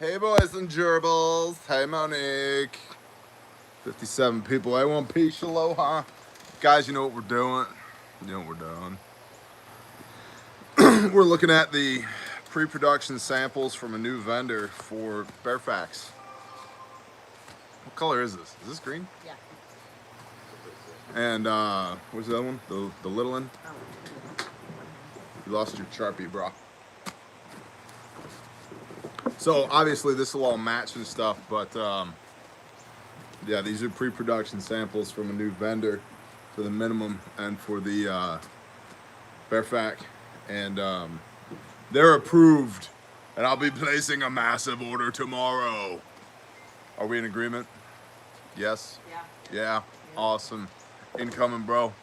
Hey boys and gerbils. Hey Monique. 57 people. A1P. Aloha. Guys, you know what we're doing? You know what we're doing. We're looking at the pre-production samples from a new vendor for Fairfax. What color is this? Is this green? Yeah. And what's the other one? The little one? Oh. You lost your Sharpie, bro. So obviously this will all match and stuff, but yeah, these are pre-production samples from a new vendor for the minimum and for the Fairfax, and they're approved, and I'll be placing a massive order tomorrow. Are we in agreement? Yes? Yeah. Awesome. Incoming, bro.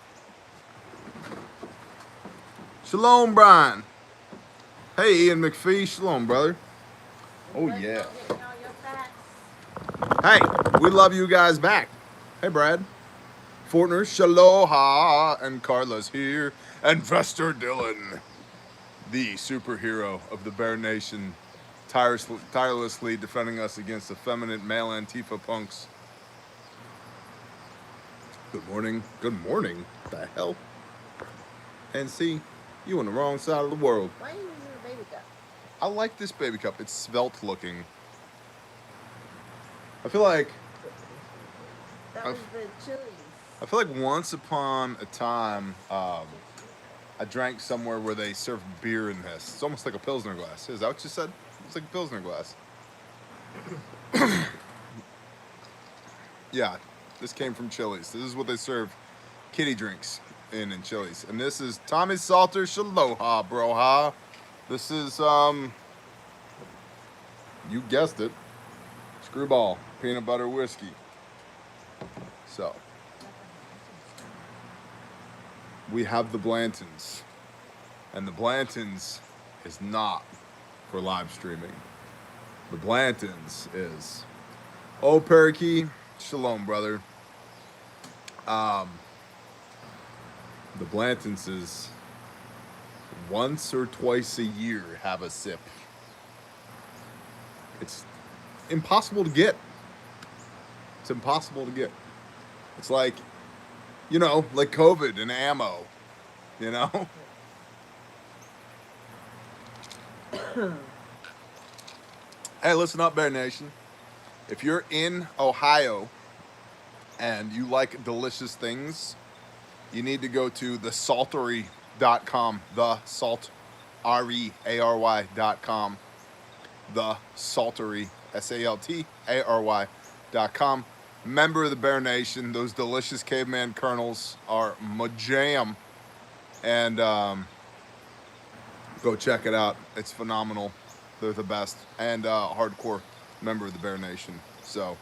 Shalom, Brian. Hey, Ian McPhee. Shalom, brother. Oh, yeah. Hey, we love you guys back. Hey, Brad. Fortner, Shaloha, and Carla's here. And Vester Dillon, the superhero of the Bear Nation, tirelessly defending us against effeminate male Antifa punks. Good morning. Good morning. What the hell? And see, you on the wrong side of the world. Why are you using a baby cup? I like this baby cup. It's svelte looking. I feel like That was the Chili's. I feel like once upon a time, I drank somewhere where they served beer in this. It's almost like a Pilsner glass. Is that what you said? It's like a Pilsner glass. Yeah, this came from Chili's. This is what they serve kiddie drinks in Chili's. And this is Tommy Salter Shaloha Broha. This is, you guessed it, Screwball peanut butter whiskey. So, we have the Blantons. And the Blantons is not for live streaming. The Blantons is, oh, Parakeet, shalom, brother. The Blantons is once or twice a year have a sip. It's impossible to get. It's impossible to get. It's like, you know, like COVID and ammo, you know? Hey, listen up, Bear Nation. If you're in Ohio and you like delicious things, you need to go to thesaltery.com, thesaltery.com, thesaltery, SALTARY.com. Member of the Bear Nation. Those delicious caveman kernels are my jam. And go check it out. It's phenomenal. They're the best. And hardcore member of the Bear Nation. So,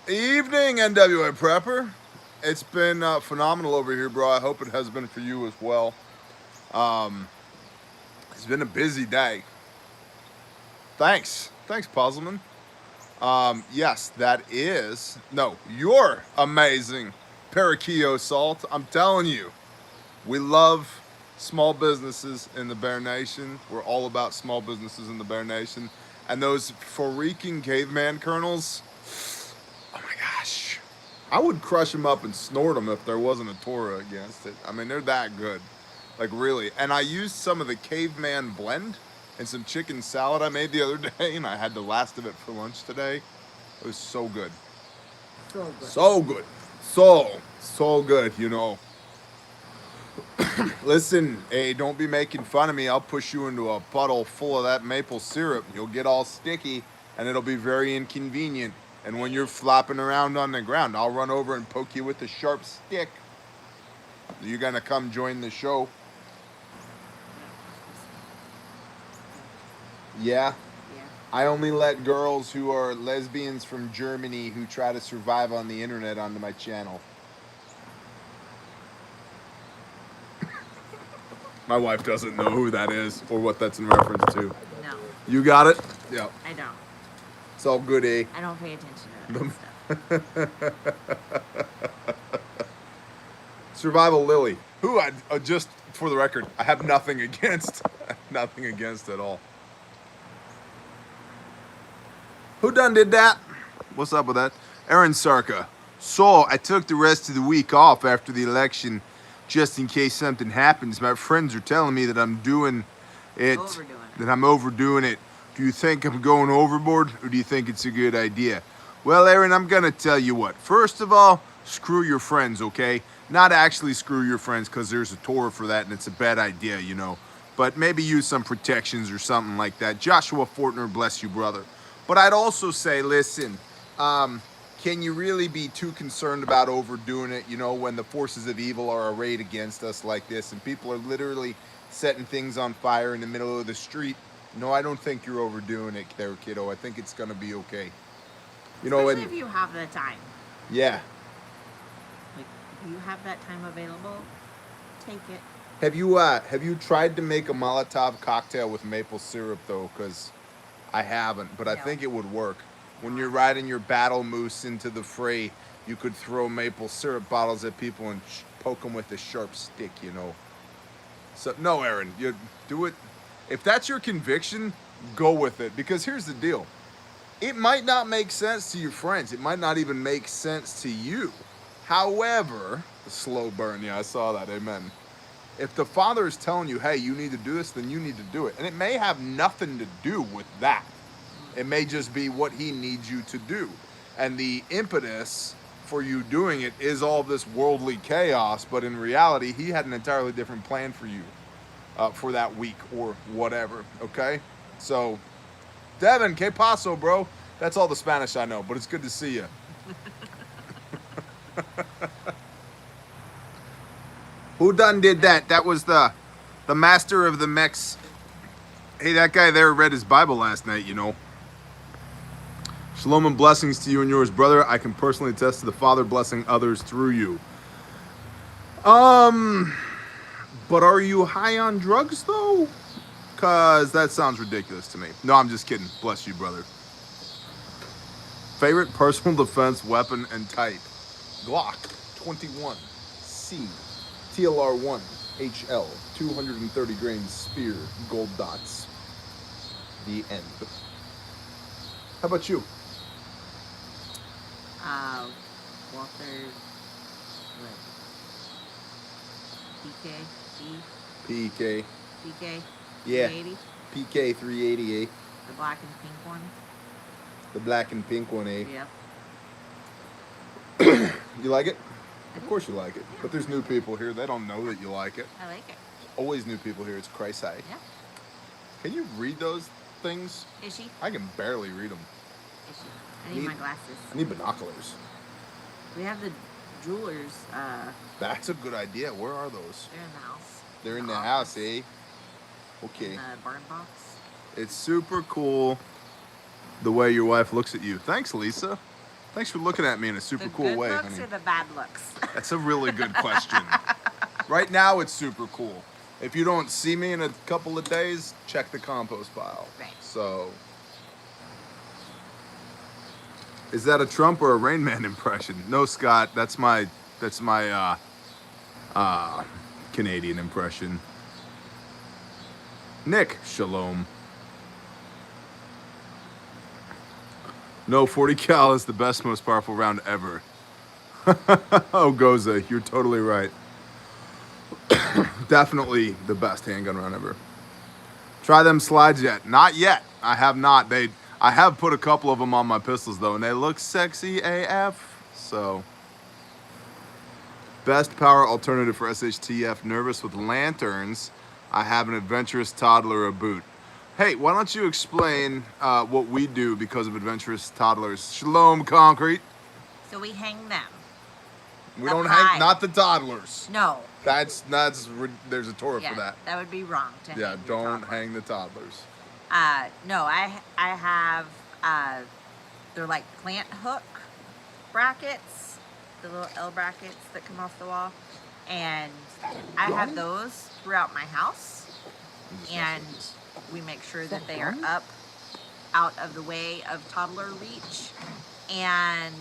evening, NWA Prepper. It's been phenomenal over here, bro. I hope it has been for you as well. It's been a busy day. Thanks, Puzzleman. Yes, that is, no, you're amazing, Parakeet Salt. I'm telling you, we love small businesses in the Bear Nation. We're all about small businesses in the Bear Nation. And those freaking caveman kernels, oh my gosh. I would crush them up and snort them if there wasn't a Torah against it. I mean, they're that good. Like, really. And I used some of the caveman blend and some chicken salad I made the other day, and I had the last of it for lunch today. It was so good. So good. So good. So good, you know. Listen, hey, don't be making fun of me. I'll push you into a puddle full of that maple syrup. You'll get all sticky, and it'll be very inconvenient. And when you're flopping around on the ground, I'll run over and poke you with a sharp stick. You're going to come join the show. Yeah? Yeah. I only let girls who are lesbians from Germany who try to survive on the internet onto my channel. My wife doesn't know who that is or what that's in reference to. No. You got it? Yeah. I don't. It's all good, eh? I don't pay attention to that stuff. Survival Lily. Who I just for the record, I have nothing against. Nothing against at all. Who done did that? What's up with that? Aaron Sarka. So I took the rest of the week off after the election just in case something happens. My friends are telling me that I'm doing it, that I'm overdoing it. Do you think I'm going overboard, or do you think it's a good idea? Well, Aaron, I'm gonna tell you what. First of all, screw your friends, okay? Not actually screw your friends, because there's a Torah for that, and it's a bad idea, you know. But maybe use some protections or something like that. Joshua Fortner, bless you, brother. But I'd also say, listen, can you really be too concerned about overdoing it, you know, when the forces of evil are arrayed against us like this, and people are literally setting things on fire in the middle of the street? No, I don't think you're overdoing it there, kiddo. I think it's gonna be okay. You know, especially if you have the time. Yeah. Like, if you have that time available, take it. Have you tried to make a Molotov cocktail with maple syrup though? Because I haven't, but I think it would work. When you're riding your battle moose into the fray, you could throw maple syrup bottles at people and poke them with a sharp stick, you know. So no, Aaron, you do it. If that's your conviction, go with it. Because here's the deal. It might not make sense to your friends. It might not even make sense to you. However, the slow burn, yeah, I saw that, amen. If the Father is telling you, hey, you need to do this, then you need to do it. And it may have nothing to do with that. It may just be what he needs you to do. And the impetus for you doing it is all this worldly chaos, but in reality, he had an entirely different plan for you for that week or whatever, okay? So, Devin, que paso, bro? That's all the Spanish I know, but it's good to see you. Who done did that? That was the master of the Mex. Hey, that guy there read his Bible last night, you know. Shalom and blessings to you and yours, brother. I can personally attest to the Father blessing others through you. But are you high on drugs, though? Because that sounds ridiculous to me. No, I'm just kidding. Bless you, brother. Favorite personal defense weapon and type? Glock 21C, TLR1, HL, 230 grain spear, gold dots. The end. How about you? Walther, what? PK? PK? Yeah. 380? PK 380, eh? The black and pink one? The black and pink one, eh? Yep. You like it? Of course you like it. Yeah. But there's new people here. They don't know that you like it. I like it. Always new people here. It's Christ high. Yeah. Can you read those things? Is she? I can barely read them. Is she? I need my glasses. I need binoculars. We have the jewelers. That's a good idea. Where are those? They're in the house. They're in the house, eh? Okay. In the barn box. It's super cool the way your wife looks at you. Thanks, Lisa. Thanks for looking at me in a super cool way, honey. The good looks or the bad looks? That's a really good question. Right now, it's super cool. If you don't see me in a couple of days, check the compost pile. Right. So, is that a Trump or a Rain Man impression? No, Scott. That's my Canadian impression. Nick, shalom. No, 40 cal is the best, most powerful round ever. Oh, Goza, you're totally right. Definitely the best handgun round ever. Try them slides yet? Not yet. I have not. I have put a couple of them on my pistols though, and they look sexy AF. So, best power alternative for SHTF. Nervous with lanterns. I have an adventurous toddler a boot. Hey, why don't you explain what we do because of adventurous toddlers? Shalom, Concrete. So we hang them. We don't hang, not the toddlers. No. There's a Torah for that. That would be wrong to hang don't hang the toddlers. No, I have, they're like plant hook brackets, the little L brackets that come off the wall. And I have those throughout my house. And we make sure that they are up out of the way of toddler reach. And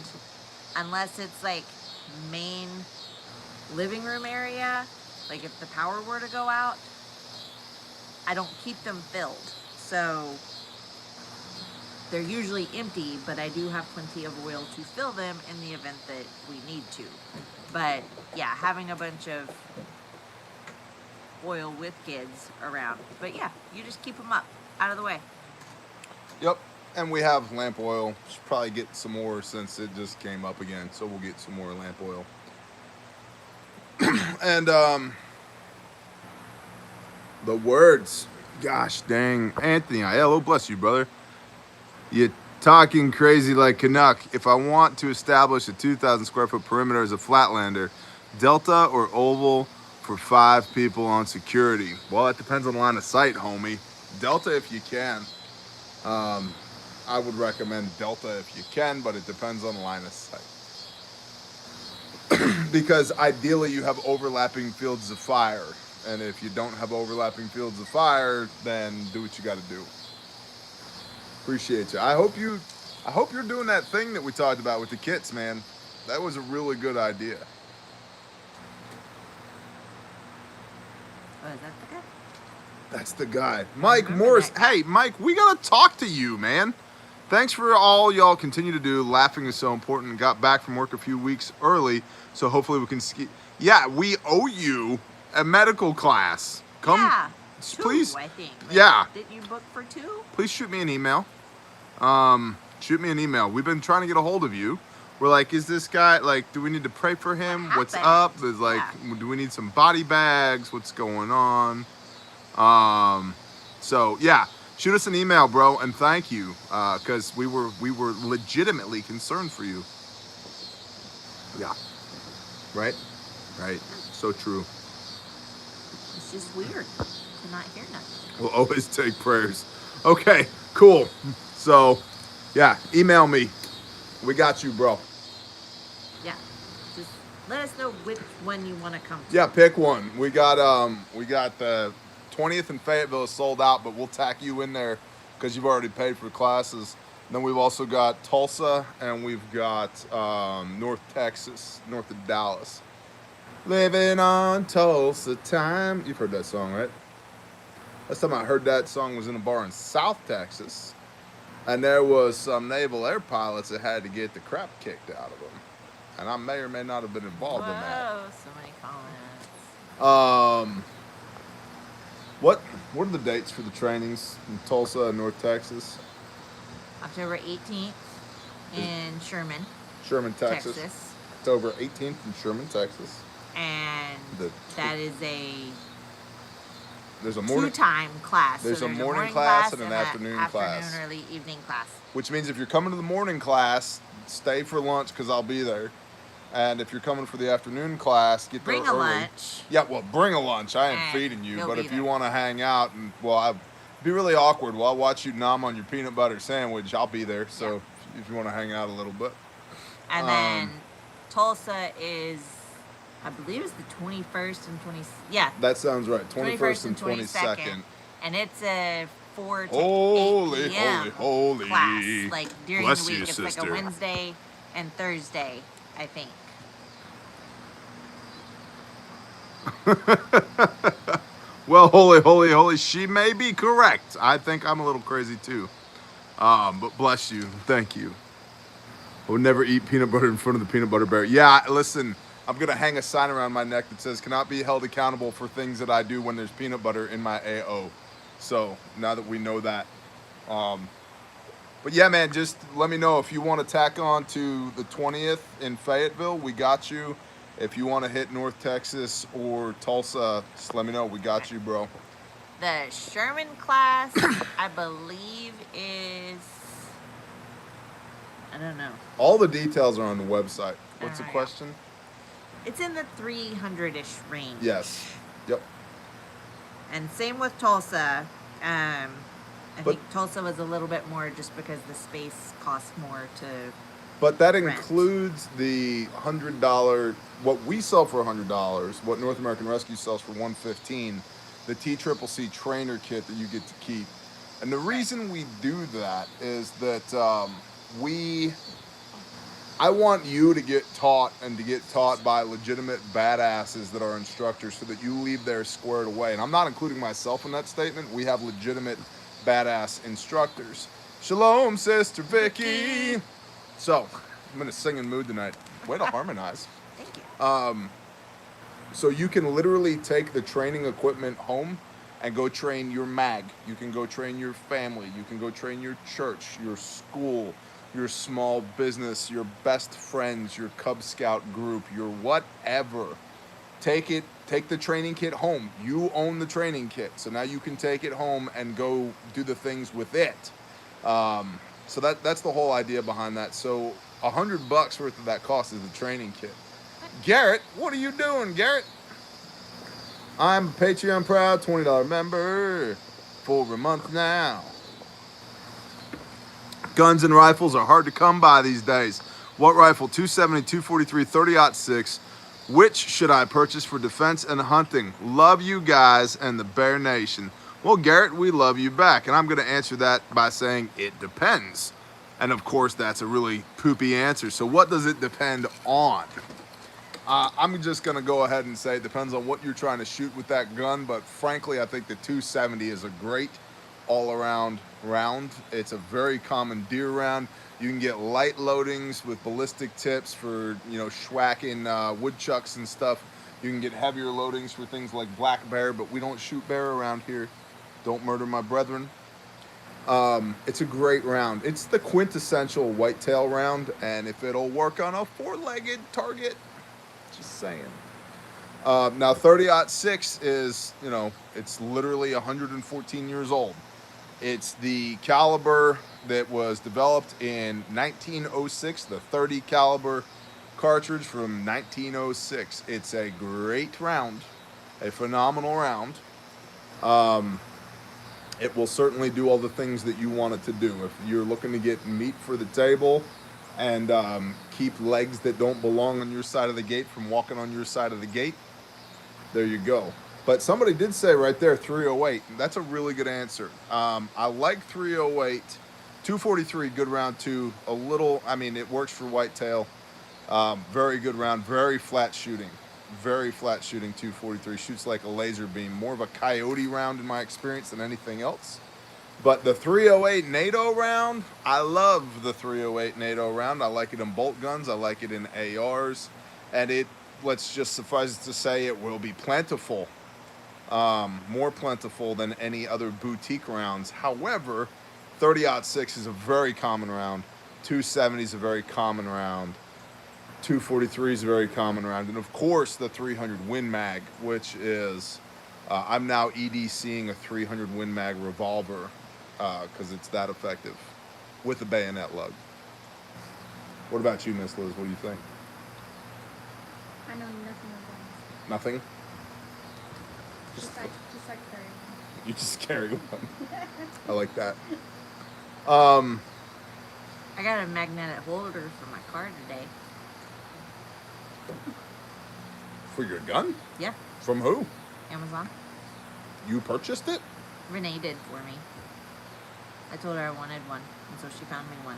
unless it's like main living room area, like if the power were to go out, I don't keep them filled. So they're usually empty, but I do have plenty of oil to fill them in the event that we need to. But yeah, having a bunch of oil with kids around. But yeah, you just keep them up, out of the way. Yep. And we have lamp oil. Should probably get some more since it just came up again. So we'll get some more lamp oil. And the words. Gosh dang. Anthony, hello, bless you, brother. You're talking crazy like Canuck. If I want to establish a 2,000 square foot perimeter as a flatlander, delta or oval for 5 people on security? Well, that depends on the line of sight, homie. Delta if you can. I would recommend delta if you can, but it depends on the line of sight. Because ideally you have overlapping fields of fire. And if you don't have overlapping fields of fire, then do what you got to do. Appreciate you. I hope you're doing that thing that we talked about with the kits, man. That was a really good idea. Oh, is that the guy? That's the guy. Mike Morris. Hey, Mike, we got to talk to you, man. Thanks for all y'all continue to do. Laughing is so important. Got back from work a few weeks early, so hopefully we can ski. Yeah, we owe you a medical class. Come, yeah, please. 2, I think. Like, yeah. Didn't you book for 2? Please shoot me an email. Shoot me an email. We've been trying to get a hold of you. We're like, is this guy, like, do we need to pray for him? What's up? There's like, do we need some body bags? What's going on? So yeah, shoot us an email, bro, and thank you, because we were legitimately concerned for you. Yeah. Right? Right. So true. It's just weird to not hear nothing. We'll always take prayers. Okay, cool. So, yeah, email me. We got you, bro. Yeah. Just let us know which one you want to come to. Yeah, pick one. We got the 20th in Fayetteville is sold out, but we'll tack you in there because you've already paid for classes. And then we've also got Tulsa, and we've got North Texas, north of Dallas. Living on Tulsa time. You've heard that song, right? Last time I heard that song was in a bar in South Texas, and there was some naval air pilots that had to get the crap kicked out of them. And I may or may not have been involved in that. Oh, so many comments. What are the dates for the trainings in Tulsa and North Texas? October 18th in Sherman, Texas. October 18th in Sherman, Texas. And that is there's a morning 2-time class. There's, so a morning class and an afternoon class. Afternoon or evening class. Which means if you're coming to the morning class, stay for lunch because I'll be there. And if you're coming for the afternoon class, get there early. Bring a lunch. Yeah, well, bring a lunch. I ain't feeding you. But if you want to hang out, and it'd be really awkward. While I watch you nom on your peanut butter sandwich, I'll be there. So if you want to hang out a little bit. And then Tulsa is, I believe it's the 21st and 20th. Yeah. That sounds right. 21st and 22nd. And it's a 4 to 8 p.m. holy class. Like during Bless the week. you, It's sister. like a Wednesday and Thursday, I think. Well, holy, she may be correct. I think I'm a little crazy too. But bless you. Thank you. I would never eat peanut butter in front of the peanut butter bear. Yeah, listen, I'm going to hang a sign around my neck that says, cannot be held accountable for things that I do when there's peanut butter in my AO. So now that we know that. But yeah, man, just let me know if you want to tack on to the 20th in Fayetteville. We got you. If you want to hit North Texas or Tulsa, just let me know. We got you, bro. The Sherman class, I believe, is, I don't know. All the details are on the website. What's the question? It's in the 300-ish range. Yes. Yep. And same with Tulsa. I think Tulsa was a little bit more just because the space costs more to But that rent. includes the $100, what we sell for $100, what North American Rescue sells for $115, the TCCC trainer kit that you get to keep. And the reason we do that is that I want you to get taught and to get taught by legitimate badasses that are instructors so that you leave there squared away. And I'm not including myself in that statement. We have legitimate badass instructors. Shalom, Sister Vicky. So, I'm in a singing mood tonight. Way to harmonize. Thank you. So you can literally take the training equipment home and go train your mag. You can go train your family. You can go train your church, your school, your small business, your best friends, your Cub Scout group, your whatever. Take the training kit home. You own the training kit. So now you can take it home and go do the things with it. So that's the whole idea behind that. So $100 worth of that cost is the training kit. Garrett, what are you doing, Garrett? I'm a Patreon proud $20 member for a month now. Guns and rifles are hard to come by these days. What rifle? 270, 243, 30-06. Which should I purchase for defense and hunting? Love you guys and the Bear Nation. Well, Garrett, we love you back. And I'm going to answer that by saying it depends. And of course, that's a really poopy answer. So what does it depend on? I'm just going to go ahead and say it depends on what you're trying to shoot with that gun. But frankly, I think the 270 is a great all-around round. It's a very common deer round. You can get light loadings with ballistic tips for, schwacking woodchucks and stuff. You can get heavier loadings for things like black bear, but we don't shoot bear around here. Don't murder my brethren. It's a great round. It's the quintessential whitetail round, and if it'll work on a four-legged target, just saying. Now 30-06 is, it's literally 114 years old. It's the caliber that was developed in 1906, the 30 caliber cartridge from 1906. It's a great round, a phenomenal round. It will certainly do all the things that you want it to do. If you're looking to get meat for the table and keep legs that don't belong on your side of the gate from walking on your side of the gate, there you go. But somebody did say right there 308. That's a really good answer. I like 308. 243, good round too. It works for whitetail. Very good round, very flat shooting. Very flat shooting 243. Shoots like a laser beam. More of a coyote round in my experience than anything else. But the 308 NATO round, I love the 308 NATO round. I like it in bolt guns. I like it in ARs. And let's just suffice it to say, it will be plentiful. More plentiful than any other boutique rounds. However, 30-06 is a very common round. 270 is a very common round. 243 is a very common round. And of course, the 300 Win Mag, which is, I'm now EDCing a 300 Win Mag revolver because it's that effective with a bayonet lug. What about you, Miss Liz? What do you think? I know nothing about Nothing? Just like carrying. You just carry one. I like that. I got a magnetic holder for my car today. For your gun? Yeah, From who? Amazon. You purchased it? Renee did for me. I told her I wanted one, and so she found me one.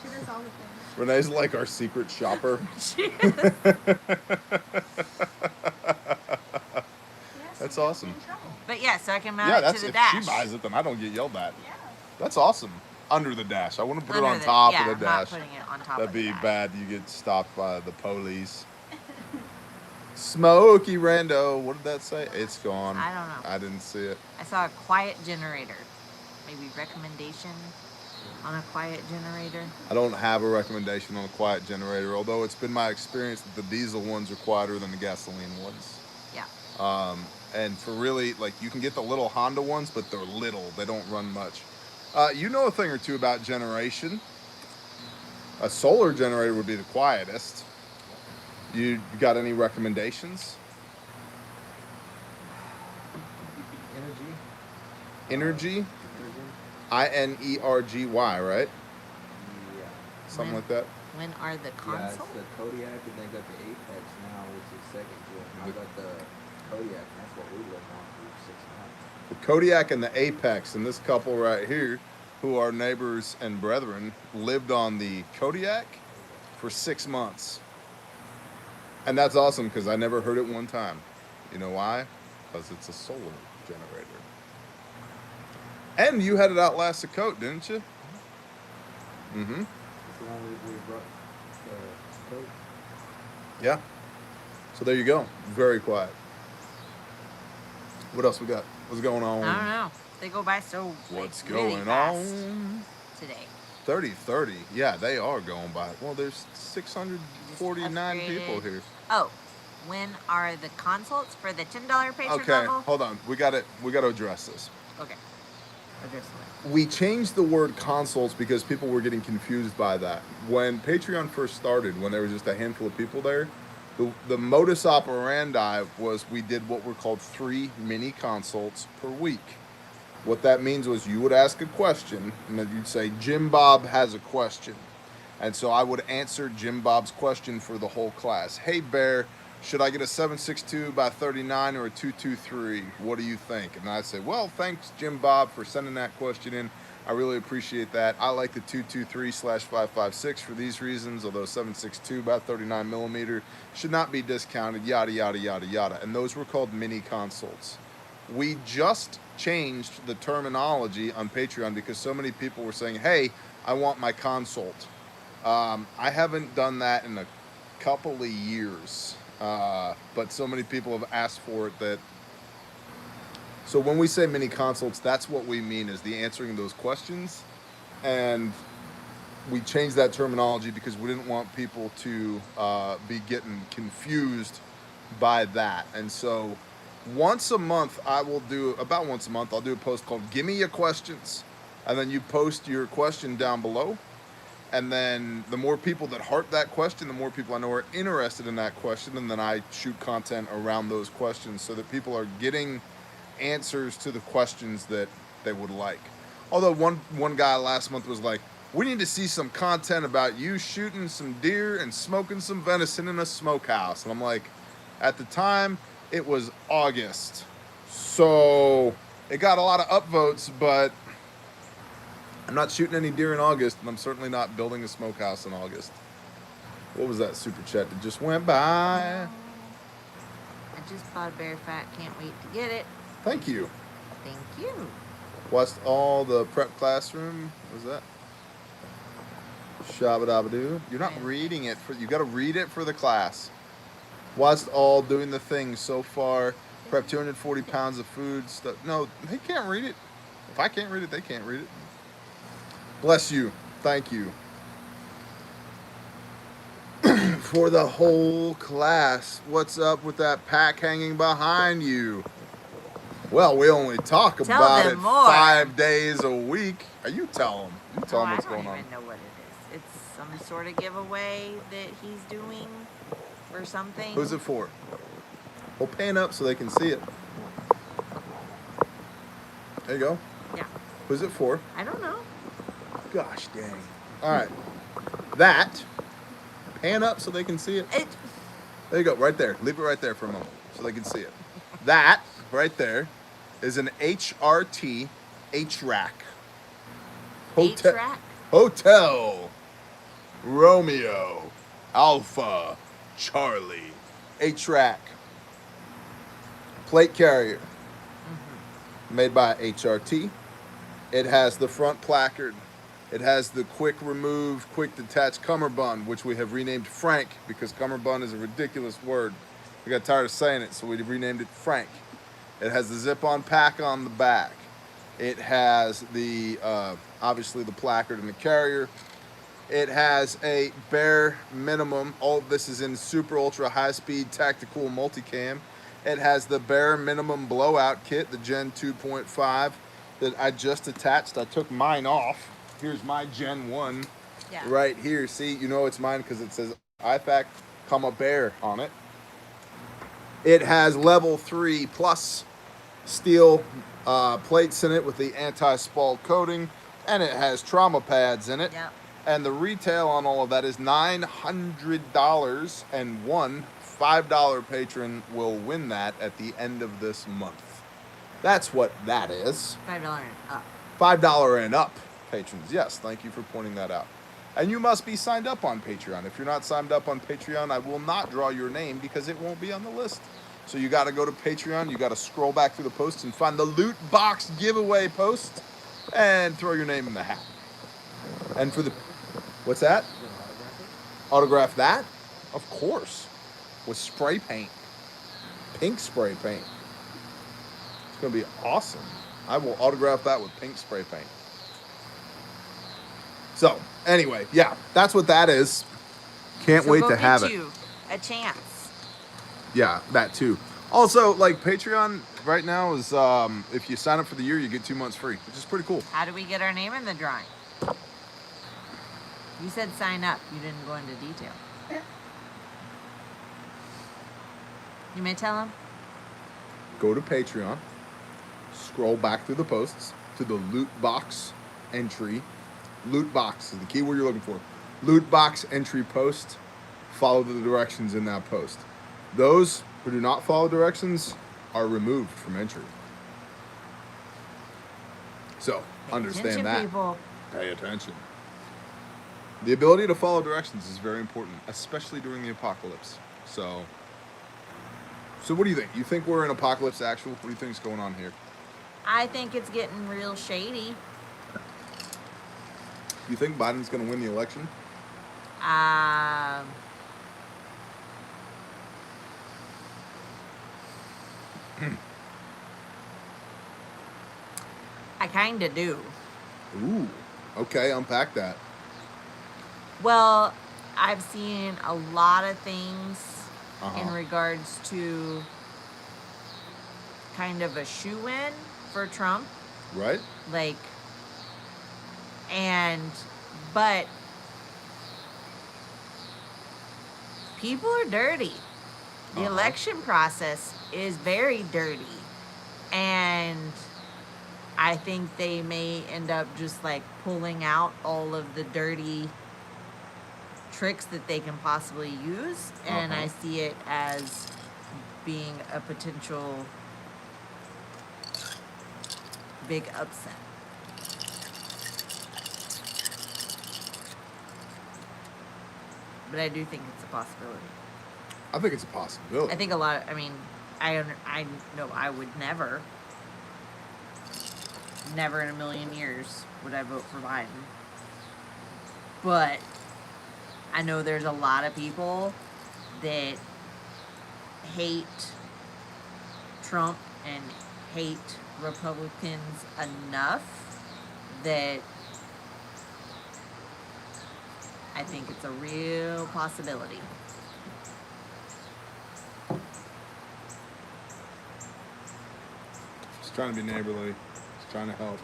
She does all the things. Renee's like our secret shopper. That's awesome. But yeah, so I can mount Yeah, it that's to the if dash. she buys it, then I don't get yelled at. Yeah. That's awesome. Under the dash. I wouldn't put it Under on top yeah, of the I'm not dash. putting it on top That'd of the be dash. bad. You get stopped by the police. Smokey Rando. What did that say? It's gone. I don't know. I didn't see it. I saw a quiet generator. Maybe recommendation on a quiet generator. I don't have a recommendation on a quiet generator, although it's been my experience that the diesel ones are quieter than the gasoline ones. Yeah. And for really, you can get the little Honda ones, but they're little. They don't run much. You know a thing or two about generation. A solar generator would be the quietest. You got any recommendations? Energy? INERGY, right? Yeah. Something like that. When are the Yeah, console? it's the Kodiak, and they got the Apex now, which is second gen. I got the Kodiak, and that's what we lived on for 6 months. The Kodiak and the Apex, and this couple right here, who are neighbors and brethren, lived on the Kodiak for 6 months. And that's awesome because I never heard it one time. You know why? Because it's a solar generator. And you had it outlast the coat, didn't you? Mm-hmm. That's the one we brought the coat. Yeah. So there you go. Very quiet. What else we got? What's going on? I don't know. They go by so What's really going fast on? today. 30. Yeah, they are going by. Well, there's 649 Just people upgraded. here. Oh, when are the consults for the $10 patron Okay, level? hold on. We got to address this. Okay. Address it. We changed the word consults because people were getting confused by that. When Patreon first started, when there was just a handful of people there, the modus operandi was we did what were called 3 mini consults per week. What that means was you would ask a question, and then you'd say, Jim Bob has a question. And so I would answer Jim Bob's question for the whole class. Hey, Bear, should I get a 7.62 by 39 or a 2.23? What do you think? And I'd say, well, thanks, Jim Bob, for sending that question in. I really appreciate that. I like the 223/556 for these reasons, although 7.62 by 39 millimeter should not be discounted, yada, yada, yada, yada. And those were called mini consults. We just changed the terminology on Patreon because so many people were saying, hey, I want my consult. I haven't done that in a couple of years, but so many people have asked for it that. So when we say mini consults, that's what we mean, is the answering those questions. And we changed that terminology because we didn't want people to be getting confused by that. And so once a month, I'll do a post called Gimme Your Questions. And then you post your question down below. And then the more people that heart that question, the more people I know are interested in that question. And then I shoot content around those questions so that people are getting answers to the questions that they would like. Although one guy last month was like, we need to see some content about you shooting some deer and smoking some venison in a smokehouse. And I'm like, at the time, it was August. So it got a lot of upvotes, but I'm not shooting any deer in August, and I'm certainly not building a smokehouse in August. What was that super chat that just went by? I just bought a bear fat. Can't wait to get it. Thank you. Thank you. Watched all the prep classroom. What was that? Shabba-dabba-doo. You're not reading it. You got to read it for the class. Watched all doing the things so far. Prep 240 pounds of food stuff. No, they can't read it. If I can't read it, they can't read it. Bless you. Thank you. For the whole class, what's up with that pack hanging behind you? Well, we only talk about it more. 5 days a week. You tell them. You tell them what's going on. I don't even know what it is. It's some sort of giveaway that he's doing or something. Who's it for? Well, pan up so they can see it. There you go. Yeah. Who's it for? I don't know. Gosh dang. All right. That. Pan up so they can see it. There you go. Right there. Leave it right there for a moment so they can see it. That right there is an HRT HRAC. HRAC? Hotel Romeo Alpha Charlie HRAC. Plate carrier. Made by HRT. It has the front placard. It has the quick remove, quick detach cummerbund, which we have renamed Frank because cummerbund is a ridiculous word. We got tired of saying it, so we renamed it Frank. It has the zip-on pack on the back. It has the, obviously the placard and the carrier. It has a bare minimum. All of this is in super ultra high speed tactical multicam. It has the bare minimum blowout kit, the Gen 2.5 that I just attached. I took mine off. Here's my Gen 1 right here. See, you know it's mine because it says IFAC, bear on it. It has level 3 plus steel plates in it with the anti-spall coating, and it has trauma pads in it. Yep. And the retail on all of that is $900, and one $5 patron will win that at the end of this month. That's what that is. $5 and up. $5 and up patrons. Yes, thank you for pointing that out. And you must be signed up on Patreon. If you're not signed up on Patreon, I will not draw your name because it won't be on the list. So you got to go to Patreon. You got to scroll back through the posts and find the loot box giveaway post. and throw your name in the hat. And for the, what's that? You gonna autograph it? Autograph that? Of course. With spray paint. Pink spray paint. It's going to be awesome. I will autograph that with pink spray paint. So, anyway, yeah, that's what that is. Can't So wait go to have get it. you a chance. Yeah, that too. Also, like Patreon right now is, if you sign up for the year, you get 2 months free, which is pretty cool. How do we get our name in the drawing? You said sign up. You didn't go into detail. You may tell him. Go to Patreon, scroll back through the posts to the loot box entry. Loot box is the keyword you're looking for. Loot box entry post. Follow the directions in that post. Those who do not follow directions are removed from entry. So, understand Attention, that. people. Pay attention. The ability to follow directions is very important, especially during the apocalypse. So what do you think? You think we're in apocalypse actual? What do you think is going on here? I think it's getting real shady. You think Biden's going to win the election? I kind of do. Ooh, okay, unpack that. Well, I've seen a lot of things Uh-huh. in regards to kind of a shoe-in for Trump. Right? Like, but people are dirty. The Uh-huh. election process is very dirty. And I think they may end up just like pulling out all of the dirty tricks that they can possibly use. And I see it as being a potential big upset. But I do think it's a possibility. I think it's a possibility. I think a lot. I mean, I know I would never in a million years would I vote for Biden. But I know there's a lot of people that hate Trump and hate Republicans enough that I think it's a real possibility. Just trying to be neighborly. Just trying to help.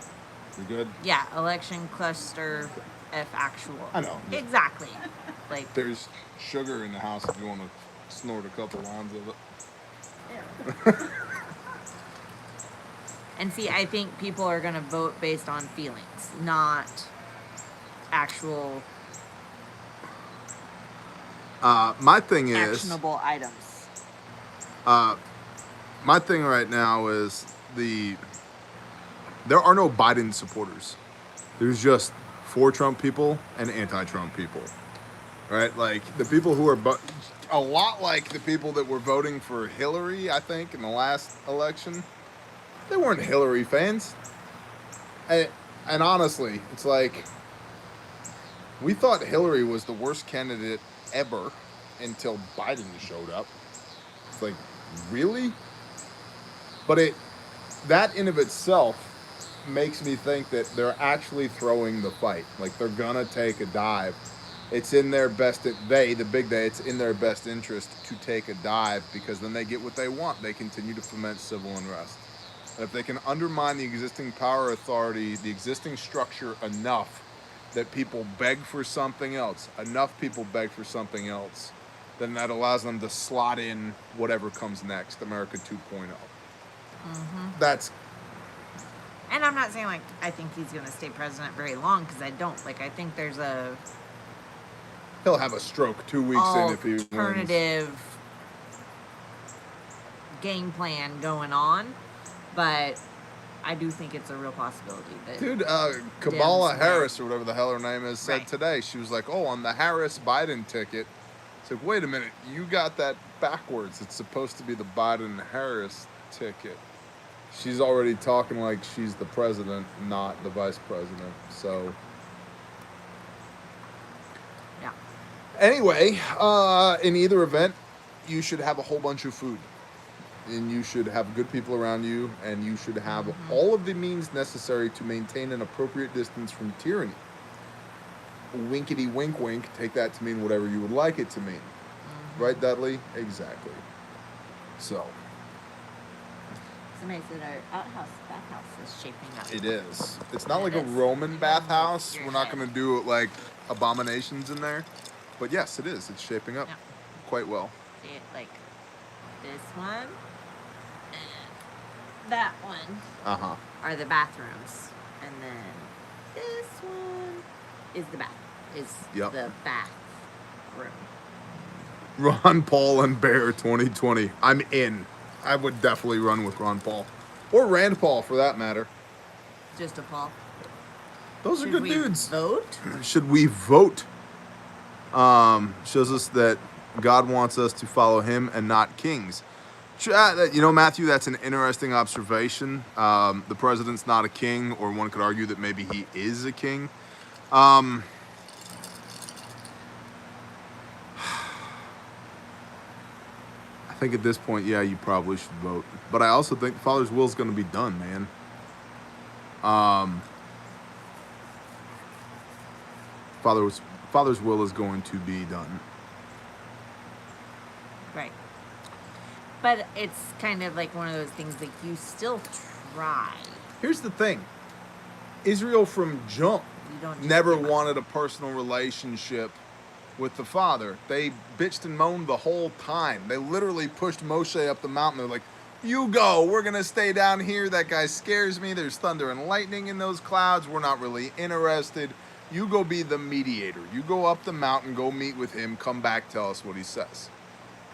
You good? Yeah, election cluster F actual. I know. Exactly. Like, There's sugar in the house if you want to snort a couple lines of it. Ew. and see, I think people are going to vote based on feelings, not actual My thing is, actionable items. my thing right now is there are no Biden supporters. There's just for Trump people and anti-Trump people, right? Like the people who are a lot like the people that were voting for Hillary, I think, in the last election. They weren't Hillary fans. And honestly, it's like we thought Hillary was the worst candidate ever until Biden showed up. It's like, really? But that in of itself makes me think that they're actually throwing the fight. Like they're gonna take a dive. It's in their best, the big they, it's in their best interest to take a dive because then they get what they want. They continue to foment civil unrest. And if they can undermine the existing power authority, the existing structure enough that people beg for something else, then that allows them to slot in whatever comes next, America 2.0. That's And I'm not saying, like, I think he's going to stay president very long, because I don't. Like, I think there's a he'll have a stroke 2 weeks in if he wins. alternative game plan going on, but I do think it's a real possibility. That Dude, Kamala Dems Harris, or whatever the hell her name is, said Right. today, she was like, oh, on the Harris-Biden ticket. It's like, wait a minute, you got that backwards. It's supposed to be the Biden-Harris ticket. she's already talking like she's the president, not the vice president. So Yeah. anyway, in either event, you should have a whole bunch of food. And you should have good people around you, and you should have all of the means necessary to maintain an appropriate distance from tyranny. Winkety wink wink, take that to mean whatever you would like it to mean. Right, Dudley? Exactly. So. Somebody said our bathhouse is shaping up. It is. It's not It like a is. Roman bathhouse. Your We're not head. going to do like abominations in there. But yes, it is. It's shaping up Yeah. quite well. See it like this one and that one Uh-huh. are the bathrooms, and then this one is the bath. Yep. The bath room. Ron Paul and Bear 2020. I'm in. I would definitely run with Ron Paul. Or Rand Paul, for that matter. Just a Paul. Those are Should good we dudes. vote? Should we vote? Shows us that God wants us to follow him and not kings. You know, Matthew, that's an interesting observation. The president's not a king, or one could argue that maybe he is a king. I think at this point, yeah, you probably should vote. But I also think the Father's will is going to be done, man. Father's will is going to be done. Right. But it's kind of like one of those things that you still try. Here's the thing. Israel from jump You don't just never give up. wanted a personal relationship with the Father. They bitched and moaned the whole time. They literally pushed Moshe up the mountain. They're like, you go, we're going to stay down here. That guy scares me. There's thunder and lightning in those clouds. We're not really interested. You go be the mediator. You go up the mountain, go meet with him, come back, tell us what he says.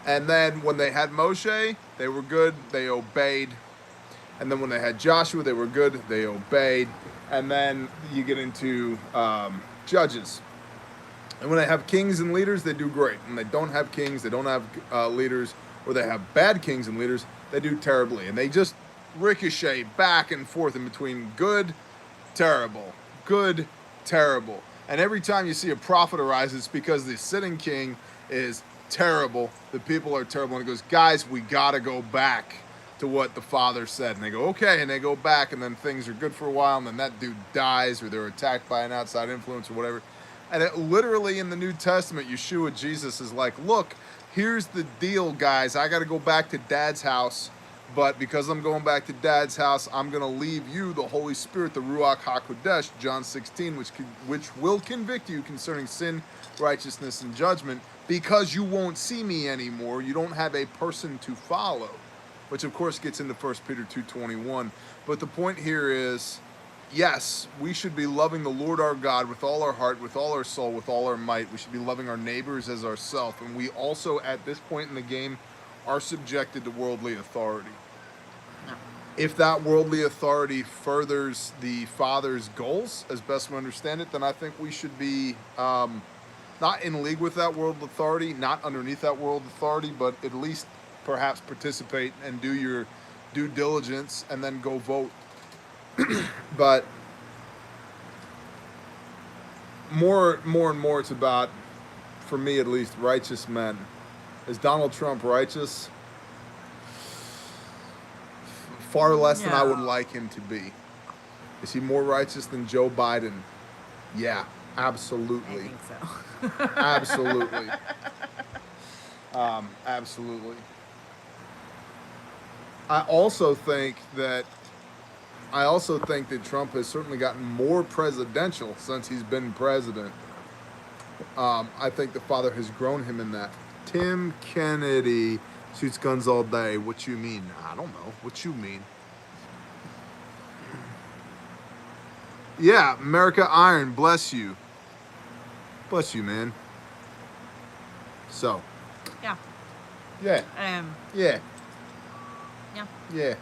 And then when they had Moshe, they were good, they obeyed. And then when they had Joshua, they were good, they obeyed. And then you get into Judges. And when they have kings and leaders, they do great. When they don't have kings, they don't have leaders, or they have bad kings and leaders, they do terribly. And they just ricochet back and forth in between good, terrible, good, terrible. And every time you see a prophet arise, it's because the sitting king is terrible. The people are terrible. And he goes, guys, we got to go back to what the Father said. And they go, okay. And they go back, and then things are good for a while. And then that dude dies, or they're attacked by an outside influence or whatever. And it literally in the New Testament, Yeshua, Jesus is like, look, here's the deal, guys. I got to go back to Dad's house. But because I'm going back to Dad's house, I'm going to leave you the Holy Spirit, the Ruach HaKodesh, John 16, which will convict you concerning sin, righteousness, and judgment, because you won't see me anymore. You don't have a person to follow, which of course gets into 1 Peter 2:21. But the point here is, yes, we should be loving the Lord our God with all our heart, with all our soul, with all our might. We should be loving our neighbors as ourselves. And we also, at this point in the game, are subjected to worldly authority. No. If that worldly authority furthers the Father's goals, as best we understand it, then I think we should be not in league with that world authority, not underneath that world authority, but at least perhaps participate and do your due diligence and then go vote. But more and more it's about, for me at least, righteous men. Is Donald Trump righteous? Far less than I would No. like him to be. Is he more righteous than Joe Biden? Yeah, I absolutely. think so. Absolutely. Absolutely. I also think that Trump has certainly gotten more presidential since he's been president. I think the Father has grown him in that. Tim Kennedy shoots guns all day. What you mean? I don't know. What you mean? Yeah, America Iron, bless you. Bless you, man. So. Yeah. Yeah. Yeah. Yeah. Yeah.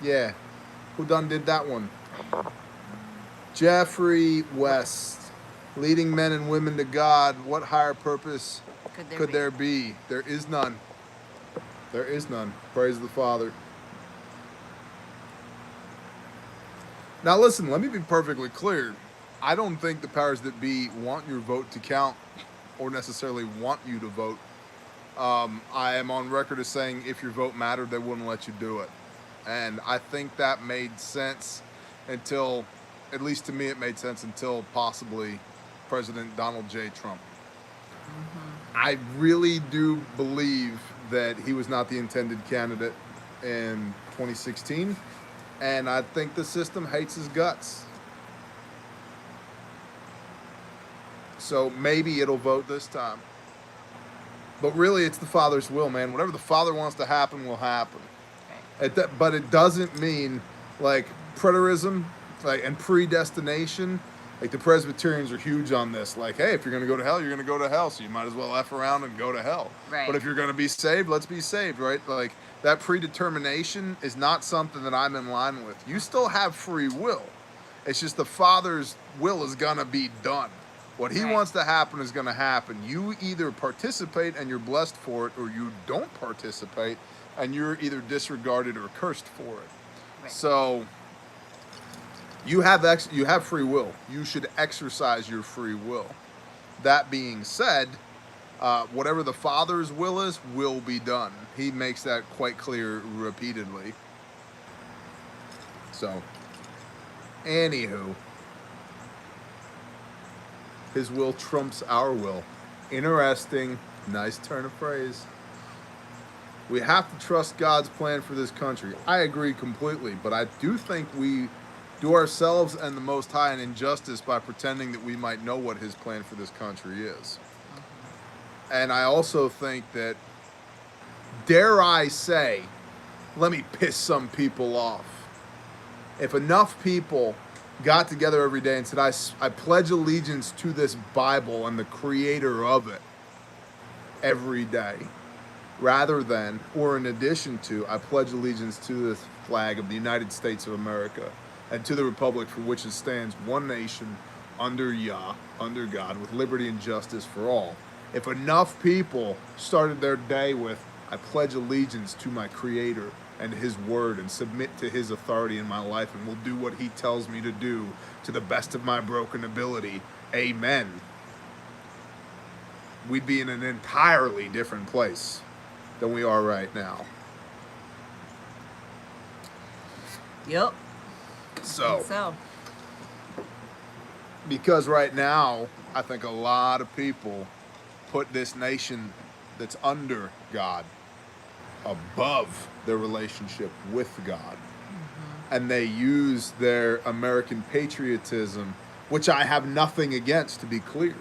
Yeah. Who done did that one? Jeffrey West. Leading men and women to God. What higher purpose could there be? There is none. There is none. Praise the Father. Now listen, let me be perfectly clear. I don't think the powers that be want your vote to count or necessarily want you to vote. I am on record as saying if your vote mattered, they wouldn't let you do it. And I think that made sense until, at least to me, it made sense until possibly President Donald J. Trump. I really do believe that he was not the intended candidate in 2016. And I think the system hates his guts. So maybe it'll vote this time. But really, it's the Father's will, man. Whatever the Father wants to happen will happen. But it doesn't mean, like, preterism, like, and predestination. Like, the Presbyterians are huge on this. Like, hey, if you're going to go to hell, you're going to go to hell. So you might as well F around and go to hell. Right. But if you're going to be saved, let's be saved, right? Like, that predetermination is not something that I'm in line with. You still have free will. It's just the Father's will is going to be done. What he wants to happen is going to happen. You either participate and you're blessed for it, or you don't participate and you're either disregarded or cursed for it. Right. So you have free will. You should exercise your free will. That being said, whatever the Father's will be done. He makes that quite clear repeatedly. So, anywho, his will trumps our will. Interesting. Nice turn of phrase. We have to trust God's plan for this country. I agree completely, but I do think we do ourselves and the Most High an injustice by pretending that we might know what his plan for this country is. And I also think that, dare I say, let me piss some people off. If enough people got together every day and said, I pledge allegiance to this Bible and the creator of it every day, rather than, or in addition to, I pledge allegiance to the flag of the United States of America and to the republic for which it stands, one nation, under Yah, under God, with liberty and justice for all. If enough people started their day with, I pledge allegiance to my creator and his word and submit to his authority in my life and will do what he tells me to do to the best of my broken ability, amen, we'd be in an entirely different place than we are right now. Yep. So, because right now, I think a lot of people put this nation that's under God above their relationship with God. And they use their American patriotism, which I have nothing against, to be clear.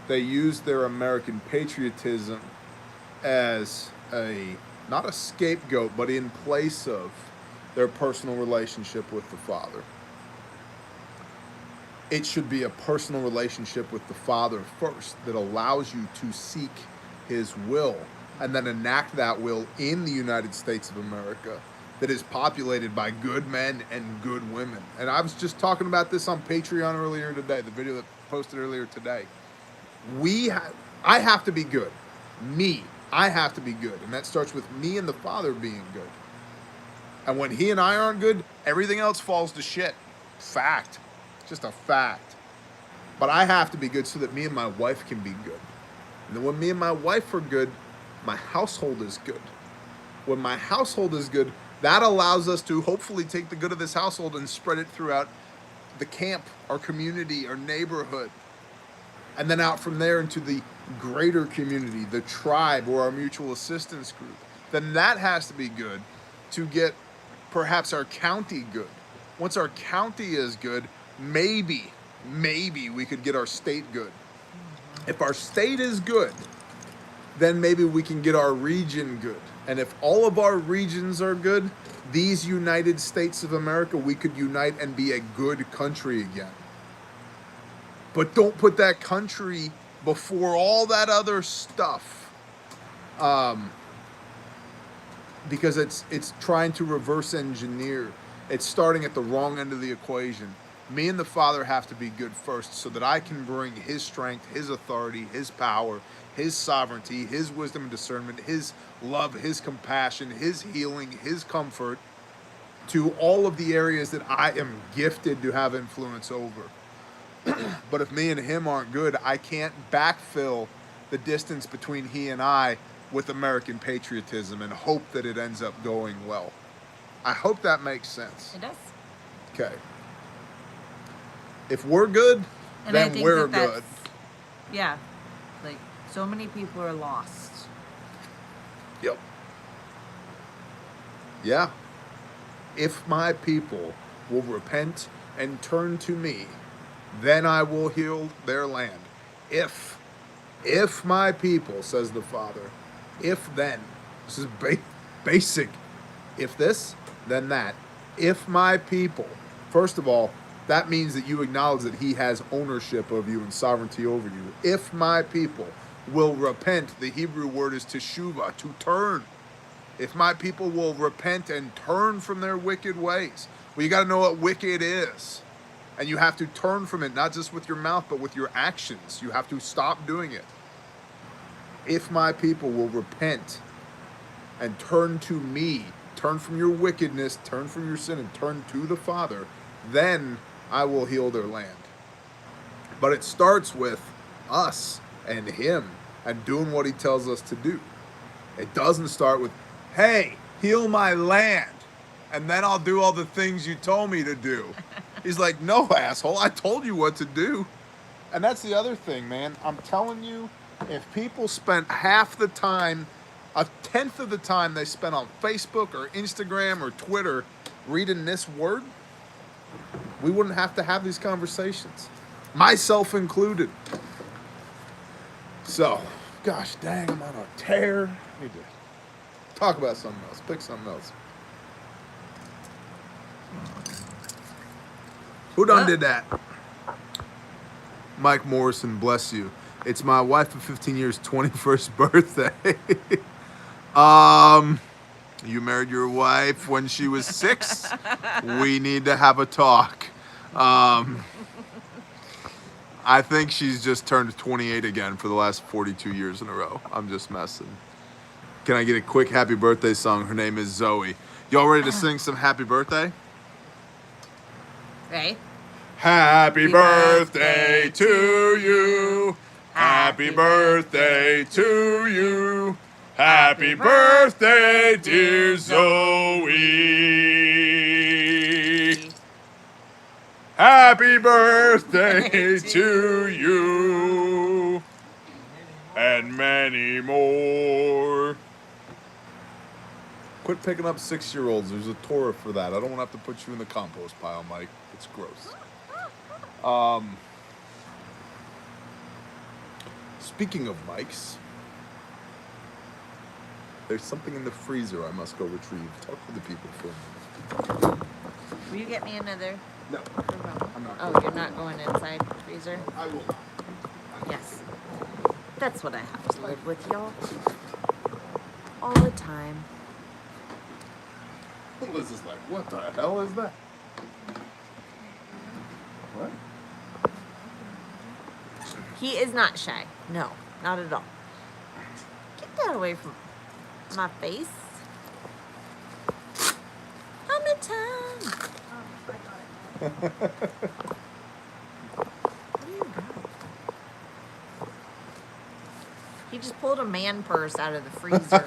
They use their American patriotism as not a scapegoat, but in place of their personal relationship with the Father. It should be a personal relationship with the Father first that allows you to seek his will and then enact that will in the United States of America that is populated by good men and good women. And I was just talking about this on Patreon earlier today, the video that posted earlier today. I have to be good. I have to be good. And that starts with me and the Father being good. And when he and I aren't good, everything else falls to shit. Fact. Just a fact. But I have to be good so that me and my wife can be good. And then when me and my wife are good, my household is good. When my household is good, that allows us to hopefully take the good of this household and spread it throughout the camp, our community, our neighborhood. And then out from there into the greater community, the tribe, or our mutual assistance group. Then that has to be good to get perhaps our county good. Once our county is good, maybe we could get our state good. If our state is good, then maybe we can get our region good. And if all of our regions are good, these United States of America, we could unite and be a good country again. But don't put that country before all that other stuff. Because it's trying to reverse engineer. It's starting at the wrong end of the equation. Me and the Father have to be good first so that I can bring his strength, his authority, his power, his sovereignty, his wisdom and discernment, his love, his compassion, his healing, his comfort to all of the areas that I am gifted to have influence over. But if me and him aren't good, I can't backfill the distance between he and I with American patriotism and hope that it ends up going well. I hope that makes sense. It does. Okay. If we're good, And I then think we're that's, good. Yeah. Like, so many people are lost. Yep. Yeah. If my people will repent and turn to me, then I will heal their land. If my people, says the Father, if then, this is basic, if this, then that. If my people, first of all, that means that you acknowledge that he has ownership of you and sovereignty over you. If my people will repent, the Hebrew word is teshuvah, to turn. If my people will repent and turn from their wicked ways. Well, you got to know what wicked is. And you have to turn from it, not just with your mouth, but with your actions. You have to stop doing it. If my people will repent and turn to me, turn from your wickedness, turn from your sin, and turn to the Father, then I will heal their land. But it starts with us and him and doing what he tells us to do. It doesn't start with, hey, heal my land, and then I'll do all the things you told me to do. He's like, no, asshole, I told you what to do. And that's the other thing, man. I'm telling you, if people spent half the time, a tenth of the time they spent on Facebook or Instagram or Twitter reading this word, we wouldn't have to have these conversations. Myself included. So, gosh dang, I'm on a tear. I need to talk about something else. Pick something else. Who done did that? Mike Morrison, bless you. It's my wife of 15 years' 21st birthday. You married your wife when she was 6? We need to have a talk. I think she's just turned 28 again for the last 42 years in a row. I'm just messing. Can I get a quick happy birthday song? Her name is Zoe. Y'all ready to sing some happy birthday? Right? Happy birthday to you. Happy birthday to you. Happy birthday, dear Zoe. Happy birthday to you. And many more. Quit picking up 6-year-olds. There's a Torah for that. I don't want to have to put you in the compost pile, Mike. It's gross. Speaking of mics, there's something in the freezer I must go retrieve. Talk to the people for a minute. Will you get me another? No, I'm not. Oh, you're not going inside the freezer? I will not. Yes. That's what I have to live with, y'all. All the time. Liz is like, what the hell is that? What? He is not shy. No, not at all. Get that away from my face. Hammer time. I got it. What do you got? He just pulled a man purse out of the freezer.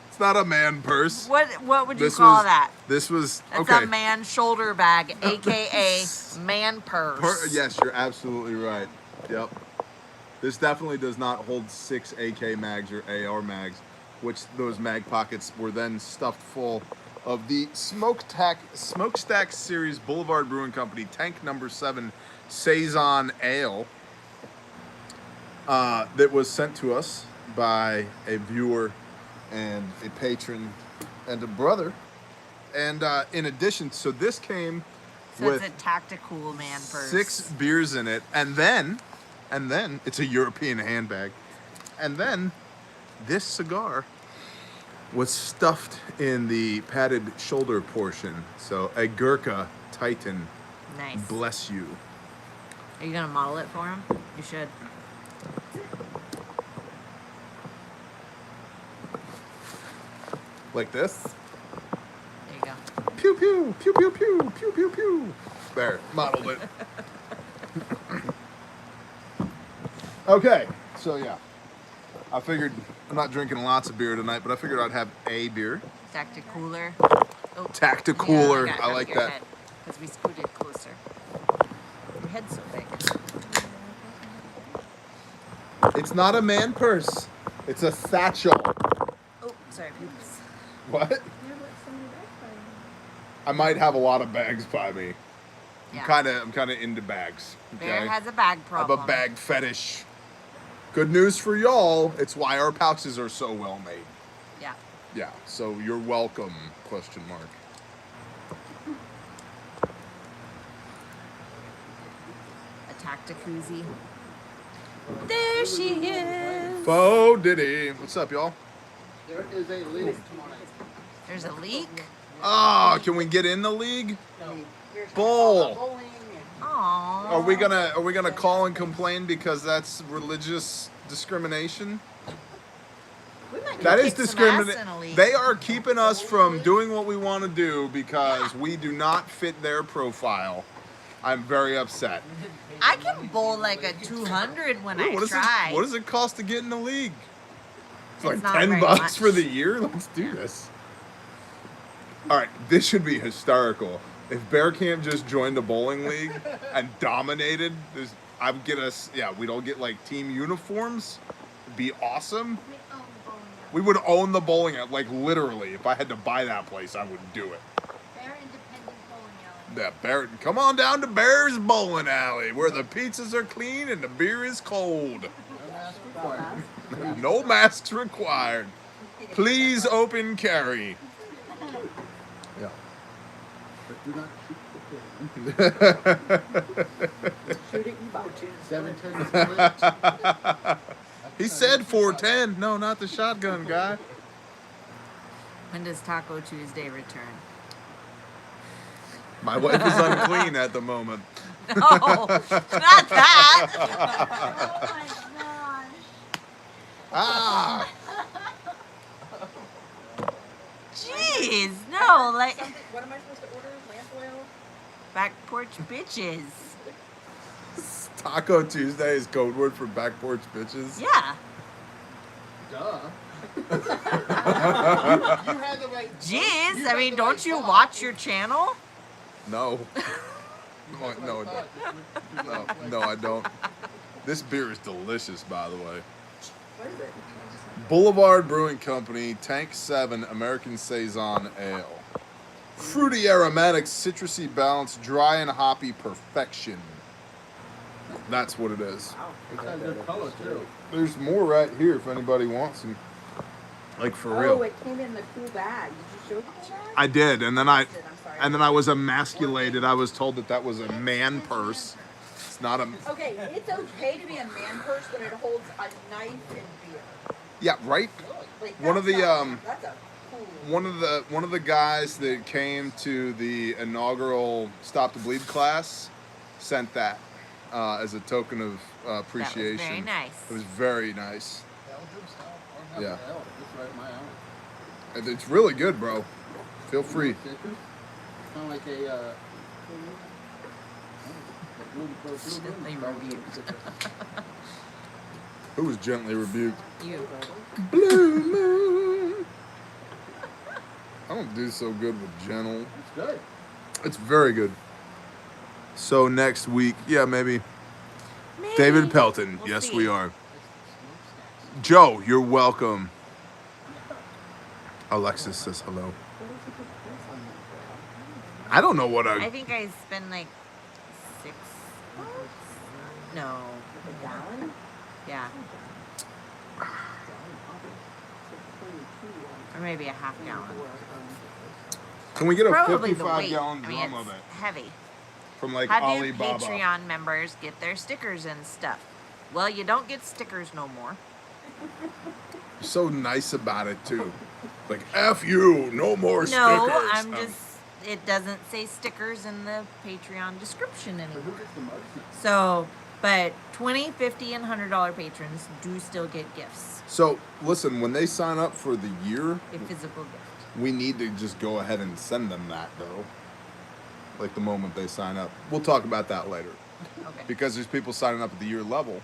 It's not a man purse. What would you call that? This was That's okay. a man shoulder bag, aka man purse. Yes, you're absolutely right. Yep. This definitely does not hold 6 AK mags or AR mags, which those mag pockets were then stuffed full of the Smokestack Series Boulevard Brewing Company Tank Number 7 Saison Ale that was sent to us by a viewer and a patron and a brother. And in addition, so this came So with it's a tactical man purse. 6 beers in it, and then it's a European handbag, and then this cigar was stuffed in the padded shoulder portion. So a Gurkha Titan, Nice. bless you. Are you gonna model it for him? You should. Like this? pew pew pew pew pew pew pew pew. There, modeled it. Okay, so yeah, I figured I'm not drinking lots of beer tonight, but I figured I'd have a beer. Tacticooler. Oh, Tacticooler, yeah, I like that. Because we scooted closer. Your head's so big. It's not a man purse. It's a satchel. Oh, sorry, poops. What? You have like so many bags by you. I might have a lot of bags by me. Yeah. I'm kind of into bags. Okay? Bear has a bag I have problem. a bag fetish. Good news for y'all. It's why our pouches are so well made. Yeah. Yeah. So you're welcome? Question mark. A tacticoozy. There she is. Bo Diddy. What's up, y'all? There is a leak. There's a leak. Oh, can we get in the league? Bull. Aww. Are we gonna call and complain because that's religious discrimination? We might That is kick some ass in a discrimination. league. They are keeping us from doing what we want to do because we do not fit their profile. I'm very upset. I can bowl like a 200 when I What try. what does it cost to get in the league? It's like It's not $10 very bucks much. for the year. Let's do this. All right, this should be hysterical. If Bear Camp just joined a bowling league and dominated, I would get us. Yeah, we don't get like team uniforms. It'd be awesome. We own the bowling alley. We would own the bowling alley, like literally. If I had to buy that place, I would do it. Bear Independent Bowling Alley. Yeah, Bear, come on down to Bear's Bowling Alley, where the pizzas are clean and the beer is cold. No masks required. Please open carry. Yeah. But do not shoot the pin. Shooting about 710 split. He said 410. No, not the shotgun guy. When does Taco Tuesday return? My wife is unclean at the moment. No, not that. Oh my gosh. Ah! Jeez, no, like What am I supposed to order? Lamp oil? back porch bitches. Taco Tuesday is code word for back porch bitches. Yeah. Duh. You had the right. Jeez, I mean, don't you watch your channel? No. No, no, I don't. This beer is delicious, by the way. What is it? Boulevard Brewing Company, Tank 7 American Saison Ale. Fruity, aromatic, citrusy balance, dry and hoppy perfection. That's what it is. Wow. It's got good color too. There's more right here if anybody wants them. Like for real. Oh, it came in the cool bag. Did you show the cool bag? I did, and then I I'm sorry. was emasculated. I was told that was a man purse. It's not a. Okay, it's okay to be a man purse, but it holds a knife and beer. Yeah, right. Like, One of that's the, a- that's a cool. One of the guys that came to the inaugural Stop the Bleed class sent that as a token of appreciation. That was very nice. It was very nice. Yeah. It's right in my alley. And it's really good, bro. Feel free. Citrus? Kind of like a. Gently rebuked. Who was gently rebuked? You. Blue moon. I don't do so good with gentle. It's good. It's very good. So next week, yeah, maybe. Maybe. David Pelton. We'll Yes, see. we are. Joe, you're welcome. Alexis says hello. I don't know what I think I spend like $6. No. A gallon? Yeah. Or maybe a half gallon. Can we get a Probably the 55 weight. gallon I mean, drum of it's it heavy. from like How do Alibaba? Patreon members get their stickers and stuff? Well, you don't get stickers no more. You're so nice about it too. Like F you, no more stickers. No, I'm just. It doesn't say stickers in the Patreon description But who anymore. gets the most now? So, but $20, $50, and $100 patrons do still get gifts. So listen, when they sign up for the year, A physical gift. We need to just go ahead and send them that, though. Like the moment they sign up. We'll talk about that later. Okay. Because there's people signing up at the year level.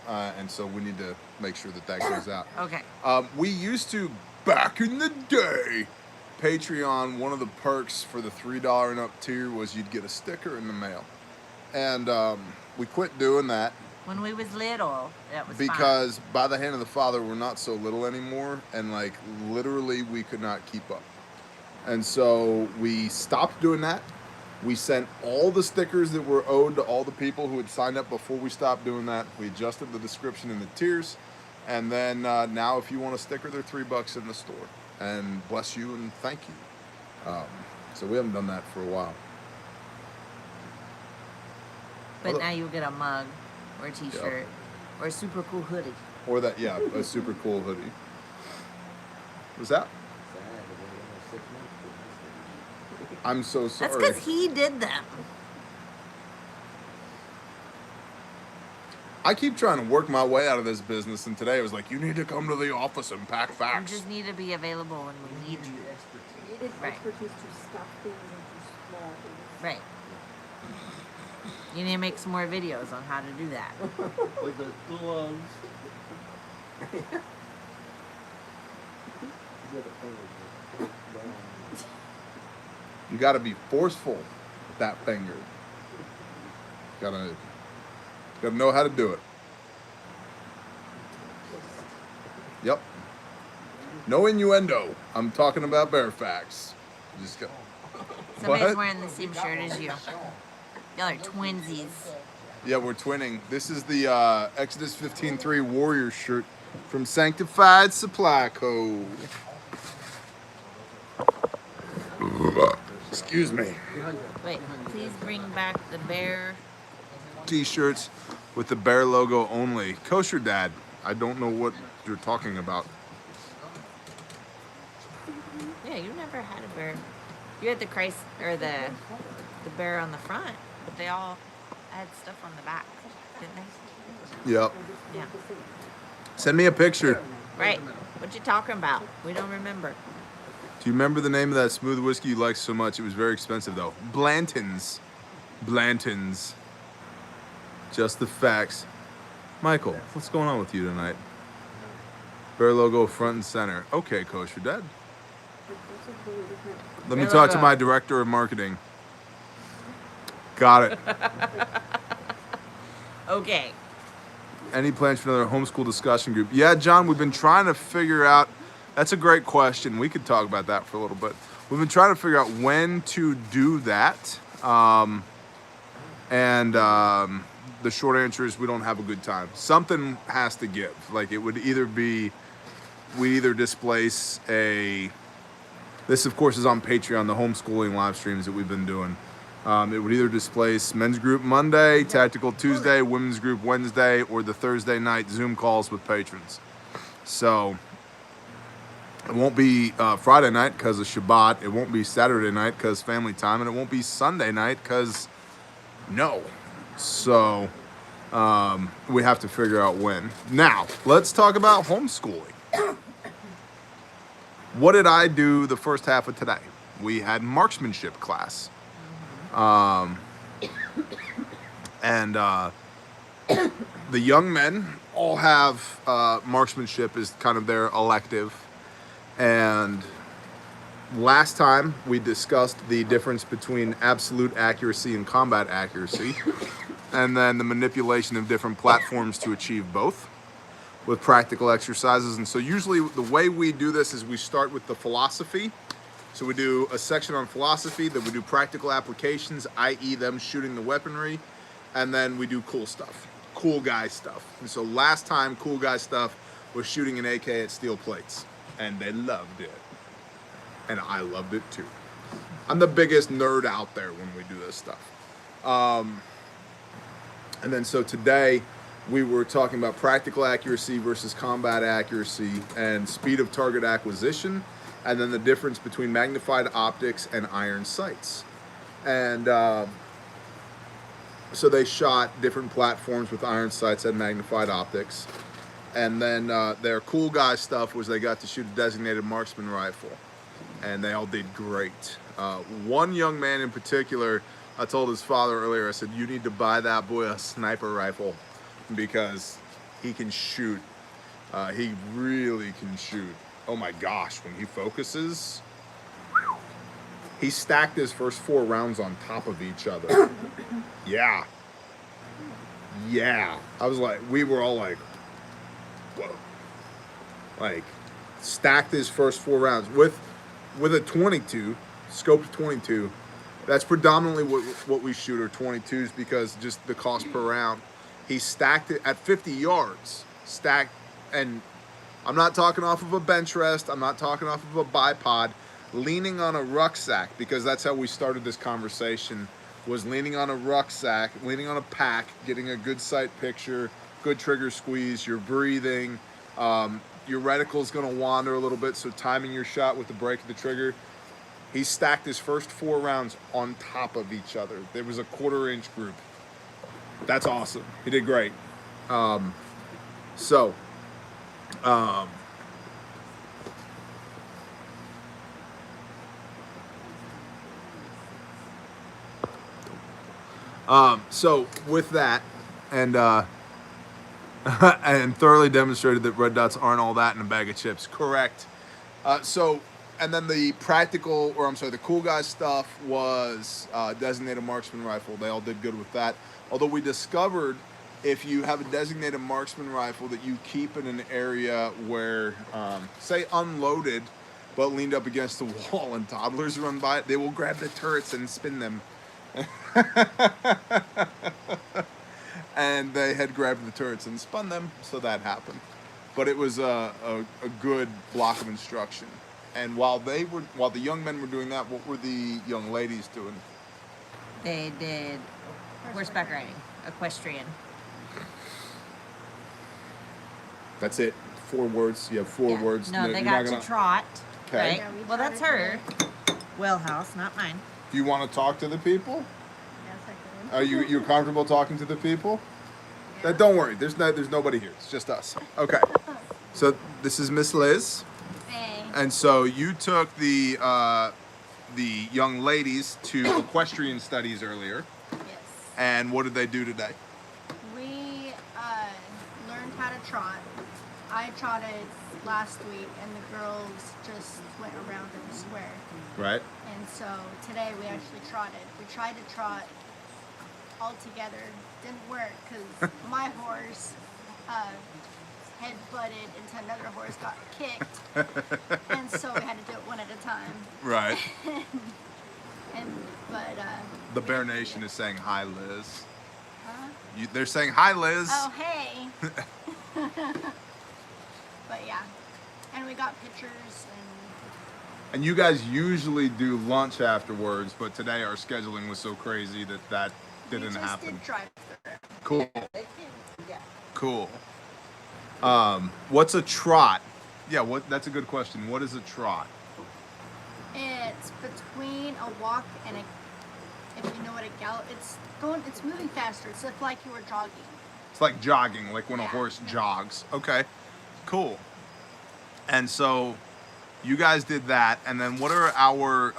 And so we need to make sure that that goes out. Okay. We used to, back in the day, Patreon, one of the perks for the $3 and up tier was you'd get a sticker in the mail. And we quit doing that. When we was little, that was Because by the hand of the Father, we're not so little anymore. And like literally we could not keep up. And so we stopped doing that. We sent all the stickers that were owed to all the people who had signed up before we stopped doing that. We adjusted the description in the tiers. And then now if you want a sticker, they're $3 in the store. And bless you and thank you. So we haven't done that for a while. But now you'll get a mug or a t-shirt or a super cool hoodie. Or that, yeah, a super cool hoodie. What's that? Sad, but we're almost 6 months to this. I'm so sorry. That's because he did them. I keep trying to work my way out of this business, and today it was like, you need to come to the office and pack You facts. just need to be available when we need you. You needed Right. expertise to stop things into small things. Right. You need to make some more videos on how to do that. With the gloves. You gotta be forceful with that finger. Gotta know how to do it. Yep. No innuendo. I'm talking about bare facts. Just go. Somebody's What? wearing the same shirt as you. Y'all are twinsies. Yeah, we're twinning. This is the Exodus 15:3 Warrior shirt from Sanctified Supply Co. Excuse me. Wait, please bring back the bear. T-shirts with the bear logo only. Kosher Dad, I don't know what you're talking about. Yeah, you never had a bear. You had the Christ or the bear on the front, but they all had stuff on the back, didn't they? Yep. Yeah. Send me a picture. Right. What you talking about? We don't remember. Do you remember the name of that smooth whiskey you liked so much? It was very expensive though. Blanton's. Blanton's. Just the facts. Michael, what's going on with you tonight? Bear logo front and center. Okay, Kosher Dad. Let me Bear talk to logo. my director of marketing. Got it. Okay. Any plans for another homeschool discussion group? Yeah, John, we've been trying to figure out. That's a great question. We could talk about that for a little bit. We've been trying to figure out when to do that. The short answer is we don't have a good time. Something has to give. Like it would either be, we either displace a, this of course is on Patreon, the homeschooling live streams that we've been doing. It would either displace men's group Monday, tactical Tuesday, women's group Wednesday, or the Thursday night Zoom calls with patrons. So it won't be Friday night because of Shabbat. It won't be Saturday night because family time, and it won't be Sunday night because no. So we have to figure out when. Now, let's talk about homeschooling. What did I do the first half of today? We had marksmanship class. The young men all have marksmanship as kind of their elective. And last time we discussed the difference between absolute accuracy and combat accuracy, and then the manipulation of different platforms to achieve both with practical exercises. And so usually the way we do this is we start with the philosophy. So we do a section on philosophy, then we do practical applications, i.e. them shooting the weaponry, and then we do cool stuff, cool guy stuff. And so last time cool guy stuff was shooting an AK at steel plates, and they loved it. And I loved it too. I'm the biggest nerd out there when we do this stuff. And then so today we were talking about practical accuracy versus combat accuracy and speed of target acquisition, and then the difference between magnified optics and iron sights. And so they shot different platforms with iron sights and magnified optics. And then their cool guy stuff was they got to shoot a designated marksman rifle. and they all did great. One young man in particular, I told his father earlier, I said, you need to buy that boy a sniper rifle because he can shoot. He really can shoot. Oh my gosh, when he focuses, he stacked his first 4 rounds on top of each other. Yeah. Yeah. I was like, we were all like, whoa. Like, stacked his first 4 rounds with a 22, scoped 22. That's predominantly what we shoot are 22s because just the cost per round. He stacked it at 50 yards. Stacked, and I'm not talking off of a bench rest. I'm not talking off of a bipod. Leaning on a rucksack, because that's how we started this conversation, was leaning on a rucksack, leaning on a pack, getting a good sight picture, good trigger squeeze, you're breathing, your reticle's gonna wander a little bit, so timing your shot with the break of the trigger. He stacked his first 4 rounds on top of each other. There was a 1/4-inch group. That's awesome. He did great. So with that, and and thoroughly demonstrated that red dots aren't all that in a bag of chips. Correct. And then the practical, or I'm sorry, the cool guy stuff was designated marksman rifle. They all did good with that. Although we discovered if you have a designated marksman rifle that you keep in an area where, say, unloaded, but leaned up against the wall and toddlers run by it, they will grab the turrets and spin them. And they had grabbed the turrets and spun them, so that happened. But it was a good block of instruction. And while the young men were doing that, what were the young ladies doing? They did horseback riding, equestrian. That's it. 4 words. You have 4 words. No, they got to trot. Okay. Right? Yeah, we Well, that's trotted her wheelhouse, not mine. Do you want to talk to the people? Yes, I could. Are you comfortable talking to the people? Don't worry. There's nobody here. It's just us. Okay. So this is Miss Liz, Hey. and so you took the young ladies to equestrian studies earlier. Yes. And what did they do today? We learned how to trot. I trotted last week, and the girls just went around in the square. Right. And so today we actually trotted. We tried to trot all together. Didn't work because my horse head butted into another horse, got kicked, and so we had to do it one at a time. Right. But The Bear Nation is saying hi, Liz. huh? They're saying hi, Liz. Oh hey. But yeah, and we got pictures And you guys usually do lunch afterwards, but today our scheduling was so crazy that didn't we just happen. did drive through. Cool. They can, yeah. Cool. What's a trot? Yeah, that's a good question. What is a trot? It's between a walk and if you know what a gallop, it's moving faster. It's like you were jogging. It's like jogging, like when a Yeah. horse jogs. Okay, cool. And so you guys did that, and then what are our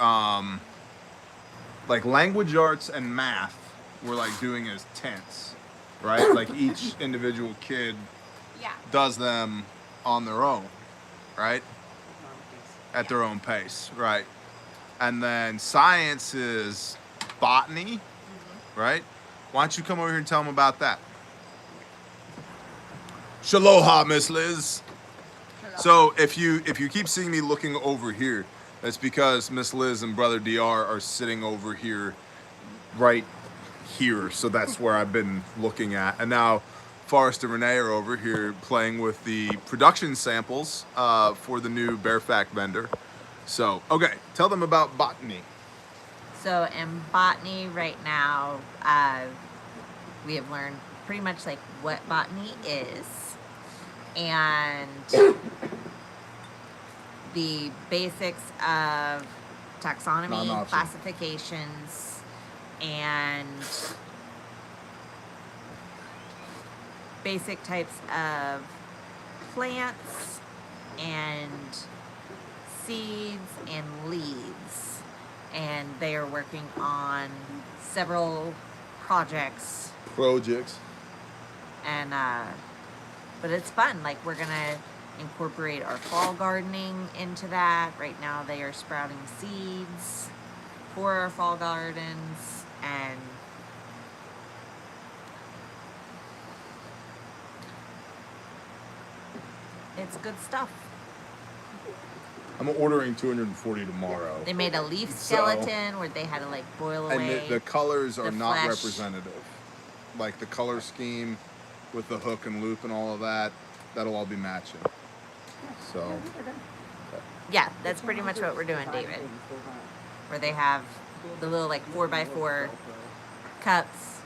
like language arts and math we're like doing as tents, right? Like each individual kid Yeah. does them on their own, right? At their own pace, right? And then science is botany, right? Why don't you come over here and tell them about that? Shaloha, Miss Liz. So if you keep seeing me looking over here, that's because Miss Liz and Brother DR are sitting over here, right here. So that's where I've been looking at. And now Forrest and Renee are over here playing with the production samples for the new Bear Fact vendor. So, okay, tell them about botany. So in botany right now, we have learned pretty much like what botany is and the basics of taxonomy, Non-option. classifications, and basic types of plants and seeds and leads, and they are working on several projects. And but it's fun. Like, we're gonna incorporate our fall gardening into that. Right now they are sprouting seeds for our fall gardens, and it's good stuff. I'm ordering 240 tomorrow. They made a leaf skeleton where they had to like boil away. And the colors are the not flesh. representative. Like the color scheme with the hook and loop and all of that, that'll all be matching. So, Yeah, that's pretty much what we're doing, David. Where they have the little like 4x4 cups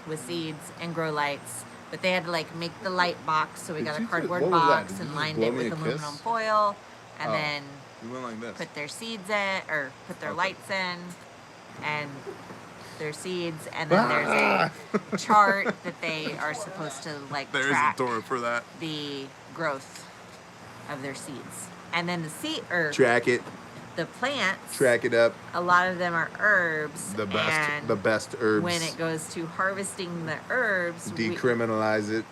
with seeds and grow lights. But they had to like make the light box, so we got a cardboard what was that? box Did you and just lined blow it me with a aluminum kiss? foil, and Oh. then you went like this. put their seeds in, or put their lights in, and their seeds, and then there's a chart that they are supposed to like There's track a Torah for that. the growth of their seeds. And then the seed, or Track it. the plants, Track it up. a lot of them are herbs. The best. and The best herbs. when it goes to harvesting the herbs, Decriminalize it.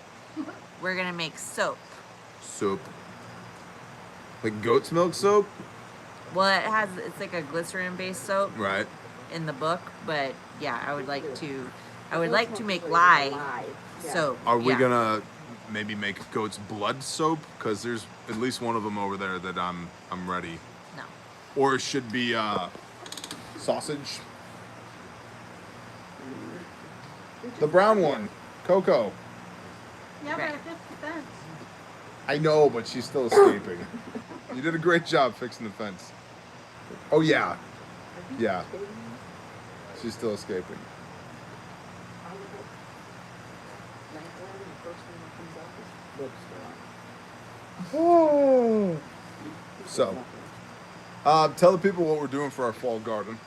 we're gonna make soap. Soap. Like goat's milk soap? Well, it's like a glycerin-based soap Right. in the book, but yeah, I would like to make lye soap. Are we yeah. gonna maybe make goat's blood soap? Because there's at least one of them over there that I'm ready. No. Or it should be sausage. The brown one, Coco. Yeah, Right. but I fixed the fence. I know, but she's still escaping. You did a great job fixing the fence. Oh yeah, yeah. She's still escaping. Oh. So, tell the people what we're doing for our fall garden.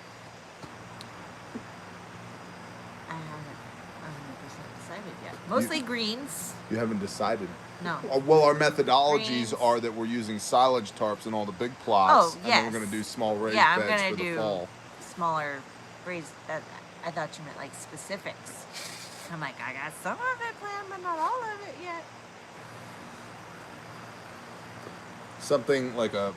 I haven't 100% decided yet. Mostly greens. You haven't decided. No. Well, our methodologies Greens. are that we're using silage tarps in all the big plots, Oh, and then yes. we're going to do small raised Yeah, I'm beds gonna for the do fall. smaller raised. I thought you meant like specifics. I'm like, I got some of it planned, but not all of it yet. Something like a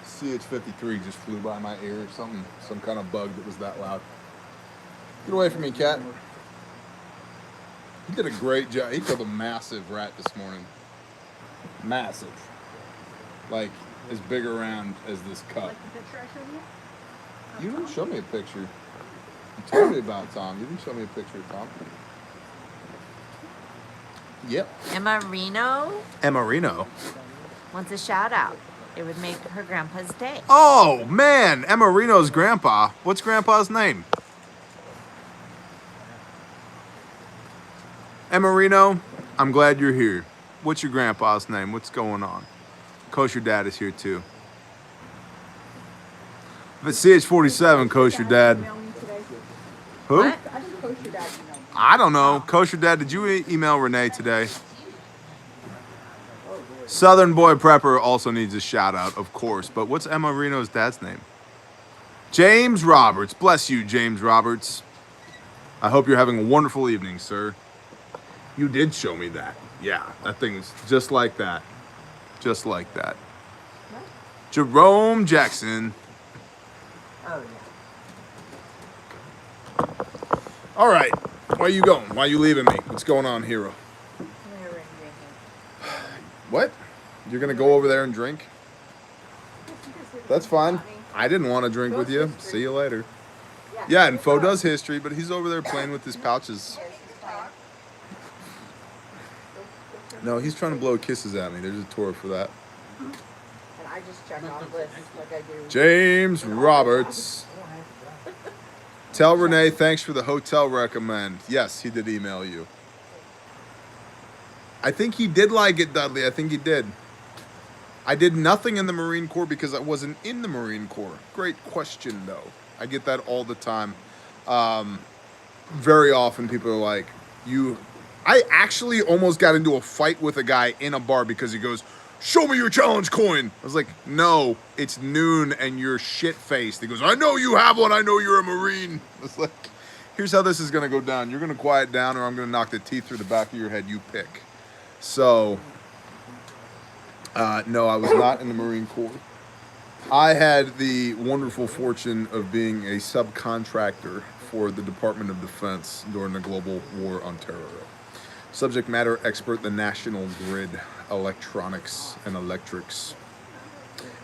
CH-53 just flew by my ear or something. Some kind of bug that was that loud. Get away from me, cat. He did a great job. He killed a massive rat this morning. Massive. Like, as big around as this cup. Like the picture I showed you? You didn't show me a picture. You told me about Tom. You didn't show me a picture of Tom. Yep. Emma Reno Emma Reno. wants a shout out. It would make her grandpa's day. Oh, man. Emma Reno's grandpa. What's grandpa's name? Emma Reno, I'm glad you're here. What's your grandpa's name? What's going on? Kosher Dad is here too. If it's CH-47, Kosher Dad. Who? What? I didn't post your dad email. I don't know. Kosher Dad, did you email Renee today? Southern Boy Prepper also needs a shout out, of course. But what's Emma Reno's dad's name? James Roberts. Bless you, James Roberts. I hope you're having a wonderful evening, sir. You did show me that. Yeah, that thing's just like that. Just like that. Jerome Jackson. Oh, yeah. All right. Where you going? Why you leaving me? What's going on, hero? What? You're going to go over there and drink? That's fine. I didn't want to drink with you. See you later. Yeah, and Fo does history, but he's over there playing with his pouches. No, he's trying to blow kisses at me. There's a Torah for that. And I just check off lists like I do. James Roberts. Tell Renee thanks for the hotel recommend. Yes, he did email you. I think he did like it, Dudley. I think he did. I did nothing in the Marine Corps because I wasn't in the Marine Corps. Great question, though. I get that all the time. Very often people are like, I actually almost got into a fight with a guy in a bar because he goes, show me your challenge coin. I was like, no, it's noon and you're shit-faced. He goes, I know you have one. I know you're a Marine. I was like, here's how this is going to go down. You're going to quiet down or I'm going to knock the teeth through the back of your head. You pick. So, no, I was not in the Marine Corps. I had the wonderful fortune of being a subcontractor for the Department of Defense during the global war on terror. Subject matter expert, the National Grid, electronics and electrics.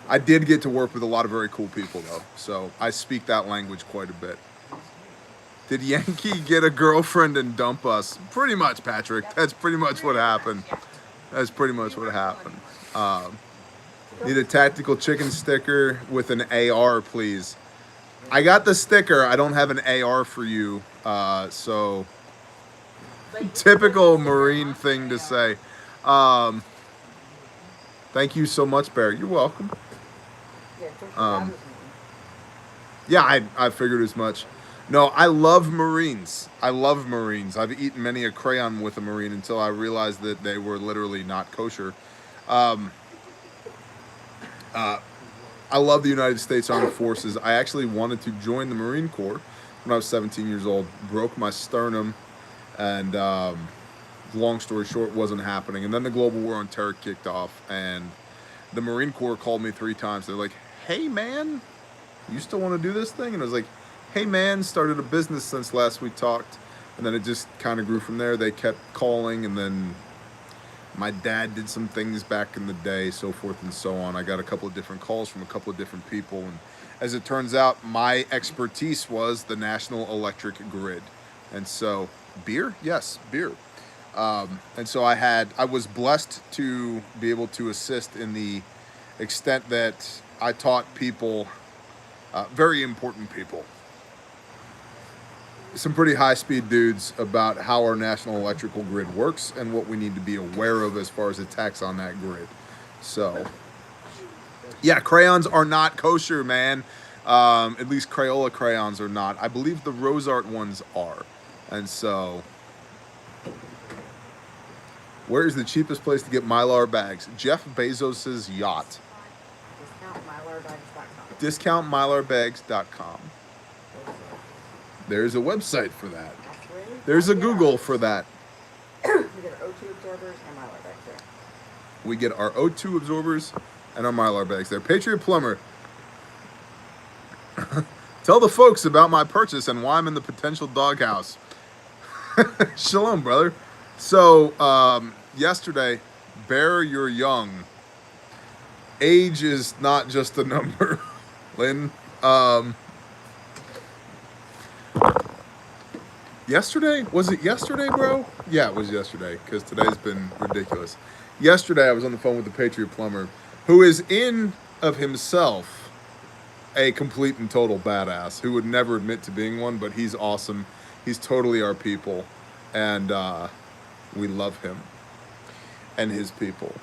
I did get to work with a lot of very cool people though, so I speak that language quite a bit. Did Yankee get a girlfriend and dump us? Pretty much, Patrick. That's pretty much what happened. That's pretty much what happened. Need a tactical chicken sticker with an AR, please. I got the sticker. I don't have an AR for you. So, typical Marine thing to say. Thank you so much, Barry. You're welcome. Yeah, I figured as much. No, I love Marines. I love Marines. I've eaten many a crayon with a Marine until I realized that they were literally not kosher. I love the United States Armed Forces. I actually wanted to join the Marine Corps when I was 17 years old. Broke my sternum, and long story short, wasn't happening. And then the global war on terror kicked off, and the Marine Corps called me 3 times. They're like, hey, man, you still want to do this thing? And I was like, hey, man, started a business since last we talked. And then it just kind of grew from there. They kept calling, and then my dad did some things back in the day, so forth and so on. I got a couple of different calls from a couple of different people. And as it turns out, my expertise was the National Electric Grid. And so, beer? Yes, beer. And so I was blessed to be able to assist in the extent that I taught people, very important people, some pretty high-speed dudes about how our national electrical grid works and what we need to be aware of as far as attacks on that grid. So, yeah, crayons are not kosher, man. At least Crayola crayons are not. I believe the Rose Art ones are. And so, where is the cheapest place to get Mylar bags? Jeff Bezos's yacht. DiscountMylarbags.com. There's a website for that. There's a Google for that. We get our O2 absorbers and Mylar bags there. We get our O2 absorbers and our Mylar bags there. Patriot Plumber. Tell the folks about my purchase and why I'm in the potential doghouse. Shalom, brother. So, yesterday, Bear, you're young. Age is not just a number. Lynn, yesterday? Was it yesterday, bro? Yeah, it was yesterday, because today's been ridiculous. Yesterday, I was on the phone with the Patriot Plumber, who is in of himself a complete and total badass, who would never admit to being one, but he's awesome. He's totally our people, and we love him and his people.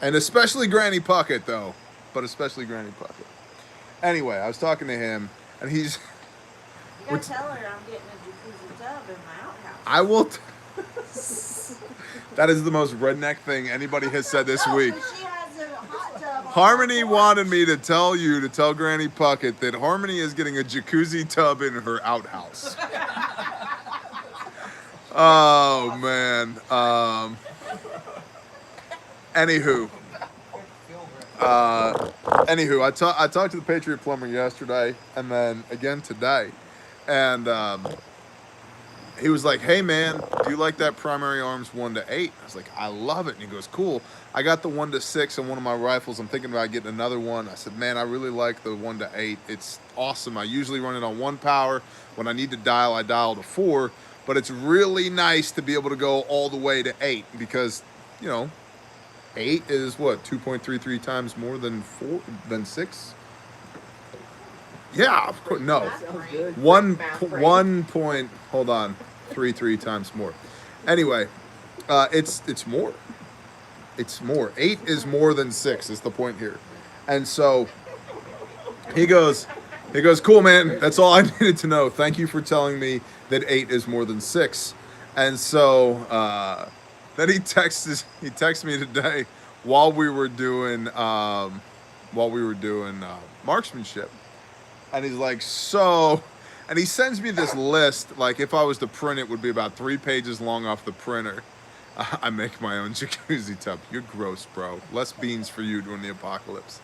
And especially Granny Puckett, though, but especially Granny Puckett. Anyway, I was talking to him, and he's... You gotta tell her I'm getting a jacuzzi tub in my outhouse. I will... That is the most redneck thing anybody has said this week. But she has a hot tub on Harmony her porch. wanted me to tell Granny Puckett that Harmony is getting a jacuzzi tub in her outhouse. Oh, man. Anywho, I talked to the Patriot Plumber yesterday and then again today, and he was like, hey man, do you like that primary arms 1-8? I was like, I love it. And he goes, cool. I got the 1-6 on one of my rifles. I'm thinking about getting another one. I said, man, I really like the 1-8. It's awesome. I usually run it on 1 power. When I need to dial, I dial to 4. But it's really nice to be able to go all the way to 8 because, 8 is what, 2.33 times more than 6? Yeah, of course. No, hold on, 3 times more. Anyway, it's more. It's more. 8 is more than 6 is the point here. And so he goes, cool, man. That's all I needed to know. Thank you for telling me that 8 is more than 6. And so then he texts me today while we were doing marksmanship, and he's like, so, and he sends me this list. Like, if I was to print it, would be about 3 pages long off the printer. I make my own jacuzzi tub. You're gross, bro. Less beans for you during the apocalypse.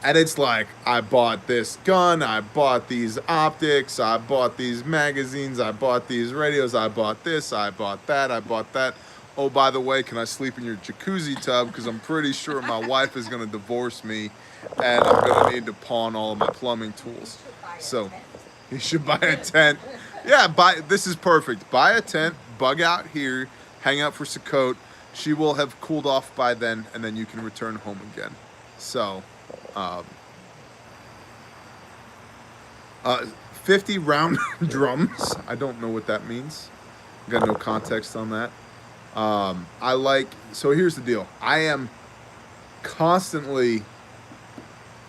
And it's like, I bought this gun, I bought these optics, I bought these magazines, I bought these radios, I bought this, I bought that, I bought that. Oh, by the way, can I sleep in your jacuzzi tub? Because I'm pretty sure my wife is going to divorce me, and I'm going to need to pawn all of my plumbing tools. So, you should buy a tent. Yeah, this is perfect. Buy a tent, bug out here, hang out for Sukkot. She will have cooled off by then, and then you can return home again. So... 50 round drums. I don't know what that means. Got no context on that. So here's the deal. I am constantly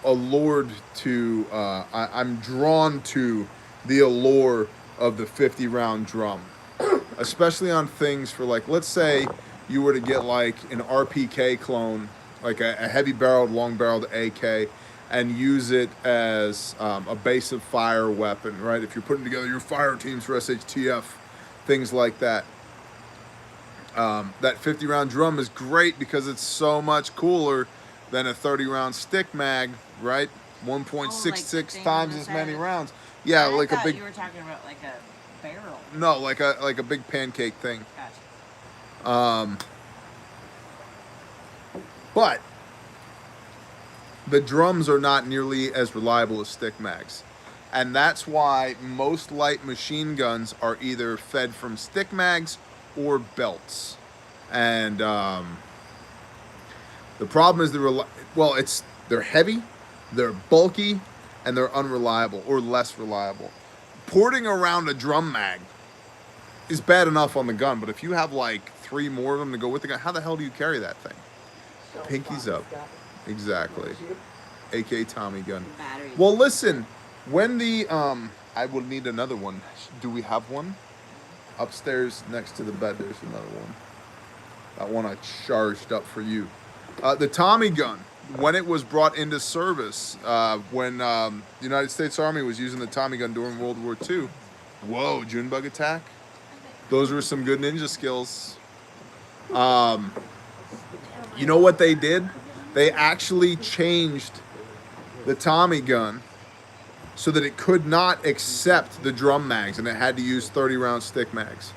allured to, I'm drawn to the allure of the 50 round drum, especially on things for, like, let's say you were to get like an RPK clone, like a heavy barreled, long barreled AK, and use it as a base of fire weapon, right? If you're putting together your fire teams for SHTF, things like that. That 50 round drum is great because it's so much cooler than a 30 round stick mag, right? 1.66 times as many rounds. Yeah, like a big. You were talking about like a barrel. No, like a big pancake thing. Gotcha. But the drums are not nearly as reliable as stick mags. And that's why most light machine guns are either fed from stick mags or belts. And the problem is they're heavy, they're bulky, and they're unreliable or less reliable. Porting around a drum mag is bad enough on the gun, but if you have like 3 more of them to go with the gun, how the hell do you carry that thing? Pinkies up. Exactly. AK Tommy gun. Batteries. Well, listen, when the I will need another one. Do we have one? Upstairs next to the bed, there's another one. That one I charged up for you. The Tommy gun, when it was brought into service, when the United States Army was using the Tommy gun during World War II. Whoa, June bug attack. Those were some good ninja skills. You know what they did? They actually changed the Tommy gun so that it could not accept the drum mags, and it had to use 30 round stick mags.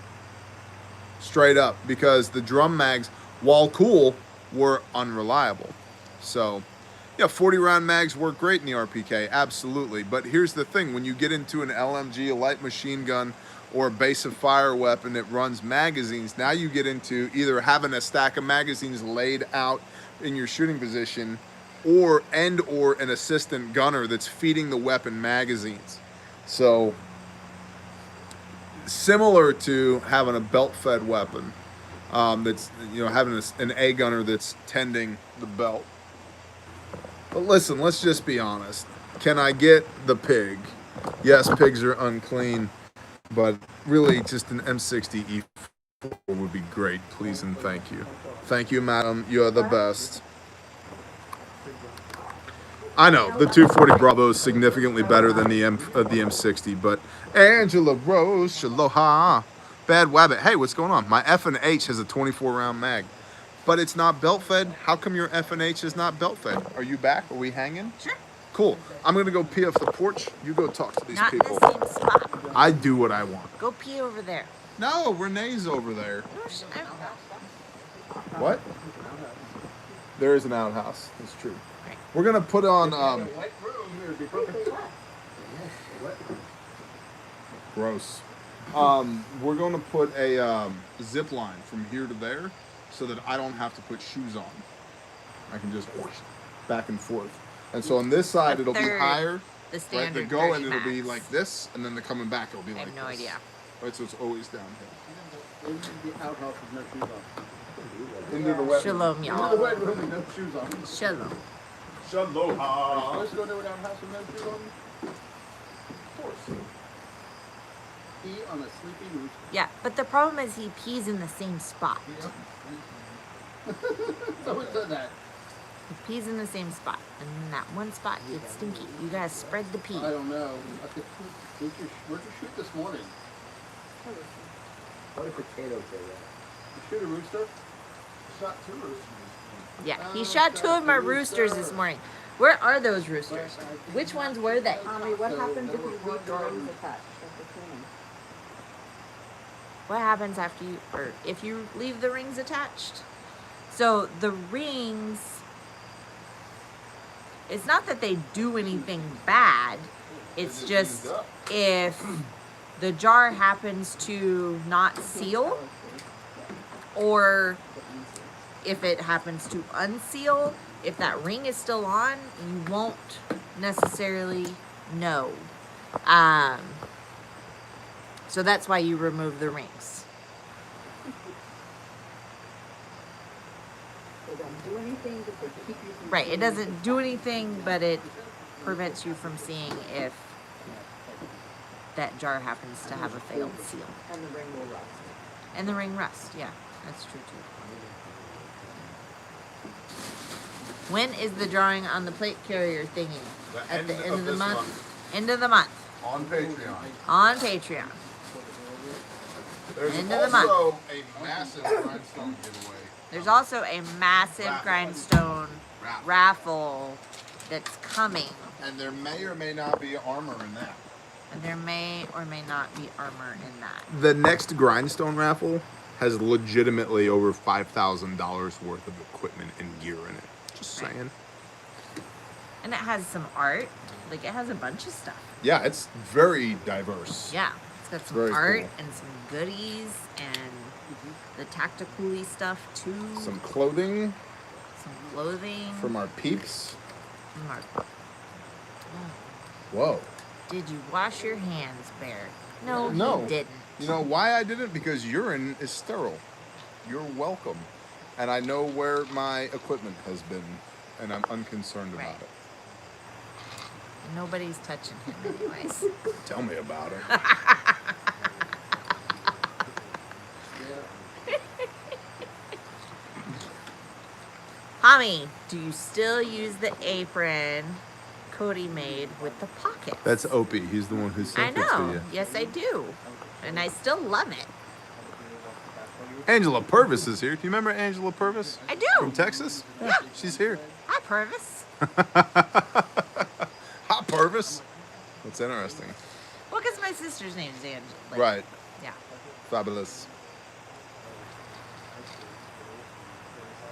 Straight up, because the drum mags, while cool, were unreliable. So, yeah, 40 round mags work great in the RPK, absolutely. But here's the thing, when you get into an LMG, a light machine gun, or a base of fire weapon that runs magazines, now you get into either having a stack of magazines laid out in your shooting position, or an assistant gunner that's feeding the weapon magazines. So similar to having a belt-fed weapon, that's, having an A gunner that's tending the belt. But listen, let's just be honest. Can I get the pig? Yes, pigs are unclean, but really just an M60 E4 would be great, please and thank you. Thank you, madam. You're the best. I know the 240 Bravo is significantly better than the M60, but Angela Rose, Shaloha, Bad Wabbit. Hey, what's going on? My F&H has a 24 round mag, but it's not belt fed. How come your F&H is not belt fed? Are you back? Are we hanging? Sure. Cool. I'm gonna go pee off the porch. You go talk to these Not people. in the same spot. I do what I want. Go pee over there. No, Renee's over there. No, I don't know. What? There is an outhouse. That's true. We're gonna put on. Gross. We're gonna put a zip line from here to there, so that I don't have to put shoes on. I can just back and forth. And so on this side, it'll be higher. The Right, standard the go and version it'll be max. like this, and then the coming back it'll be I like have no this. idea. Right, so it's always downhill. The outhouse with no shoes on. Into the wet. Shalom, The y'all. wet room with no shoes on. Shalom. Shaloha. Let's go to an outhouse with no shoes on. Of course. Pee on a sleeping rooster. Yeah, but the problem is he pees in the same spot. Someone said that. The pee's in the same spot, and in that one spot it's stinky. You gotta spread the pea. I don't know. Where'd you shoot this morning? What did potato say that? You shoot a rooster? Shot 2 roosters. Yeah, he shot 2 of my roosters this morning. Where are those roosters? Which ones were they? Mommy, what happens if you leave the rings attached after cleaning? What happens after you, or if you leave the rings attached? So the rings, it's not that they do anything bad. It's just if the jar happens to not seal, or if it happens to unseal, if that ring is still on, you won't necessarily know. So that's why you remove the rings. They don't do anything, but they keep you from Right, it seeing doesn't do anything, but it prevents you from seeing if that jar happens to have a failed seal. And the ring will rust. And the ring rust, yeah, that's true too. When is the drawing on the plate carrier thingy? At the end of the this month? End of the month. On Patreon. On Patreon. There's End of the month. also a massive grindstone giveaway. There's also a massive grindstone raffle that's coming. And there may or may not be armor in that. And there may or may not be armor in that. The next grindstone raffle has legitimately over $5,000 worth of equipment and gear in it. Just Right. saying. And it has some art. Like, it has a bunch of stuff. Yeah, it's very diverse. Yeah. It's got some Very art cool. and some goodies and the tactical-y stuff too. Some clothing Some clothing. from our peeps. From our- Whoa. Did you wash your hands, Bear? No, No. he didn't. You know why I didn't? Because urine is sterile. You're welcome. And I know where my equipment has been, and I'm unconcerned Right. about it. Nobody's touching him anyways. Tell me about it. Tommy, do you still use the apron Cody made with the pockets? That's Opie. He's the one who I sent it to know. you. Yes, I do. And I still love it. Angela Purvis is here. Do you remember Angela Purvis? I do. From Texas? Yeah. She's here. Hi, Purvis. Hi, Purvis. That's interesting. Well, because my sister's name is Angela. Like, Right. Yeah. Fabulous.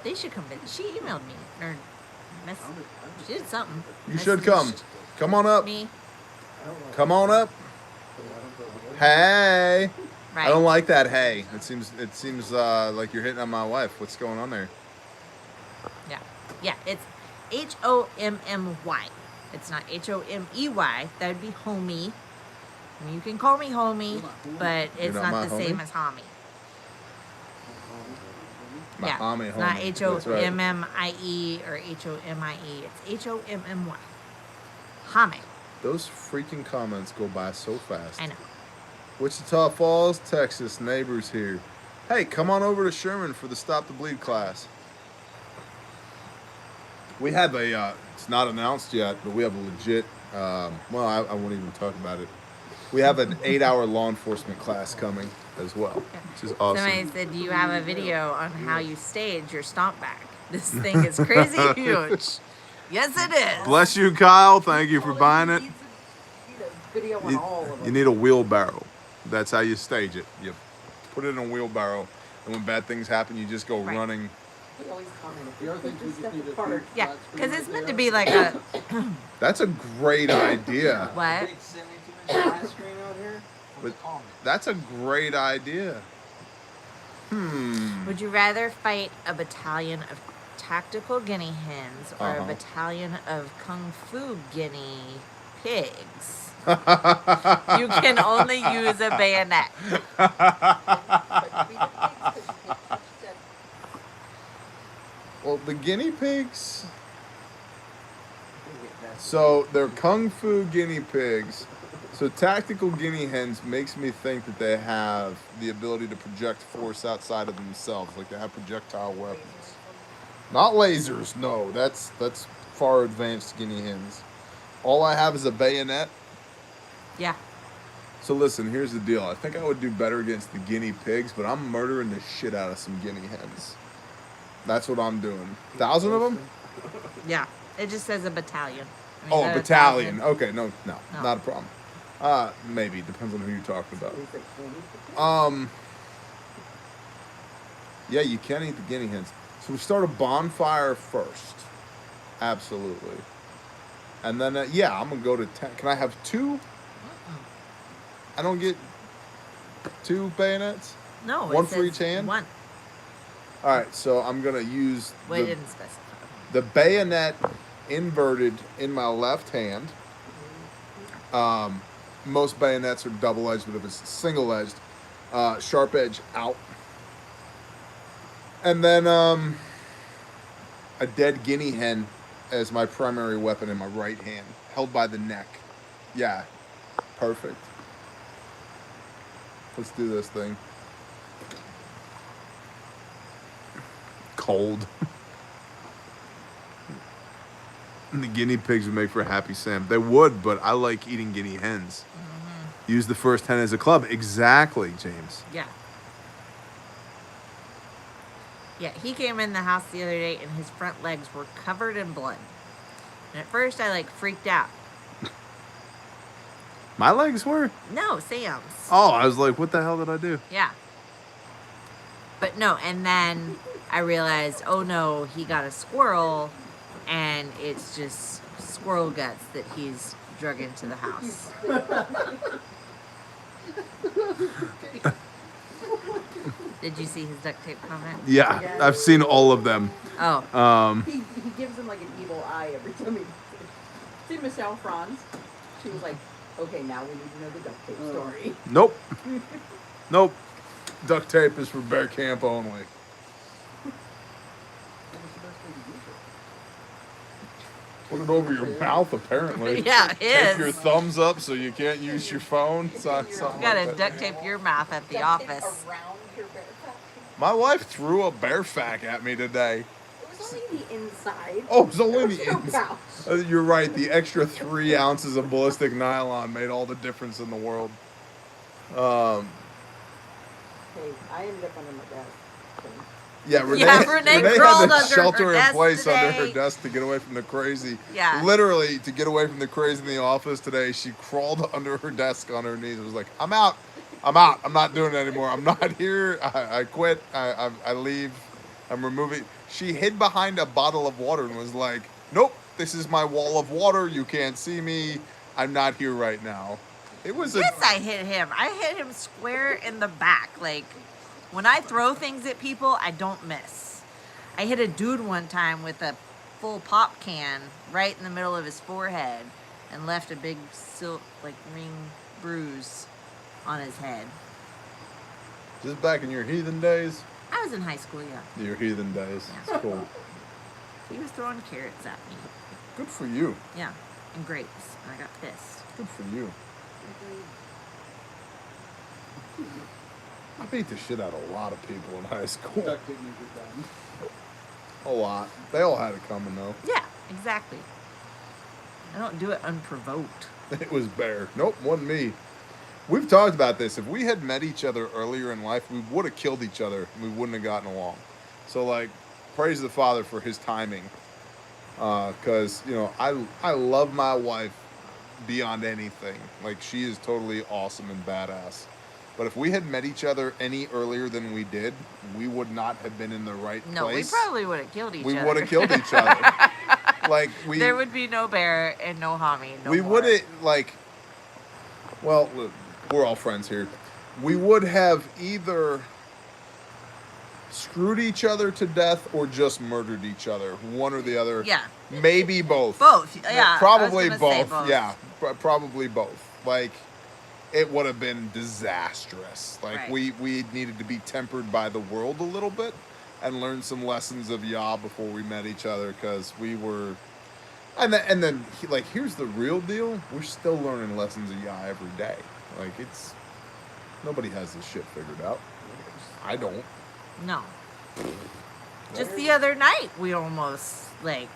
They should come visit. She emailed me. Or she did something. You should come. Come on up. Me. Come on up. Hey. Right. I don't like that hey. It seems like you're hitting on my wife. What's going on there? Yeah. Yeah, it's Hommy. It's not Homey. That would be homie. I mean, you can call me homie, but it's not my not the same homie? as homie. My Yeah, homie, it's not homie. That's right. Hommie or Hommy. It's Hommy. Homie. Those freaking comments go by so fast. I know. Wichita Falls, Texas, neighbors here. Hey, come on over to Sherman for the Stop the Bleed class. We have a, it's not announced yet, but we have a legit, I won't even talk about it. We have an 8-hour law enforcement class coming as well, which is awesome. Somebody said, do you have a video on how you stage your stomp back? This thing is crazy huge. Yes, it is. Bless you, Kyle. Thank you for buying it. Need a video on all of them. You need a wheelbarrow. That's how you stage it. You put it in a wheelbarrow, and when bad things happen, you just go Right. running. We always comment. If The you other put things we this just stuff need to apart, do. Yeah, because it's meant to be like a, That's a great idea. what? Big 72-inch flat screen out here. But that's a great idea. Would you rather fight a battalion of tactical guinea hens or a battalion of kung fu guinea pigs? You can only use a bayonet. Well, the guinea pigs. So they're kung fu guinea pigs. So tactical guinea hens makes me think that they have the ability to project force outside of themselves, like they have projectile weapons. Not lasers, no. That's far advanced guinea hens. All I have is a bayonet. Yeah. So listen, here's the deal. I think I would do better against the guinea pigs, but I'm murdering the shit out of some guinea hens. That's what I'm doing. 1,000 of them? Yeah. It just says a battalion. I mean, Oh, not a a battalion. thousand. Okay, no, No. not a problem. Maybe depends on who you're talking about. Yeah, you can eat the guinea hens. So we start a bonfire first. Absolutely. And then, yeah, I'm gonna go to 10. Can I have 2? I don't get 2 bayonets. No. One it for says each hand? One. All right, so I'm gonna use Well, it didn't specify. the bayonet inverted in my left hand. Most bayonets are double-edged, but if it's single-edged, sharp edge out. And then a dead guinea hen as my primary weapon in my right hand, held by the neck. Yeah, perfect. Let's do this thing. Cold. And the guinea pigs would make for a happy Sam. They would, but I like eating guinea hens. Mm-hmm. Use the first hen as a club. Exactly, James. Yeah. Yeah, he came in the house the other day and his front legs were covered in blood. And at first I freaked out. My legs were? No, Sam's. Oh, I was like, what the hell did I do? Yeah. But no, and then I realized, oh no, he got a squirrel and it's just squirrel guts that he's drug into the house. Did you see his duct tape comment? Yeah, I've seen all of them. Oh. He gives him like an evil eye every time he see Michelle Franz. She was like, okay, now we need to know the duct tape story. Nope. Nope. Duct tape is for bear camp only. Put it over your mouth, apparently. Yeah, it Take is. your thumbs up so you can't use your phone. You gotta duct tape your mouth at the Duct tape office. around your bear trap. My wife threw a bear fac at me today. It was only the inside. Oh, it's only There the was no inside. pouch. You're right. The extra 3 ounces of ballistic nylon made all the difference in the world. Hey, I ended up under my desk. Yeah, Renee, Yeah, Renee Renee crawled had to under shelter her in desk place under her today. desk to get away from the crazy. Yeah. Literally, to get away from the crazy in the office today, she crawled under her desk on her knees and was like, I'm out. I'm out. I'm not doing it anymore. I'm not here. I quit. I leave. I'm removing. She hid behind a bottle of water and was like, nope, this is my wall of water. You can't see me. I'm not here right now. It was Yes, I hit him. I hit him square in the back. When I throw things at people, I don't miss. I hit a dude one time with a full pop can right in the middle of his forehead and left a big ring bruise on his head. just back in your heathen days. I was in high school, yeah. Your heathen days. Yeah. It's cool. He was throwing carrots at me. Good for you. Yeah, and grapes. And I got pissed. Good for you. I beat the shit out of a lot of people in high school. Duct tape needs it done. A lot. They all had it coming though. Yeah, exactly. I don't do it unprovoked. It was Bear. Nope, wasn't me. We've talked about this. If we had met each other earlier in life, we would have killed each other. We wouldn't have gotten along. So, praise the Father for his timing. Because, I love my wife beyond anything. She is totally awesome and badass. But if we had met each other any earlier than we did, we would not have been in the right No, place. we probably would have killed each other. We would have killed each other. There would be no Bear and no Homie. No we more. wouldn't well, look, we're all friends here. We would have either screwed each other to death or just murdered each other, one or the other. Yeah. Maybe both. Both. Yeah. Probably I was gonna say both. Yeah. Probably both. It would have been disastrous. Right. We needed to be tempered by the world a little bit and learn some lessons of Yah before we met each other, because we were. And then here's the real deal. We're still learning lessons of Yah every day. Nobody has this shit figured out. I don't. No. Just the other night, we almost, like...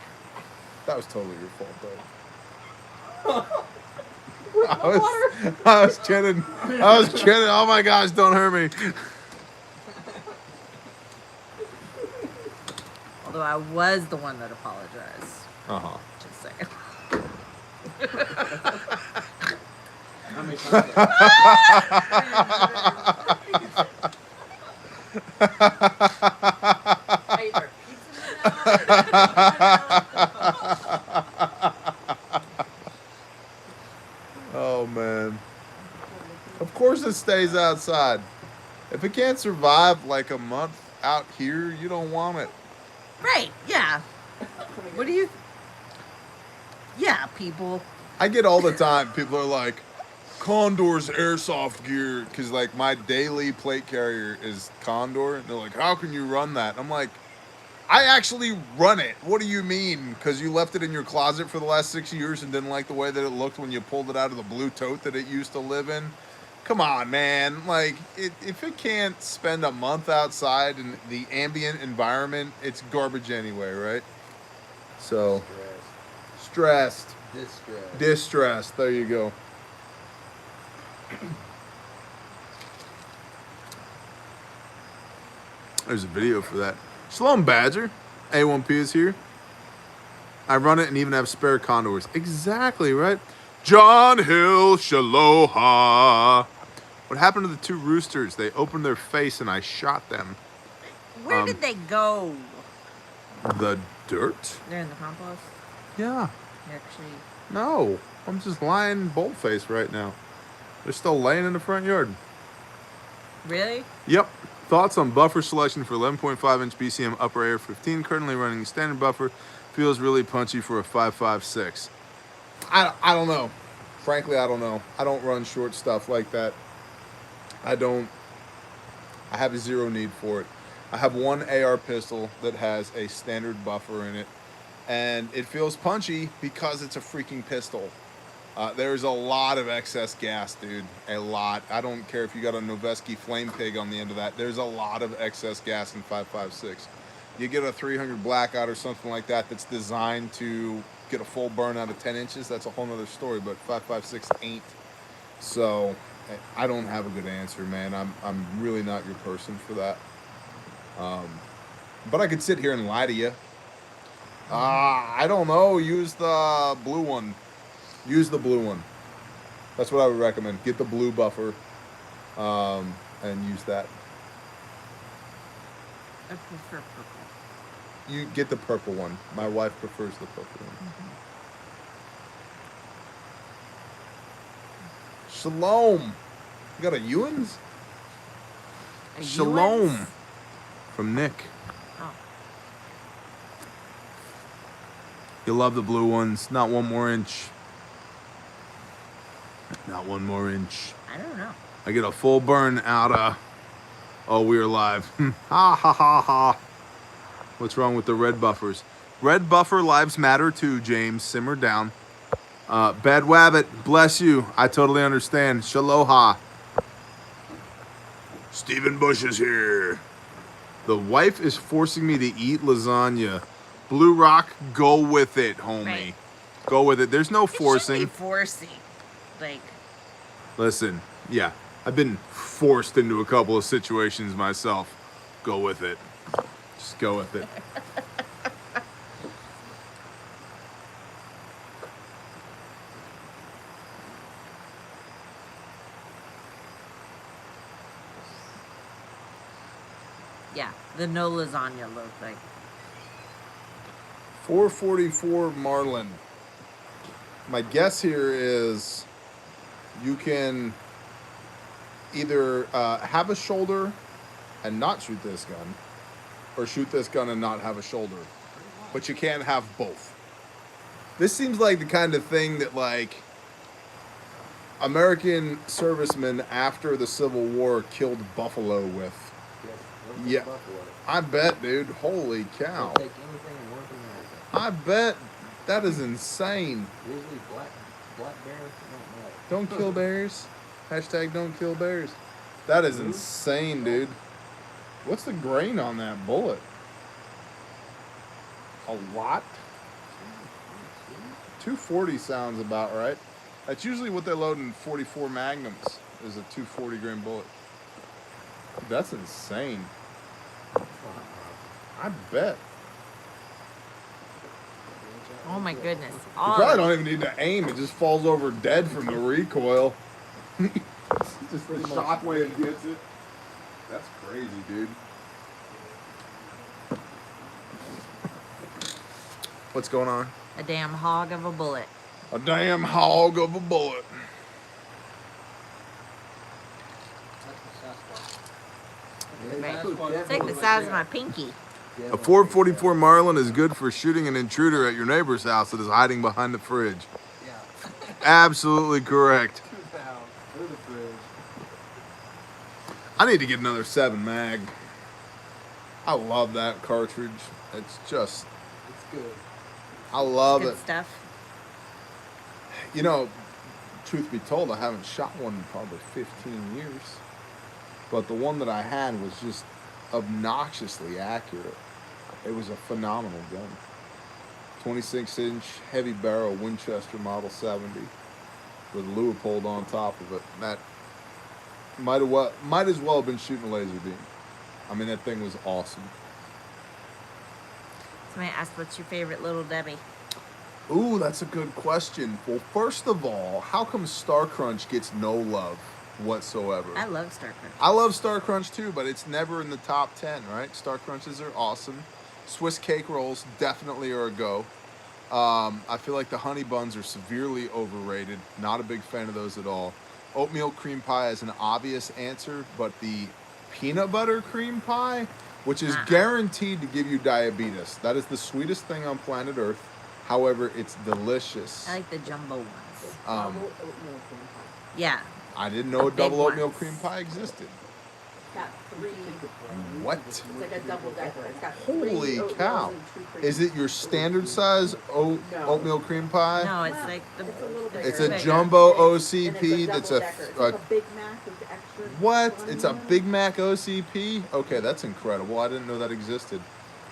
That was totally your fault, though. I was kidding. I was kidding. Oh my gosh, don't hurt me. Although I was the one that apologized. Uh-huh. Just saying. How many times? Hey, there, pizza Oh man. Of course it stays outside. If it can't survive like a month out here, you don't want it. Right, yeah. What do you... Yeah, people. I get all the time, people are like, Condor's airsoft gear, because like my daily plate carrier is Condor. And they're like, how can you run that? I'm like, I actually run it. What do you mean? Because you left it in your closet for the last 6 years and didn't like the way that it looked when you pulled it out of the blue tote that it used to live in? Come on, man. Like, if it can't spend a month outside in the ambient environment, it's garbage anyway, right? So, stressed. Distressed. There you go. There's a video for that. Shalom Badger. A1P is here. I run it and even have spare condors. Exactly, right? John Hill, Shaloha. What happened to the two roosters? They opened their face and I shot them. Where did they go? The dirt? They're in the compost? Yeah. They're actually... No. I'm just lying bold-faced right now. They're still laying in the front yard. Really? Yep. Thoughts on buffer selection for 11.5 inch BCM upper air 15. Currently running standard buffer. Feels really punchy for a 5.56. I don't know. Frankly, I don't know. I don't run short stuff like that. I have zero need for it. I have one AR pistol that has a standard buffer in it, and it feels punchy because it's a freaking pistol. There's a lot of excess gas, dude. A lot. I don't care if you got a Noveski Flame Pig on the end of that. There's a lot of excess gas in 5.56. You get a 300 Blackout or something like that that's designed to get a full burn out of 10 inches. That's a whole nother story, but 5.56 ain't. So I don't have a good answer, man. I'm really not your person for that. But I could sit here and lie to you. I don't know. Use the blue one. Use the blue one. That's what I would recommend. Get the blue buffer and use that. I prefer purple. You get the purple one. My wife prefers the purple one. Mm-hmm. Shalom. You got a Ewan's? Shalom. Ewan's? From Nick. Oh. You love the blue ones. Not one more inch. Not one more inch. I don't know. I get a full burn out of... Oh, we're live. Ha ha ha ha. What's wrong with the red buffers? Red buffer lives matter too, James. Simmer down. Bad Wabbit, bless you. I totally understand. Shaloha. Stephen Bush is here. The wife is forcing me to eat lasagna. Blue Rock, go with it, homie. Right. Go with it. There's no It forcing. shouldn't be forcing. Like, Listen, yeah, I've been forced into a couple of situations myself. Go with it. Just go with it. yeah, the no lasagna look like. 444 Marlin. My guess here is you can either have a shoulder and not shoot this gun, or shoot this gun and not have a shoulder. But you can't have both. This seems like the kind of thing that, like, American servicemen after the Civil War killed buffalo with. Yeah. I bet, dude. Holy cow. Take anything in North America. I bet. That is insane. Grizzly, black bear, Don't kill bears. Hashtag don't kill bears. That is insane, dude. What's the grain on that bullet? a lot. 240 sounds about right. That's usually what they load in 44 Magnums, is a 240 grain bullet. That's insane. I bet. Oh my goodness. You All probably don't even need to aim. It just falls over dead from the recoil. Just the shockwave gets it. That's crazy, dude. What's going on? a damn hog of a bullet. A damn hog of a bullet. It's like the size of my pinky. A 444 Marlin is good for shooting an intruder at your neighbor's house that is hiding behind the fridge. Yeah. Absolutely correct. 2 pounds through the fridge. I need to get another 7 mag. I love that cartridge. It's just, It's good. I love Good it. stuff. You know, truth be told, I haven't shot one in probably 15 years. But the one that I had was just obnoxiously accurate. It was a phenomenal gun. 26-inch heavy barrel Winchester Model 70 with Leupold on top of it. That might as well have been shooting a laser beam. I mean, that thing was awesome. Somebody asked, what's your favorite Little Debbie? Ooh, that's a good question. Well, first of all, how come Star Crunch gets no love whatsoever? I love Star Crunch. I love Star Crunch too, but it's never in the top 10, right? Star Crunches are awesome. Swiss cake rolls definitely are a go. I feel like the honey buns are severely overrated. Not a big fan of those at all. Oatmeal cream pie is an obvious answer, but the peanut butter cream pie, which is guaranteed to give you diabetes. That is the sweetest thing on planet Earth. However, it's delicious. I like the jumbo ones. Double oatmeal cream pie. Yeah. I didn't know a big double oatmeal ones. cream pie existed. It's got 3. What? It's like a double decker. It's got Holy 3 oatmeals cow. and 2 cream. Is it your standard size oatmeal cream pie? No, it's like the. It's a little bigger. It's a bigger. jumbo And it's OCP that's a, double-decker. It's like a Big Mac with the extra. what? bun It's a in it. Big Mac OCP? Okay, that's incredible. I didn't know that existed.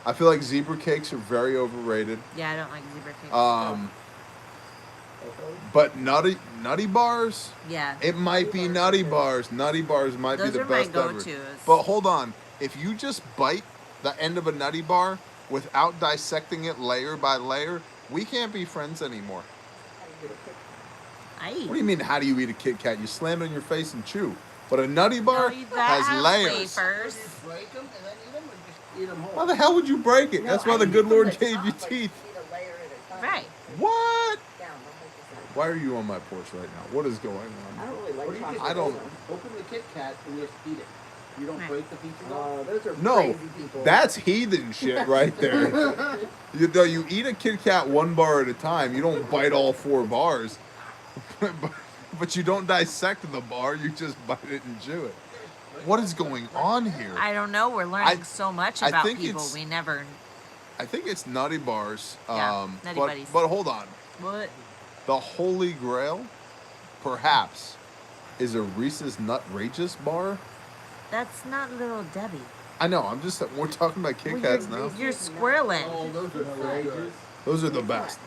I feel like zebra cakes are very overrated. Yeah, I don't like zebra cakes. But nutty bars? Yeah. It might be nutty bars. Nutty bars might Those be the are my best ever. go-tos. But hold on. If you just bite the end of a nutty bar without dissecting it layer by layer, we can't be friends anymore. What do you mean, how do you eat a Kit Kat? You slam it in your face and chew. But a nutty bar has layers. Wafers. Break them and then eat them, or just eat them whole? How the hell would you break it? That's why the good Lord gave you teeth. Eat a layer at a time. Right. What? Down, don't make this Why are you on my porch right now? What is going I on? don't really Or like you chocolate. just I don't- open the Kit Kat and just eat it. You don't Right. break the pieces off. Those are No, crazy people. that's heathen shit right there. You eat a Kit Kat one bar at a time. You don't bite all 4 bars. But you don't dissect the bar. You just bite it and chew it. What is going on here? I don't know. We're learning so much I about think people it's- we never. I think it's nutty bars. Yeah, Nutty but, Buddies. but hold on. What? The Holy Grail, perhaps, is a Reese's Nutrageous bar. That's not Little Debbie. I know. We're talking about Kit Kats now. You're squirreling. Oh, those are so good. Those are the best.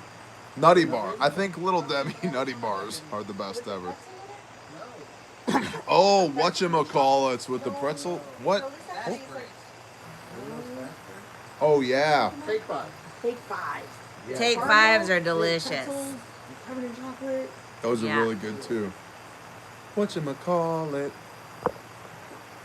Nutty bar. I think Little Debbie Nutty bars are the best ever. Oh, whatchamacallits with the pretzel. What? Oh, yeah. Take 5. Take 5. Take Caramel, 5s are with delicious. pretzels, covered in chocolate. Those are Yeah. really good, too. Whatchamacallit.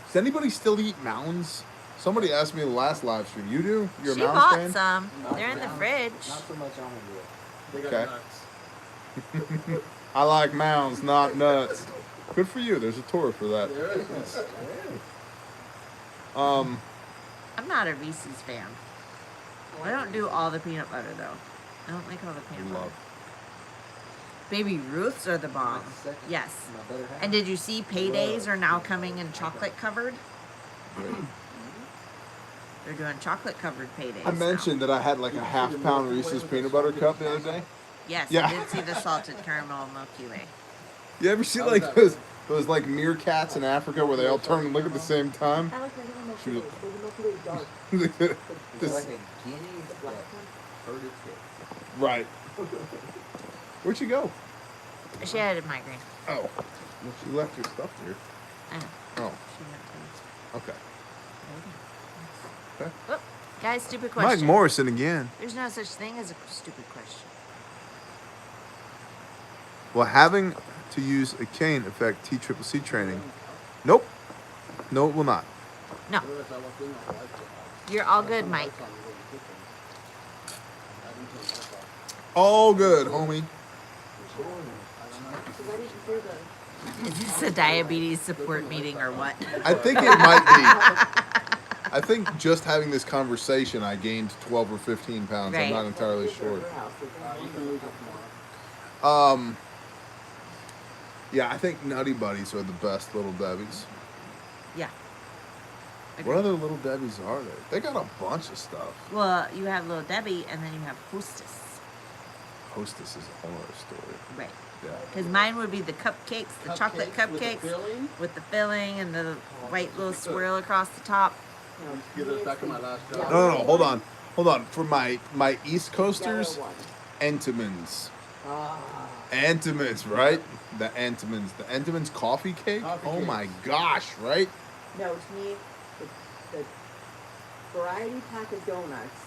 Does anybody still eat mounds? Somebody asked me the last live stream. You do? You're a She mounds bought fan? some. They're in the fridge. Not so much on it. They got Okay. nuts. I like mounds, not nuts. Good for you. There's a Torah for that. There it is. I'm not a Reese's fan. I don't do all the peanut butter though. I don't like all the peanut butter. Love. Baby Ruths are the bomb. Yes. And did you see paydays are now coming in chocolate covered? They're doing chocolate covered paydays. I mentioned that I had like a half-pound Reese's peanut butter cup the other day. Now. Yes, Yeah. I did see the salted caramel Milky Way. You ever see like those like meerkats in Africa where they all turn and look at the same time? I like the little Milky She was- Ways. The Milky Way dark. This- It's like a guinea. The black one. Heard its hits. Right. Where'd you go? She had a migraine. Oh. Well, she left your stuff here. I know. Oh, She went to. okay. Okay. Oh, guys, stupid Mike question. Morrison again. There's no such thing as a stupid question. Will having to use a cane affect TCCC training? Nope. No, it will not. No, you're all good, Mike. All good, homie. Is this a diabetes support meeting or what? I think it might be. I think just having this conversation, I gained 12 or 15 pounds. Right. I'm not entirely sure. You can lose it tomorrow. Yeah, I think Nutty Buddies are the best Little Debbies. Yeah. What other Little Debbies are there? They got a bunch of stuff. Well, you have Little Debbie, and then you have Hostess. Hostess is a whole other story. Right. Yeah. Because mine would be the cupcakes, the chocolate With the cupcakes filling. with the filling and the white little swirl across the top. Get us back to my last job. No, hold on. For my East Coasters, Yellow one. Entenmann's. Ah. Entenmann's, right? The Entenmann's. The Entenmann's coffee cake? Coffee Oh cakes. my gosh, right? No, to me, the variety pack of donuts.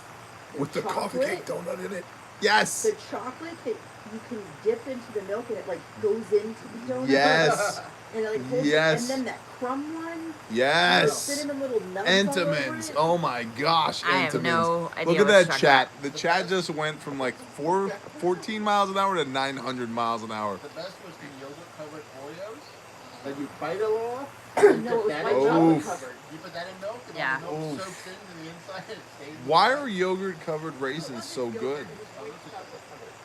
With the coffee chocolate- cake donut in it. Yes. The chocolate that you can dip into the milk and it like goes into the donut. Yes. And it like holds Yes. And then that crumb one. Yes. Cinnamon little nuts all over Entenmann's. it. Oh my gosh, I have Entenmann's. no idea Look at what that you're chat. talking The chat just went from like 14 miles an hour to 900 miles an hour. The best was the yogurt covered Oreos. That you bite it off. No, and it dip was that white in chocolate milk. covered. You put that in milk, and Yeah. then the milk Oof. soaks into the inside and it stays. in Why the are yogurt covered raisins so good?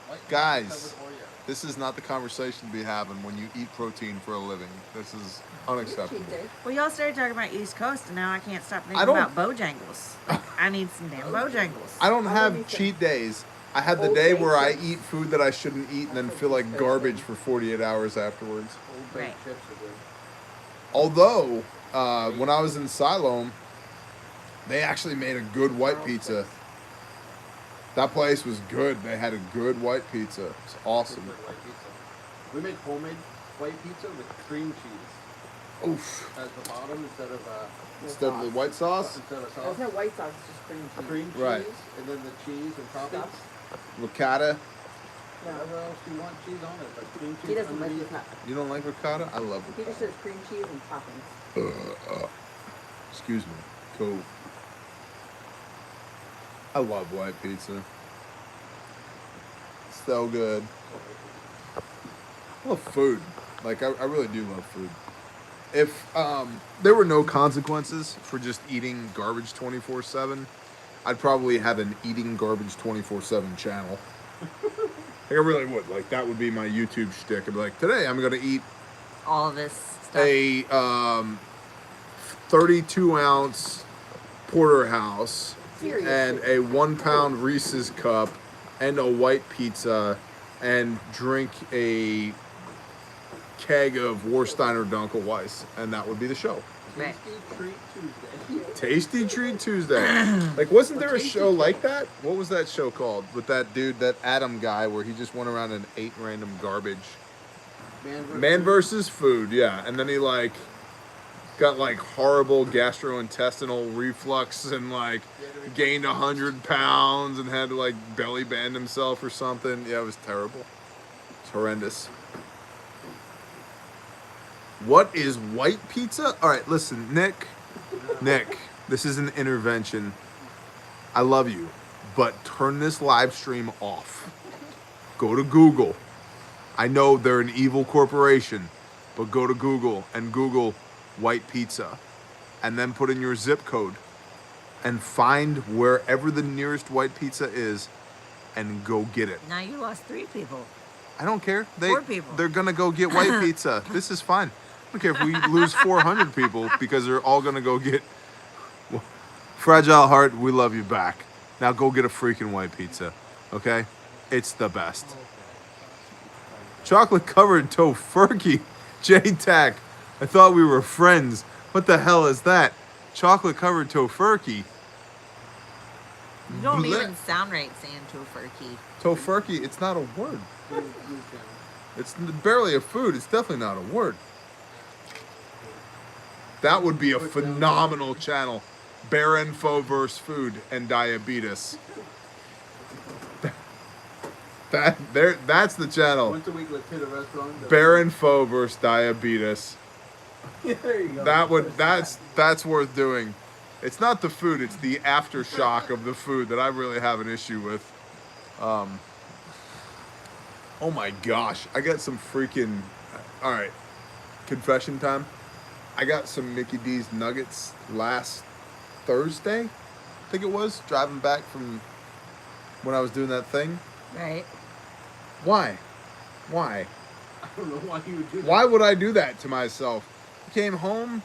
White Guys. covered Oreos. This is not the conversation to be having when you eat protein for a living. This is unacceptable. Cheat day. Well, y'all started talking about East Coast, and now I can't stop thinking I don't- about Bojangles. Like, I need some damn Bojangles. I don't I'll have give you some cheat days. I have the Old day Bay where I chips. eat food that I shouldn't eat and then feel like garbage for 48 hours afterwards. Old baked Right. chips are good. Although, when I was in Siloam, they actually made a good white pizza. That place was good. They had a good white pizza. It's awesome. Good white pizza. We make homemade white pizza with cream cheese Oof. as the bottom instead of Instead of the white sauce, instead of There's sauce. no white sauce, it's just cream cheese. Cream cheese, Right. and then the cheese and toppings. ricotta. Whatever else you want cheese on it, but cream cheese He doesn't like underneath. it. You don't like ricotta? I love He ricotta. just says cream cheese and toppings. Excuse me. Cool. I love white pizza. So good. I love food. Like, I really do love food. If there were no consequences for just eating garbage 24/7, I'd probably have an eating garbage 24/7 channel. Like, I really would. Like, that would be my YouTube shtick. I'd be like, today I'm going to eat All of this stuff. a 32-ounce porterhouse Seriously. and a 1-pound Reese's cup and a white pizza and drink a keg of Warsteiner Dunkelweiss, and that would be the show. Right. Tasty Treat Tuesday. Tasty Treat Tuesday. Like, wasn't there a show like that? What was that show called? With that dude, that Adam guy, where he just went around and ate random garbage. Man versus food, yeah. And then he like got like horrible gastrointestinal reflux and like gained 100 pounds and had to like belly band himself or something. Yeah, it was terrible. It's horrendous. What is white pizza? All right, listen, Nick, this is an intervention. I love you, but turn this live stream off. Go to Google. I know they're an evil corporation, but go to Google and Google white pizza and then put in your zip code and find wherever the nearest white pizza is and go get it. Now you lost 3 people. I don't care. 4 people. They're going to go get white pizza. This is fine. I don't care if we lose 400 people because they're all going to go get... Well, Fragile Heart, we love you back. Now go get a freaking white pizza, okay? It's the best. Chocolate covered tofurkey. J-Tac, I thought we were friends. What the hell is that? Chocolate covered tofurkey. You don't Bleh. even sound right saying tofurkey. Tofurkey, it's not a word. It's barely a food. It's definitely not a word. That would be a phenomenal channel. Baron Faux versus food and diabetes. That's the channel. Once a week, let's hit a restaurant. Baron Faux versus diabetes. There you go. That's worth doing. It's not the food, it's the aftershock of the food that I really have an issue with. Oh my gosh, I got some freaking, all right, confession time. I got some Mickey D's nuggets last Thursday, I think it was, driving back from when I was doing that thing. Right. Why? I don't know why you would do that. Why would I do that to myself? I came home,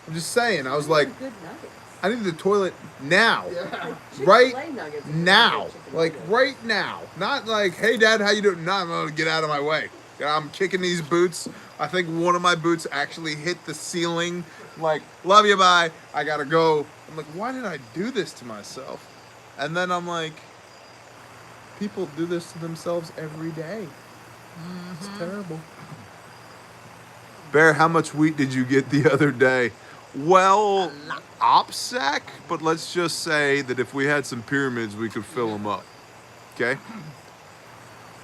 I'm just saying, I was like, Good nuggets. I need the toilet now. Yeah. Right Chick-fil-A nuggets. now. Chicken Like nuggets. right now. Not like, hey dad, how you doing? No, I'm gonna get out of my way. I'm kicking these boots. I think one of my boots actually hit the ceiling. I'm like, love you, bye. I gotta go. I'm like, why did I do this to myself? And then I'm like, people do this to themselves every day. It's terrible. Bear, how much wheat did you get the other day? Well, OPSEC, but let's just say that if we had some pyramids, we could fill them up. Okay?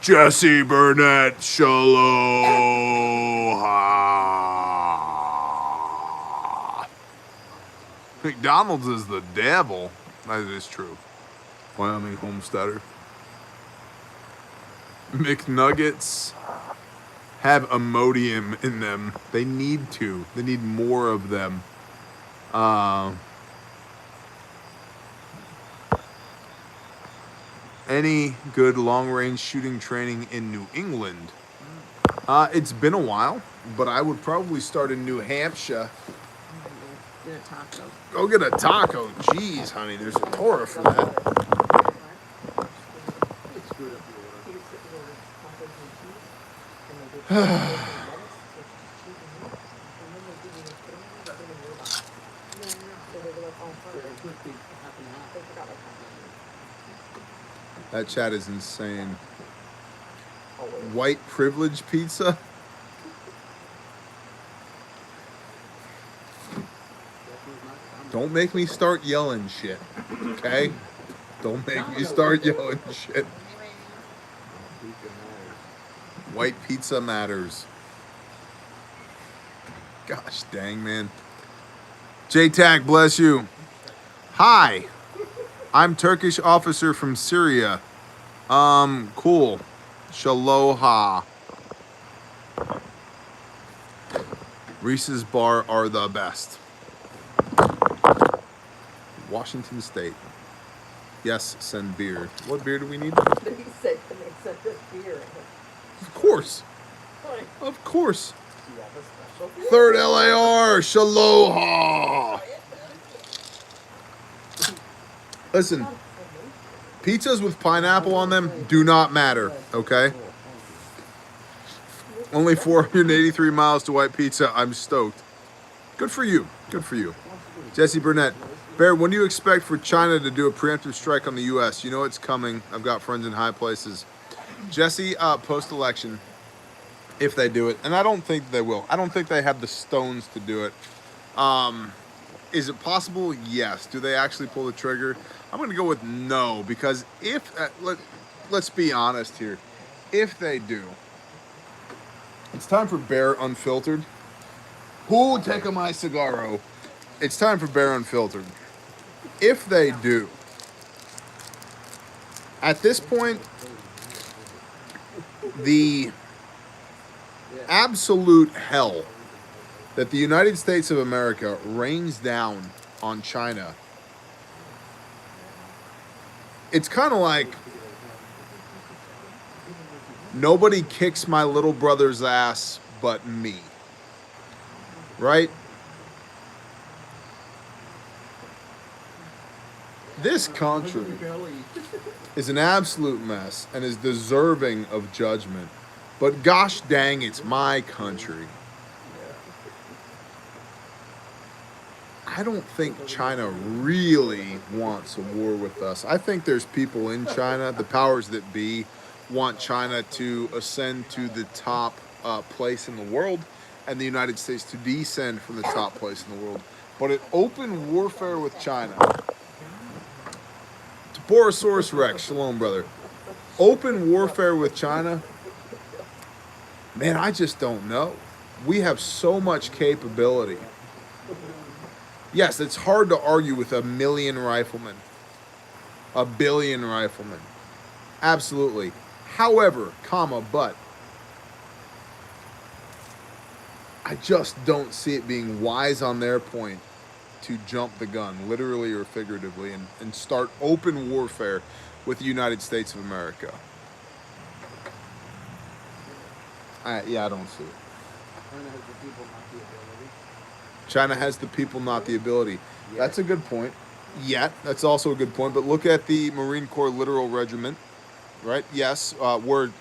Jesse Burnett, Shaloha. McDonald's is the devil. That is true. Wyoming homesteader. McNuggets have Imodium in them. They need to. They need more of them. Any good long-range shooting training in New England? It's been a while, but I would probably start in New Hampshire. Get a taco. Go get a taco. Jeez, honey, there's a Torah for that. It screwed up the order. That chat is insane. White privilege pizza? Don't make me start yelling shit, okay? Don't make me start yelling shit. White pizza matters. Gosh dang, man. J-Tag, bless you. Hi. I'm Turkish officer from Syria. Cool. Shaloha. Reese's Bar are the best. Washington State. Yes, send beer. What beer do we need? They said this beer. Of course. Of course. Third LAR. Shaloha. Listen, pizzas with pineapple on them do not matter, okay? Only 483 miles to White Pizza. I'm stoked. Good for you. Good for you. Jesse Burnett. Bear, when do you expect for China to do a preemptive strike on the U.S.? You know it's coming. I've got friends in high places. Jesse, post-election, if they do it, and I don't think they will. I don't think they have the stones to do it. Is it possible? Yes. Do they actually pull the trigger? I'm going to go with no, because if, let's be honest here, if they do, it's time for Bear Unfiltered. Who take a my cigarro? It's time for Bear Unfiltered. If they do, at this point, the absolute hell that the United States of America rains down on China, it's kind of like nobody kicks my little brother's ass but me, right? This country is an absolute mess and is deserving of judgment, but gosh dang, it's my country. I don't think China really wants a war with us. I think there's people in China, the powers that be, want China to ascend to the top place in the world, and the United States to descend from the top place in the world. But an open warfare with China. Toporosaurus Rex, shalom, brother. Open warfare with China, man, I just don't know. We have so much capability. Yes, it's hard to argue with 1 million riflemen, 1 billion riflemen. Absolutely. However, but I just don't see it being wise on their point to jump the gun, literally or figuratively, and start open warfare with the United States of America. I don't see it. China has the people, not the ability. China has the people, not the ability. Yeah. That's a good point. Yet, that's also a good point. But look at the Marine Corps Littoral Regiment, right? Yes, where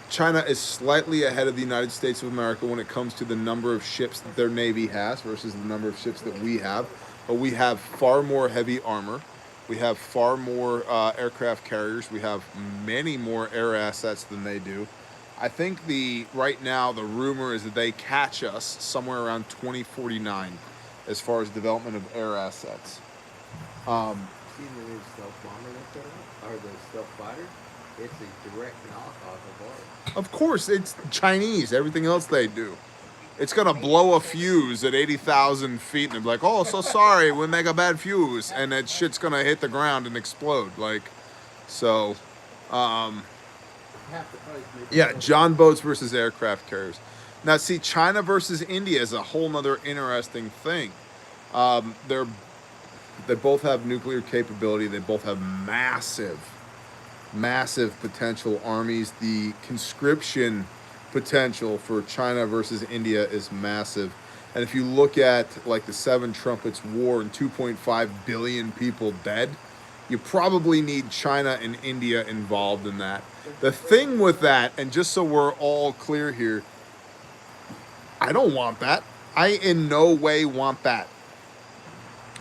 China is slightly ahead of the United States of America when it comes to the number of ships that their Navy has versus the number of ships that we have. But we have far more heavy armor. We have far more aircraft carriers. We have many more air assets than they do. I think right now the rumor is that they catch us somewhere around 2049 as far as development of air assets. Seen the new stealth bomber they put out, or the stealth fighter? It's a direct knockoff of ours. Of course, it's Chinese. Everything else they do. It's gonna blow a fuse at 80,000 feet, and they're like, "Oh, so sorry, we make a bad fuse," and that shit's gonna hit the ground and explode. Half the price, maybe. Yeah, John boats versus aircraft carriers. Now, see, China versus India is a whole nother interesting thing. They both have nuclear capability. They both have massive potential armies. The conscription potential for China versus India is massive. And if you look at like the Seven Trumpets War and 2.5 billion people dead, you probably need China and India involved in that. The thing with that, and just so we're all clear here, I don't want that. I in no way want that.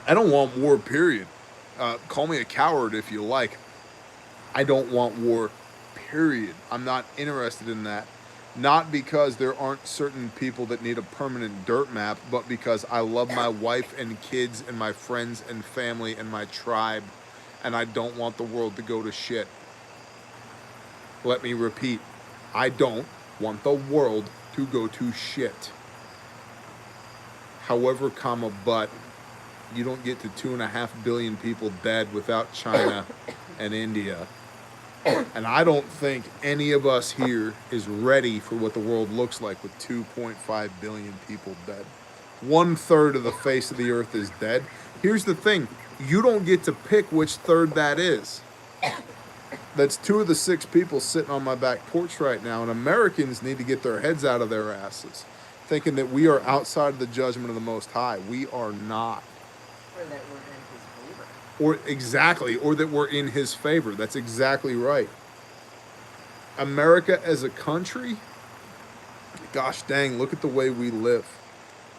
I don't want war, period. Call me a coward if you like. I don't want war, period. I'm not interested in that. Not because there aren't certain people that need a permanent dirt map, but because I love my wife and kids and my friends and family and my tribe, and I don't want the world to go to shit. Let me repeat, I don't want the world to go to shit. However, but you don't get to 2.5 billion people dead without China and India. And I don't think any of us here is ready for what the world looks like with 2.5 billion people dead. 1/3 of the face of the earth is dead. Here's the thing. You don't get to pick which third that is. That's 2 of the 6 people sitting on my back porch right now, and Americans need to get their heads out of their asses, thinking that we are outside of the judgment of the Most High. We are not. Or that we're in his favor. Or that we're in his favor. That's exactly right. America as a country, gosh dang, look at the way we live.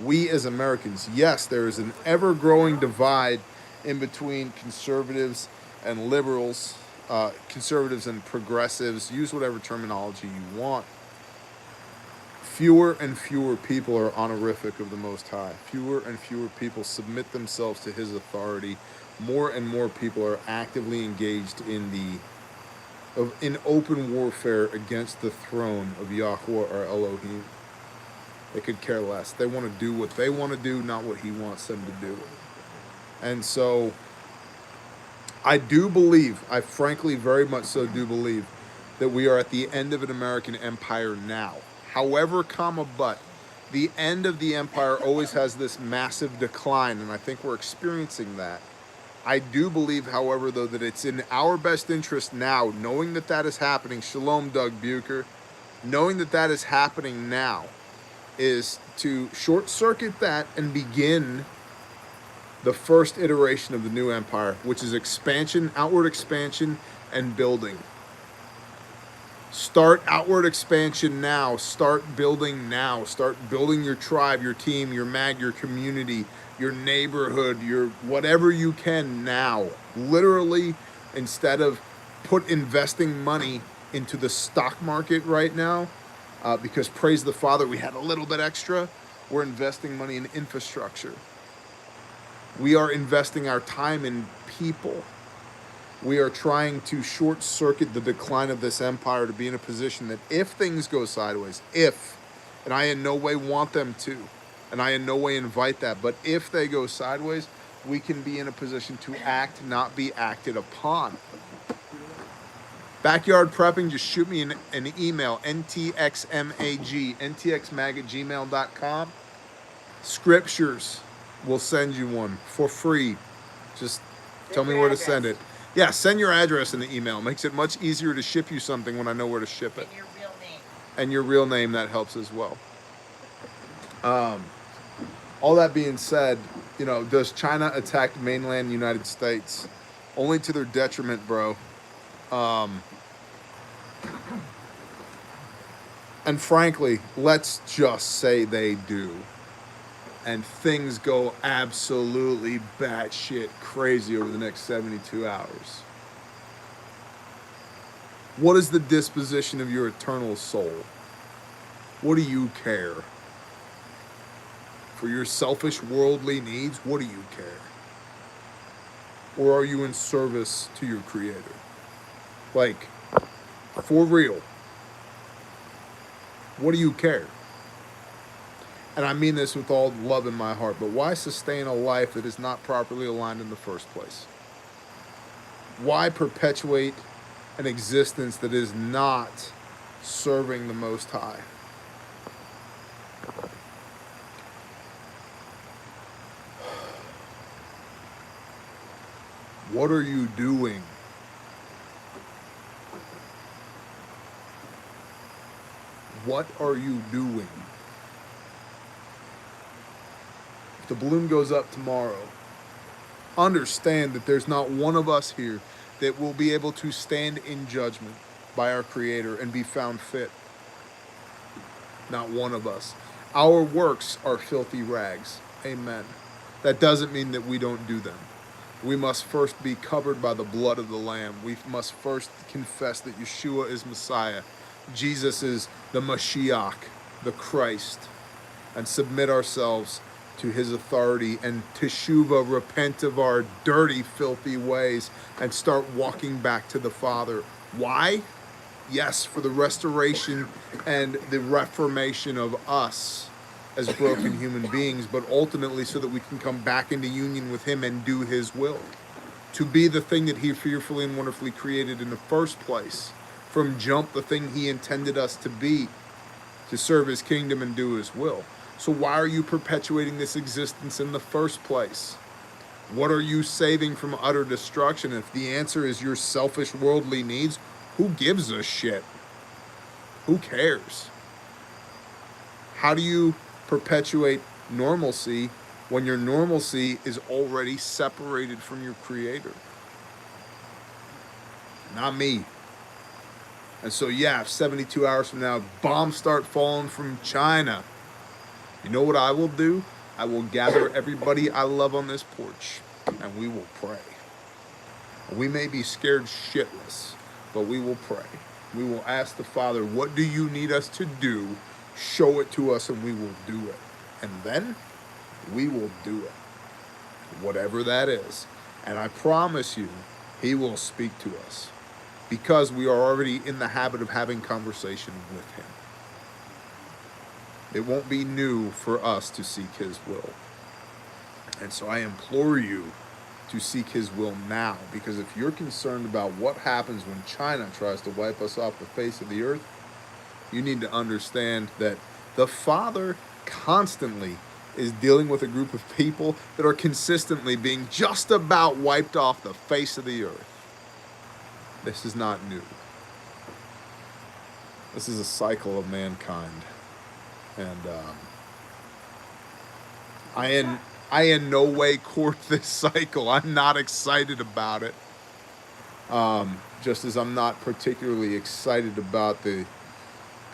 We as Americans, yes, there is an ever-growing divide in between conservatives and liberals, conservatives and progressives, use whatever terminology you want. Fewer and fewer people are honorific of the Most High. Fewer and fewer people submit themselves to his authority. More and more people are actively engaged in open warfare against the throne of Yahweh or Elohim. They could care less. They want to do what they want to do, not what he wants them to do. And so I do believe, I frankly very much so do believe, that we are at the end of an American empire now. However, but the end of the empire always has this massive decline, and I think we're experiencing that. I do believe, however, though, that it's in our best interest now, knowing that that is happening, shalom, Doug Bucher, knowing that that is happening now, is to short-circuit that and begin the first iteration of the new empire, which is expansion, outward expansion, and building. Start outward expansion now. Start building now. Start building your tribe, your team, your mag, your community, your neighborhood, your whatever you can now. Literally, instead of investing money into the stock market right now, because praise the Father, we had a little bit extra, we're investing money in infrastructure. We are investing our time in people. We are trying to short circuit the decline of this empire to be in a position that if things go sideways, and I in no way want them to, and I in no way invite that, but if they go sideways, we can be in a position to act, not be acted upon. Backyard prepping, just shoot me an email, ntxmag@gmail.com. Scriptures, we'll send you one for free. Just tell me where to send it. Yeah, send your address in the email. Makes it much easier to ship you something when I know where to ship it. And your real name. And your real name, that helps as well. All that being said, you know, does China attack mainland United States? Only to their detriment, bro. And frankly, let's just say they do. And things go absolutely batshit crazy over the next 72 hours. What is the disposition of your eternal soul? What do you care? For your selfish worldly needs, what do you care? Or are you in service to your Creator? Like, for real. What do you care? And I mean this with all love in my heart, but why sustain a life that is not properly aligned in the first place? Why perpetuate an existence that is not serving the Most High? What are you doing? What are you doing? If the balloon goes up tomorrow, understand that there's not one of us here that will be able to stand in judgment by our Creator and be found fit. Not one of us. Our works are filthy rags. Amen. That doesn't mean that we don't do them. We must first be covered by the blood of the Lamb. We must first confess that Yeshua is Messiah. Jesus is the Mashiach, the Christ, and submit ourselves to his authority and teshuva, repent of our dirty, filthy ways, and start walking back to the Father. Why? Yes, for the restoration and the reformation of us as broken human beings, but ultimately so that we can come back into union with him and do his will. To be the thing that he fearfully and wonderfully created in the first place. From jump, the thing he intended us to be, to serve his kingdom and do his will. So why are you perpetuating this existence in the first place? What are you saving from utter destruction? If the answer is your selfish worldly needs, who gives a shit? Who cares? How do you perpetuate normalcy when your normalcy is already separated from your Creator? Not me. And so yeah, if 72 hours from now, bombs start falling from China, you know what I will do? I will gather everybody I love on this porch, and we will pray. We may be scared shitless, but we will pray. We will ask the Father, what do you need us to do? Show it to us, and we will do it. And then we will do it, whatever that is. And I promise you, he will speak to us, because we are already in the habit of having conversation with him. It won't be new for us to seek his will. And so I implore you to seek his will now, because if you're concerned about what happens when China tries to wipe us off the face of the earth, you need to understand that the Father constantly is dealing with a group of people that are consistently being just about wiped off the face of the earth. This is not new. This is a cycle of mankind. And I in no way court this cycle. I'm not excited about it. just as I'm not particularly excited about the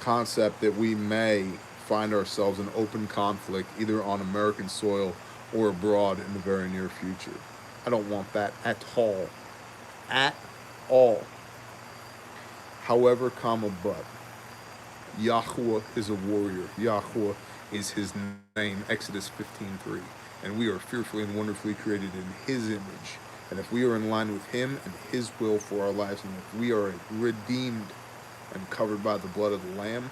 concept that we may find ourselves in open conflict either on American soil or abroad in the very near future. I don't want that at all. At all. However, but Yahweh is a warrior. Yahweh is his name, Exodus 15:3. And we are fearfully and wonderfully created in his image. And if we are in line with him and his will for our lives, and if we are redeemed and covered by the blood of the Lamb,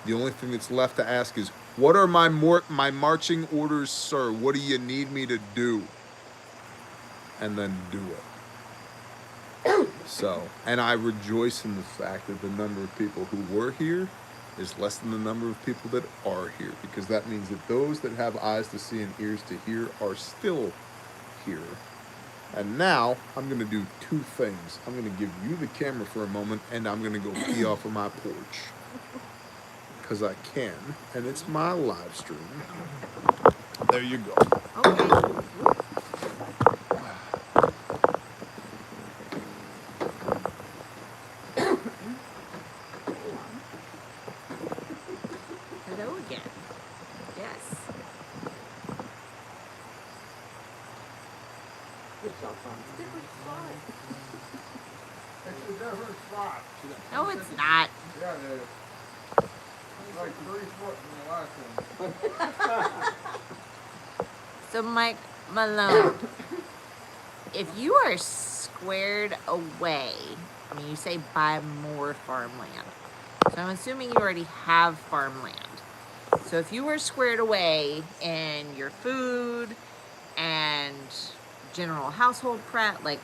the only thing that's left to ask is, what are my marching orders, sir? What do you need me to do? And then do it. So, and I rejoice in the fact that the number of people who were here is less than the number of people that are here, because that means that those that have eyes to see and ears to hear are still here. And now I'm going to do two things. I'm going to give you the camera for a moment, and I'm going to go pee off of my porch. Because I can, and it's my live stream. There you go. Okay. Hello again. Yes. Good job, Franz. Different spot. It's a different spot. No, it's not. Yeah, it is. It's like 3 foot in the last one. So, Mike Malone, if you are squared away, I mean, you say buy more farmland. So I'm assuming you already have farmland. So if you were squared away in your food and general household prep, like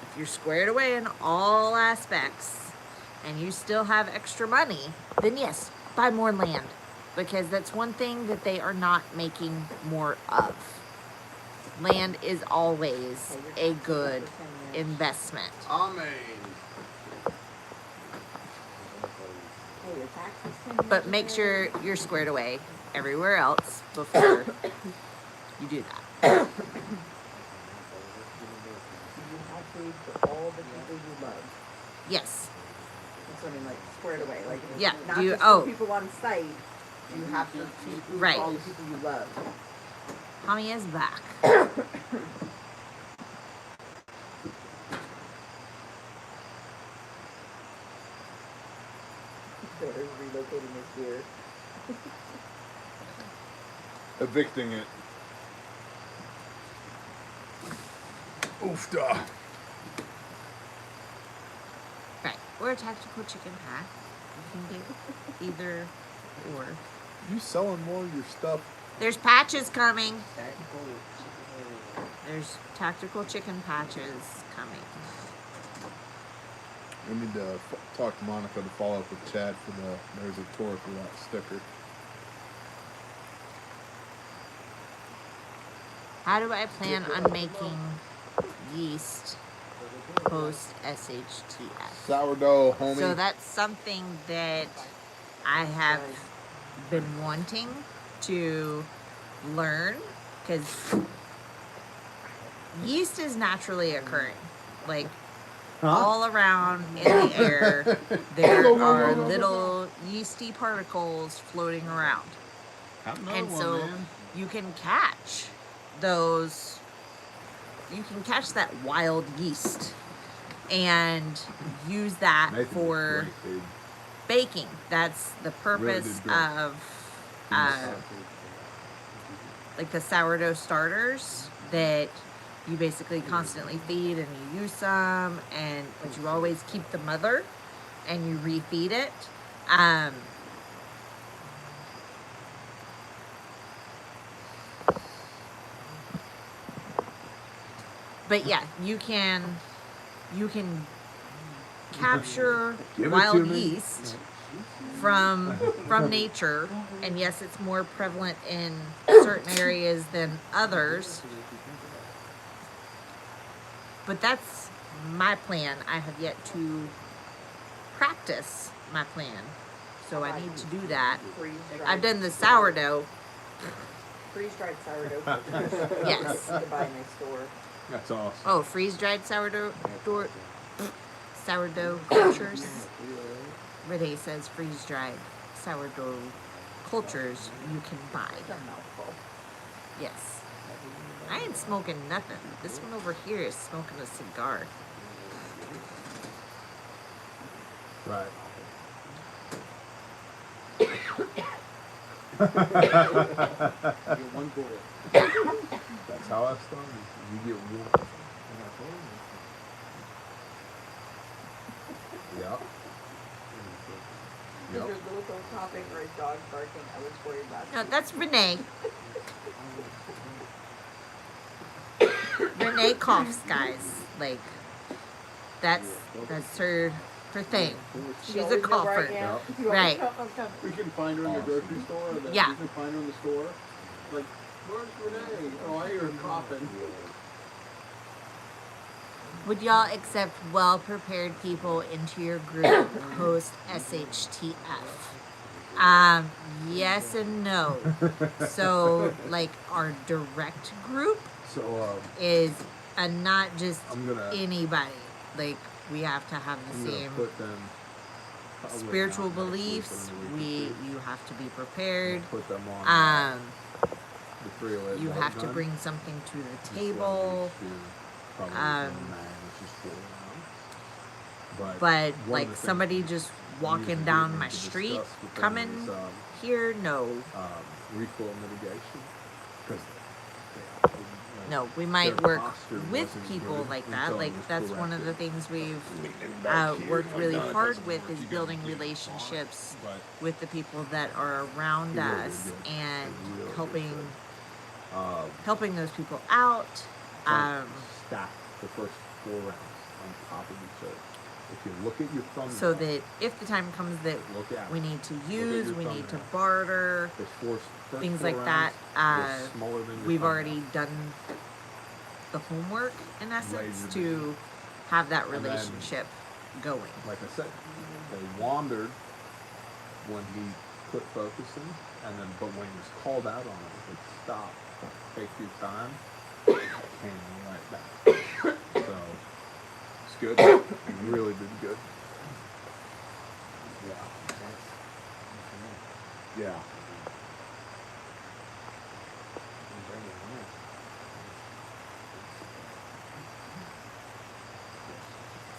if you're squared away in all aspects and you still have extra money, then yes, buy more land, because that's one thing that they are not making more of. Land is always a good investment. Amen. Hey, your taxes 10 years But make ago. sure you're squared away everywhere else before you do that. You have food for all the people you love. Yes. That's what I mean, like squared away. Like Yeah, not do you- just oh. for people on site. You have to feed food Right. for all the people you love. Tommy is back. Daughter's relocating his gear. Evicting it. Oofda. Right. Or a tactical chicken hack. You can get either or. You selling more of your stuff? There's patches coming. Tactical. There's tactical chicken patches coming. We need to talk to Monica to follow up with Chad for there's a Torah for that sticker. How do I plan on making yeast post SHTF? Sourdough, homie. So that's something that I have been wanting to learn, because yeast is naturally occurring. Like, all around in the air, there are little yeasty particles floating around. And so you can catch those, you can catch that wild yeast and use that Nathan was for great, dude. baking. That's the purpose did great. of like the sourdough starters that you basically constantly feed, and you use some, and but you always keep the mother and you refeed it. But yeah, you can capture Give it to wild me. yeast from nature, and yes, it's more prevalent in certain areas than others. But that's my plan. I have yet to practice my plan, so I need to do that. I've done the sourdough. Freeze-dried sourdough. Yes. You can buy in a store. That's awesome. Oh, freeze-dried sourdough. sourdough cultures. Renee says freeze-dried sourdough cultures you can buy. It's a mouthful. Yes. I ain't smoking nothing. This one over here is smoking a cigar. Right. Get one bullet. That's how I started. You get one. Yep. Did your little phone topic or a dog barking? I was worried about No, you. that's Renee. Renee coughs, guys. Like, that's her thing. She's You a always know where I cougher. am. Yep. You Right. always know I'm coming. We can find her in the grocery store. Or Yeah. We can find her in the store. Like, where's Renee? Oh, I hear her coughing. Would y'all accept well-prepared people into your group post SHTF? Yes and no. So, like, our direct group So, is not just I'm gonna anybody. Like, we have to have the I'm gonna same put them probably spiritual not next week, beliefs. but in the week or two. You have to be I'm prepared. gonna put them on the 308 You bolt have to gun. bring something to the This table. one is probably um, which is 4 rounds. But one like of the things somebody we just usually walking do down need my to street discuss with them coming is, here, no. recoil mitigation. 'Cause No, we might their work posture with wasn't people good like until that. it Like was that's one of the corrected. things we've Back here, worked really done it, hard doesn't with work. is You building can get relationships on it, with the people that are around They really us did. and They really helping but, helping those people out. don't stack the first 4 rounds on top of each other. If you look at your thumbnail, So that if the time comes that look at we it. need to at use, your we need to thumbnail. barter, The first things 4 like that. rounds were smaller than your We've thumbnail. already done the homework in essence Laser to have that And then- relationship going. Like I said, they wandered when he quit focusing, and then but when he was called out on it, they stopped, take your time, came right back. So it's good. He really did good. Yeah. Yeah.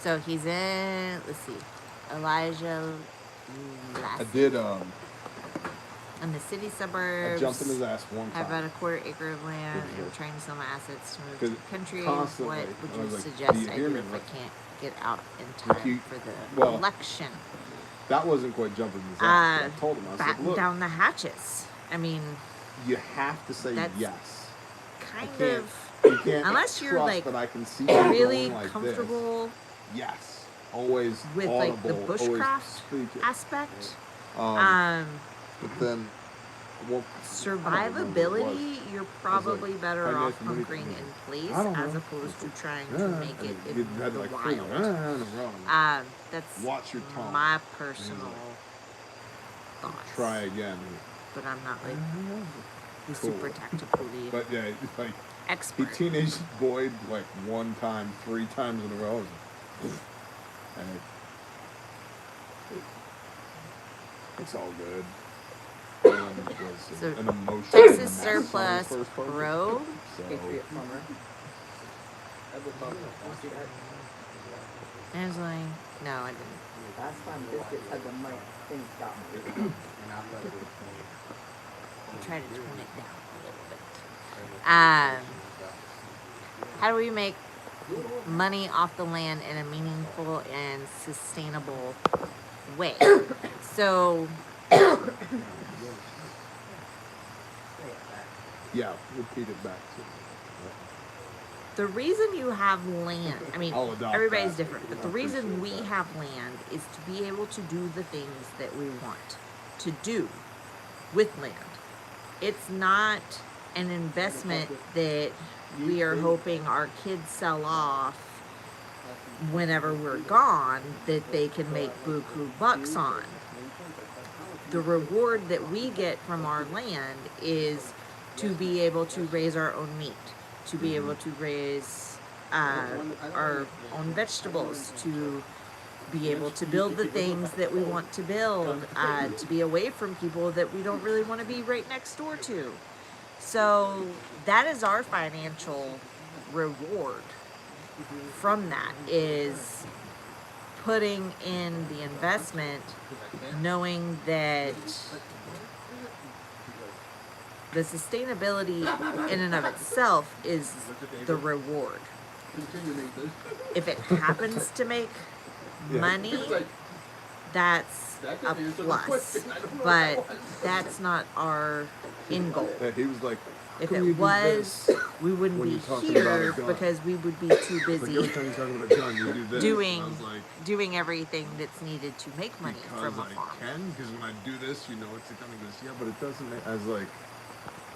So he's in, let's see, Elijah I Lassie did. in the city I suburbs. jumped in his ass one Have time. about a quarter acre of land. Good I'm deal. trying to sell my assets to move to Because the country. constantly, What I would was you like, suggest "Do you I hear do me?" if I Like, can't get out in Like time you- for the well, election? That wasn't quite jumping his ass. I told him, I said, Batten look, down the hatches. I mean, you have to say That's yes. kind can't- of You can't unless you're trust like that I can see you really going like comfortable This. Yes. Always with audible, like the always bushcraft speaking. aspect. But then, well, Survivability, you're probably better "Hi, off nice to meet you." hunkering in place I don't as know. opposed to trying to Yeah, make it you in had the like 3 wild. in a row. That's Watch your tongue. my personal thoughts. Try again. But I'm not like the Cool. super tactically But yeah, it's like he expert. teenage boyed like 1 time, 3 times in a row. And it's all good. And it was So, an emotional Texas mess on surplus his first focus. pro. So, Patriot farmer. I would love to see that. And I was like, no, I didn't. Last time Biscuit had the mic, things got me. I tried to tone it down a little bit. How do we make money off the land in a meaningful and sustainable way? So, yeah, repeat it back to me. the reason you have land, I mean, I'll adopt everybody's that. different, but the I reason we appreciate that. have land is to be able to do the things that we want to do with land. It's not an investment that we are hoping our kids sell off whenever we're gone that they can make buku bucks on. The reward that we get from our land is to be able to raise our own meat, to be able to raise our own vegetables, to be able to build the things that we want to build, to be away from people that we don't really want to be right next door to. So that is our financial reward from that, is putting in the investment, knowing that the sustainability in and of itself is the reward. If it happens to make money, that's a plus, but that's not our end goal. Yeah, he was like, If "Can it you do was, this?" we wouldn't when be you're talking about a here gun. because we would be too Like, every busy time you're talking about a gun, you do this. doing And I was like, doing everything that's needed to make money because from a I farm. can, because when I do this, you know it's a gun. He goes, yeah, but it doesn't make, I was like,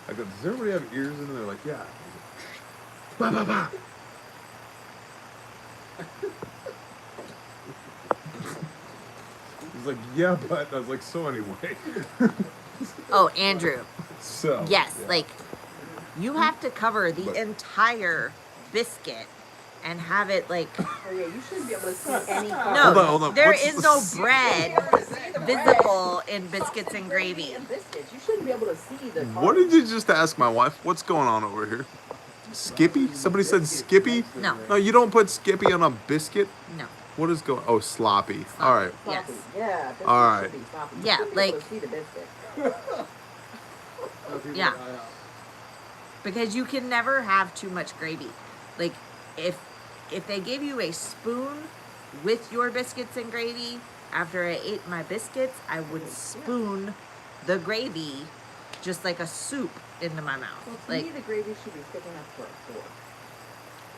I go, does everybody have ears in there? Like, yeah. Bah, bah, bah. He's like, yeah, but I was like, so anyway. Oh, Andrew, So yes, yeah. like you have to cover the But- entire biscuit and have it like Oh yeah, you shouldn't be able to see any color. no, hold on. there What's is the no s- bread visible in biscuits and gravy. And biscuits. You shouldn't be able to see the color. What did you just ask my wife? What's going on over here? Skippy? Somebody said Skippy? No, No, you don't put Skippy on a biscuit. no. What is going? Oh, sloppy. All right. Yes. Sloppy. Yeah, biscuits All right. should be sloppy. You Yeah, should be able like- to see the biscuit. Yeah. Because you can never have too much gravy. Like if they gave you a spoon with your biscuits and gravy, after I ate my biscuits, I would spoon the gravy just like a soup into my mouth. Well, to Like, me, the gravy should be thick enough for a fork.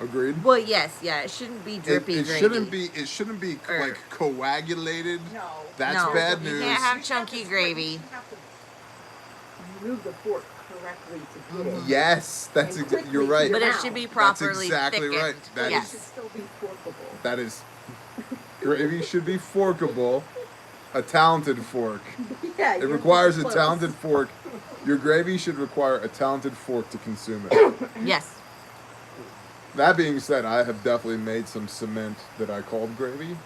Agreed. well, yes, yeah, it shouldn't be drippy It gravy. shouldn't be. It shouldn't be Or- like coagulated. No. That's No, bad you news. can't have chunky gravy. You have to move the fork correctly to get it. Yes, that's And you're quickly right. But it Wow. should be That's properly exactly thickened. right. That yes. It should still be forkable. That is. Gravy should be forkable. A talented fork. Yeah, It you're requires a close. talented fork. Your gravy should require a talented fork to consume it. Yes. That being said, I have definitely made some cement that I called gravy.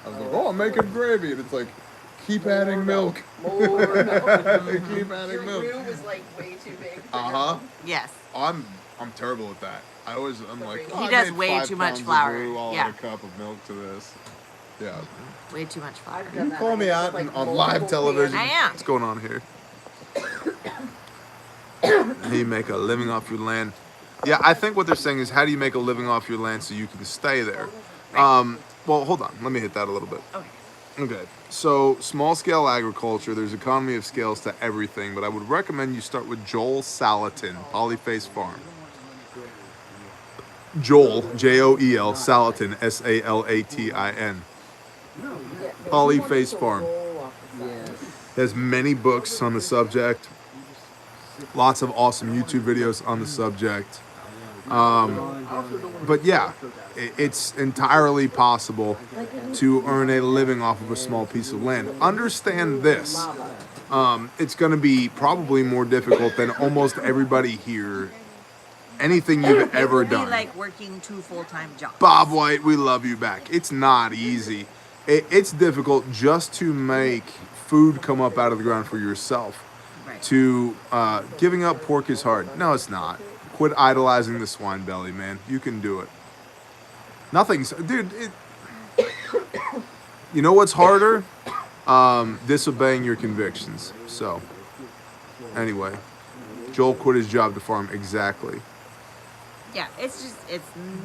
I was like, oh, I'm making gravy. And it's like, keep adding milk. More milk. Keep adding Your milk. roux was like way too big. for Uh your- huh. Yes. I'm terrible at that. I'm like, oh, He I does made way 5 too much pounds of flour. roux, I'll Yeah. add a cup of milk to this. Yeah. Way too much flour. I've done that. Call I me use, out like, on live multiple television. I pans. am. What's going on here? How do you make a living off your land? Yeah, I think what they're saying is, how do you make a living off your land so you can stay there? Well, hold on. Let me hit that a little bit. Okay. Okay. So, small scale agriculture, there's economy of scales to everything, but I would recommend you start with Joel Salatin, Polyface Farm. Joel, Joel, Salatin, Salatin. Yeah, but Polyface you want it to Farm. roll off the side. Has many books on the subject, lots of awesome YouTube videos on the subject. But yeah, it's entirely possible to earn a living off of a small piece of land. Understand this. It's going to be probably more difficult than almost everybody here, anything you've It ever would be done. like working 2 full-time jobs. Bob White, we love you back. It's not easy. It's difficult just to make food come up out of the ground for yourself. Right. To giving up pork is hard. No, it's not. Quit idolizing the swine belly, man. You can do it. Nothing's, dude. You know what's harder? Disobeying your convictions. So, anyway, Joel quit his job to farm. Exactly. Yeah, it's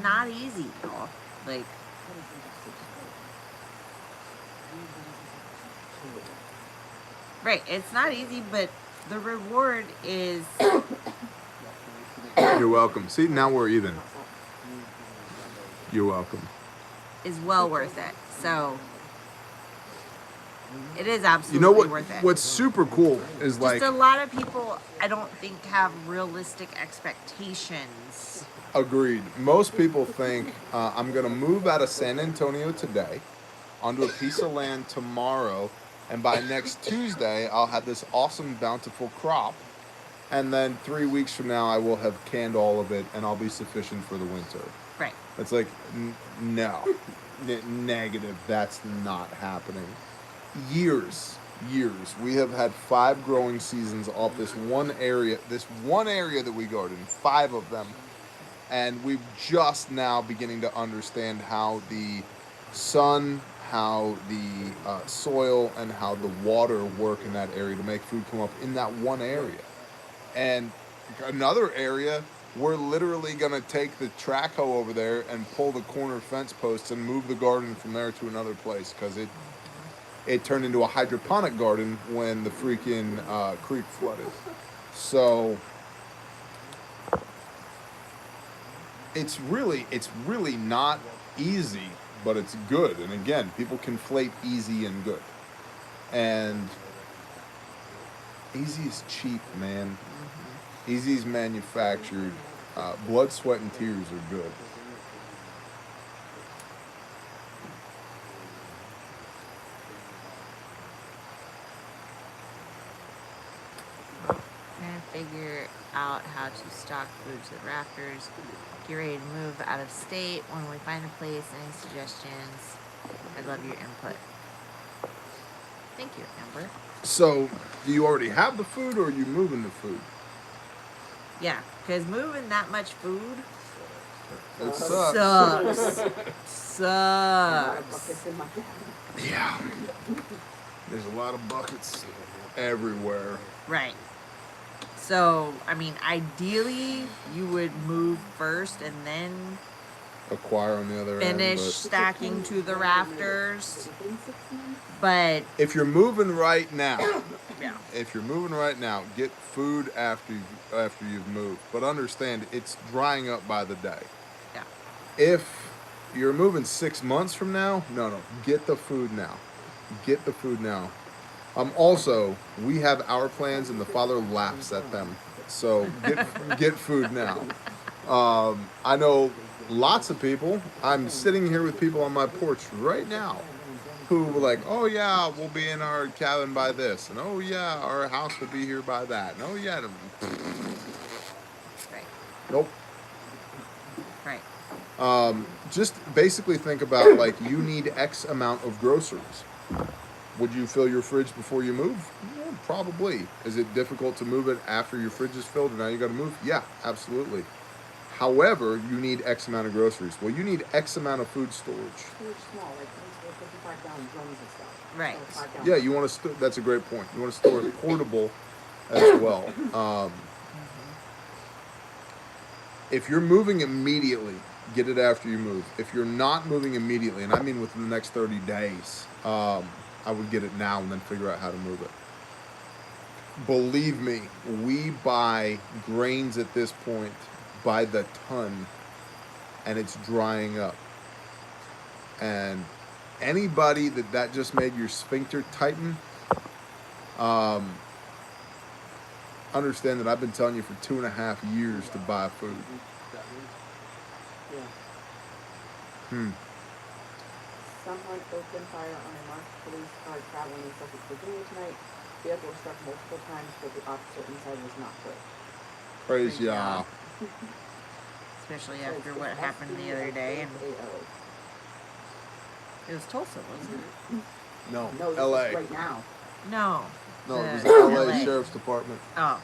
not easy, y'all. Like, right, it's not easy, but the reward is, You're welcome. See, now we're even. You're welcome. is well worth it. So, it is absolutely You know what? worth it. What's super cool is Just like, a lot of people, I don't think, have realistic expectations. agreed. Most people think I'm gonna move out of San Antonio today, onto a piece of land tomorrow, and by next Tuesday I'll have this awesome bountiful crop, and then 3 weeks from now I will have canned all of it and I'll be sufficient for the winter. Right. It's like, no. Negative. That's not happening. Years. We have had 5 growing seasons off this one area. This one area that we garden, 5 of them. And we're just now beginning to understand how the sun, how the soil, and how the water work in that area to make food come up in that one area. And another area, we're literally going to take the track hoe over there and pull the corner fence posts and move the garden from there to another place, because it turned into a hydroponic garden when the freaking creek flooded. So it's really not easy, but it's good. And again, people conflate easy and good. And easy is cheap, man. Easy is manufactured. Blood, sweat, and tears are good. Trying to figure out how to stock food to the rafters. Get ready to move out of state when we find a place. Any suggestions? I'd love your input. Thank you, Amber. So, do you already have the food, or are you moving the food? Yeah, because moving that much food It sucks. sucks. Buckets in my cabin. Yeah. There's a lot of buckets everywhere. Right. So, I mean, ideally, you would move first and then Acquire on the other finish end. stacking to the rafters. Within 6 months? But, But if you're moving right now, yeah. get food after you've moved. But understand, it's drying up by the day. Yeah. If you're moving 6 months from now, no, get the food now. Get the food now. Also, we have our plans, and the Father laughs at them. So get food now. I know lots of people. I'm sitting here with people on my porch right now who were like, "Oh yeah, we'll be in our cabin by this," and "Oh yeah, our house will be here by that," and "Oh yeah." Right. Nope. Right. Just basically think about, like, you need X amount of groceries. Would you fill your fridge before you move? Yeah, probably. Is it difficult to move it after your fridge is filled and now you got to move? Yeah, absolutely. However, you need X amount of groceries. Well, you need X amount of food storage. Storage small, like 55-gallon drums and stuff. Right. 5 Yeah, you want to. That's a great point. You want to store it portable as well. If you're moving immediately, get it after you move. If you're not moving immediately, and I mean within the next 30 days, I would get it now and then figure out how to move it. Believe me, we buy grains at this point by the ton, and it's drying up. And anybody that just made your sphincter tighten, understand that I've been telling you for 2.5 years to buy food. Yeah. Someone opened fire on a marked police car traveling in Suffolk, Virginia tonight. Vehicle struck multiple times, but the officer inside was not hurt. Praise Yah. Especially after what happened the other day. And it was Tulsa, wasn't it? No, No, this L.A. is right now. No. No, it was the the L.A. LA. Sheriff's Department. Oh.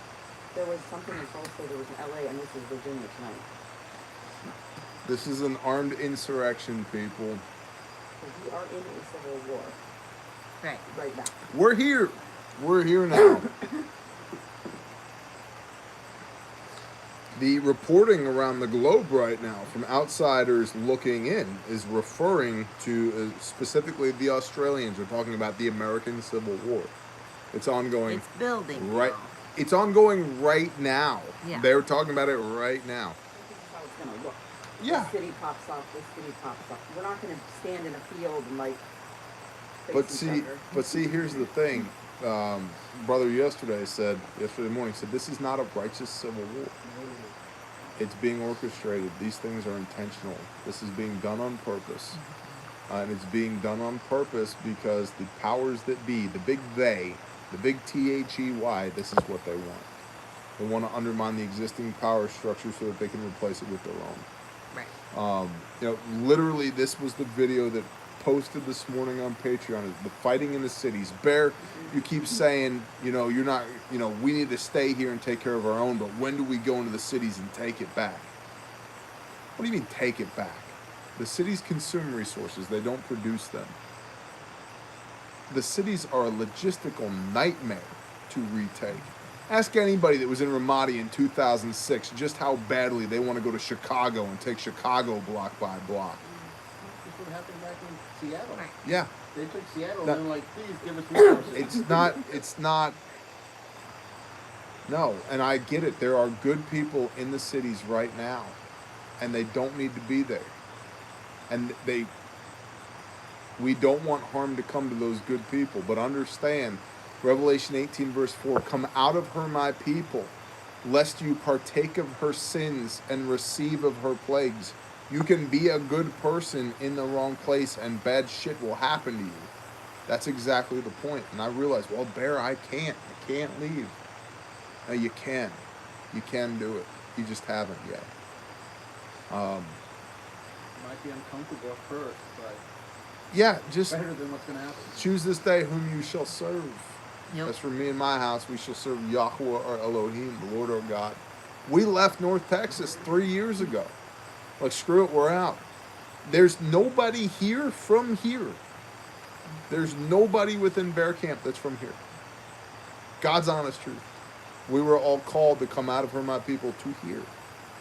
There was something in Tulsa, there was in LA, and this is Virginia tonight. This is an armed insurrection, people. So we are in a civil war Right. right now. We're here. We're here now. The reporting around the globe right now from outsiders looking in is referring to specifically the Australians are talking about the American Civil War. It's ongoing. It's building. Right. now. It's ongoing right now. Yeah. They're talking about it right now. This is how it's going to look. Yeah. This city pops up, this city pops up. We're not going to stand in a field and like face But each other. see, here's the thing. Brother yesterday morning said, this is not a righteous civil war. It's being orchestrated. These things are intentional. This is being done on purpose. And it's being done on purpose because the powers that be, the big they, the big THEY, this is what they want. They want to undermine the existing power structure so that they can replace it with their own. Literally, this was the video that posted this morning on Patreon, is the fighting in the cities. Bear, you keep saying, you're not, we need to stay here and take care of our own, but when do we go into the cities and take it back? What do you mean take it back? The cities consume resources. They don't produce them. The cities are a logistical nightmare to retake. Ask anybody that was in Ramadi in 2006 just how badly they want to go to Chicago and take Chicago block by block. That's what happened back in Seattle. Yeah. They took Seattle and they're like, please give us resources. It's not. No, and I get it. There are good people in the cities right now, and they don't need to be there. And we don't want harm to come to those good people, but understand, Revelation 18 verse 4, come out of her, my people, lest you partake of her sins and receive of her plagues. You can be a good person in the wrong place and bad shit will happen to you. That's exactly the point. And I realized, well, Bear, I can't leave. No, you can. You can do it. You just haven't yet. Might be uncomfortable at first, but yeah, just better than what's going to happen. choose this day whom you shall serve. Yep. That's for me and my house. We shall serve Yahweh our Elohim, the Lord our God. We left North Texas 3 years ago. Like, screw it, we're out. There's nobody here from here. There's nobody within Bear Camp that's from here. God's honest truth. We were all called to come out of her, my people, to here.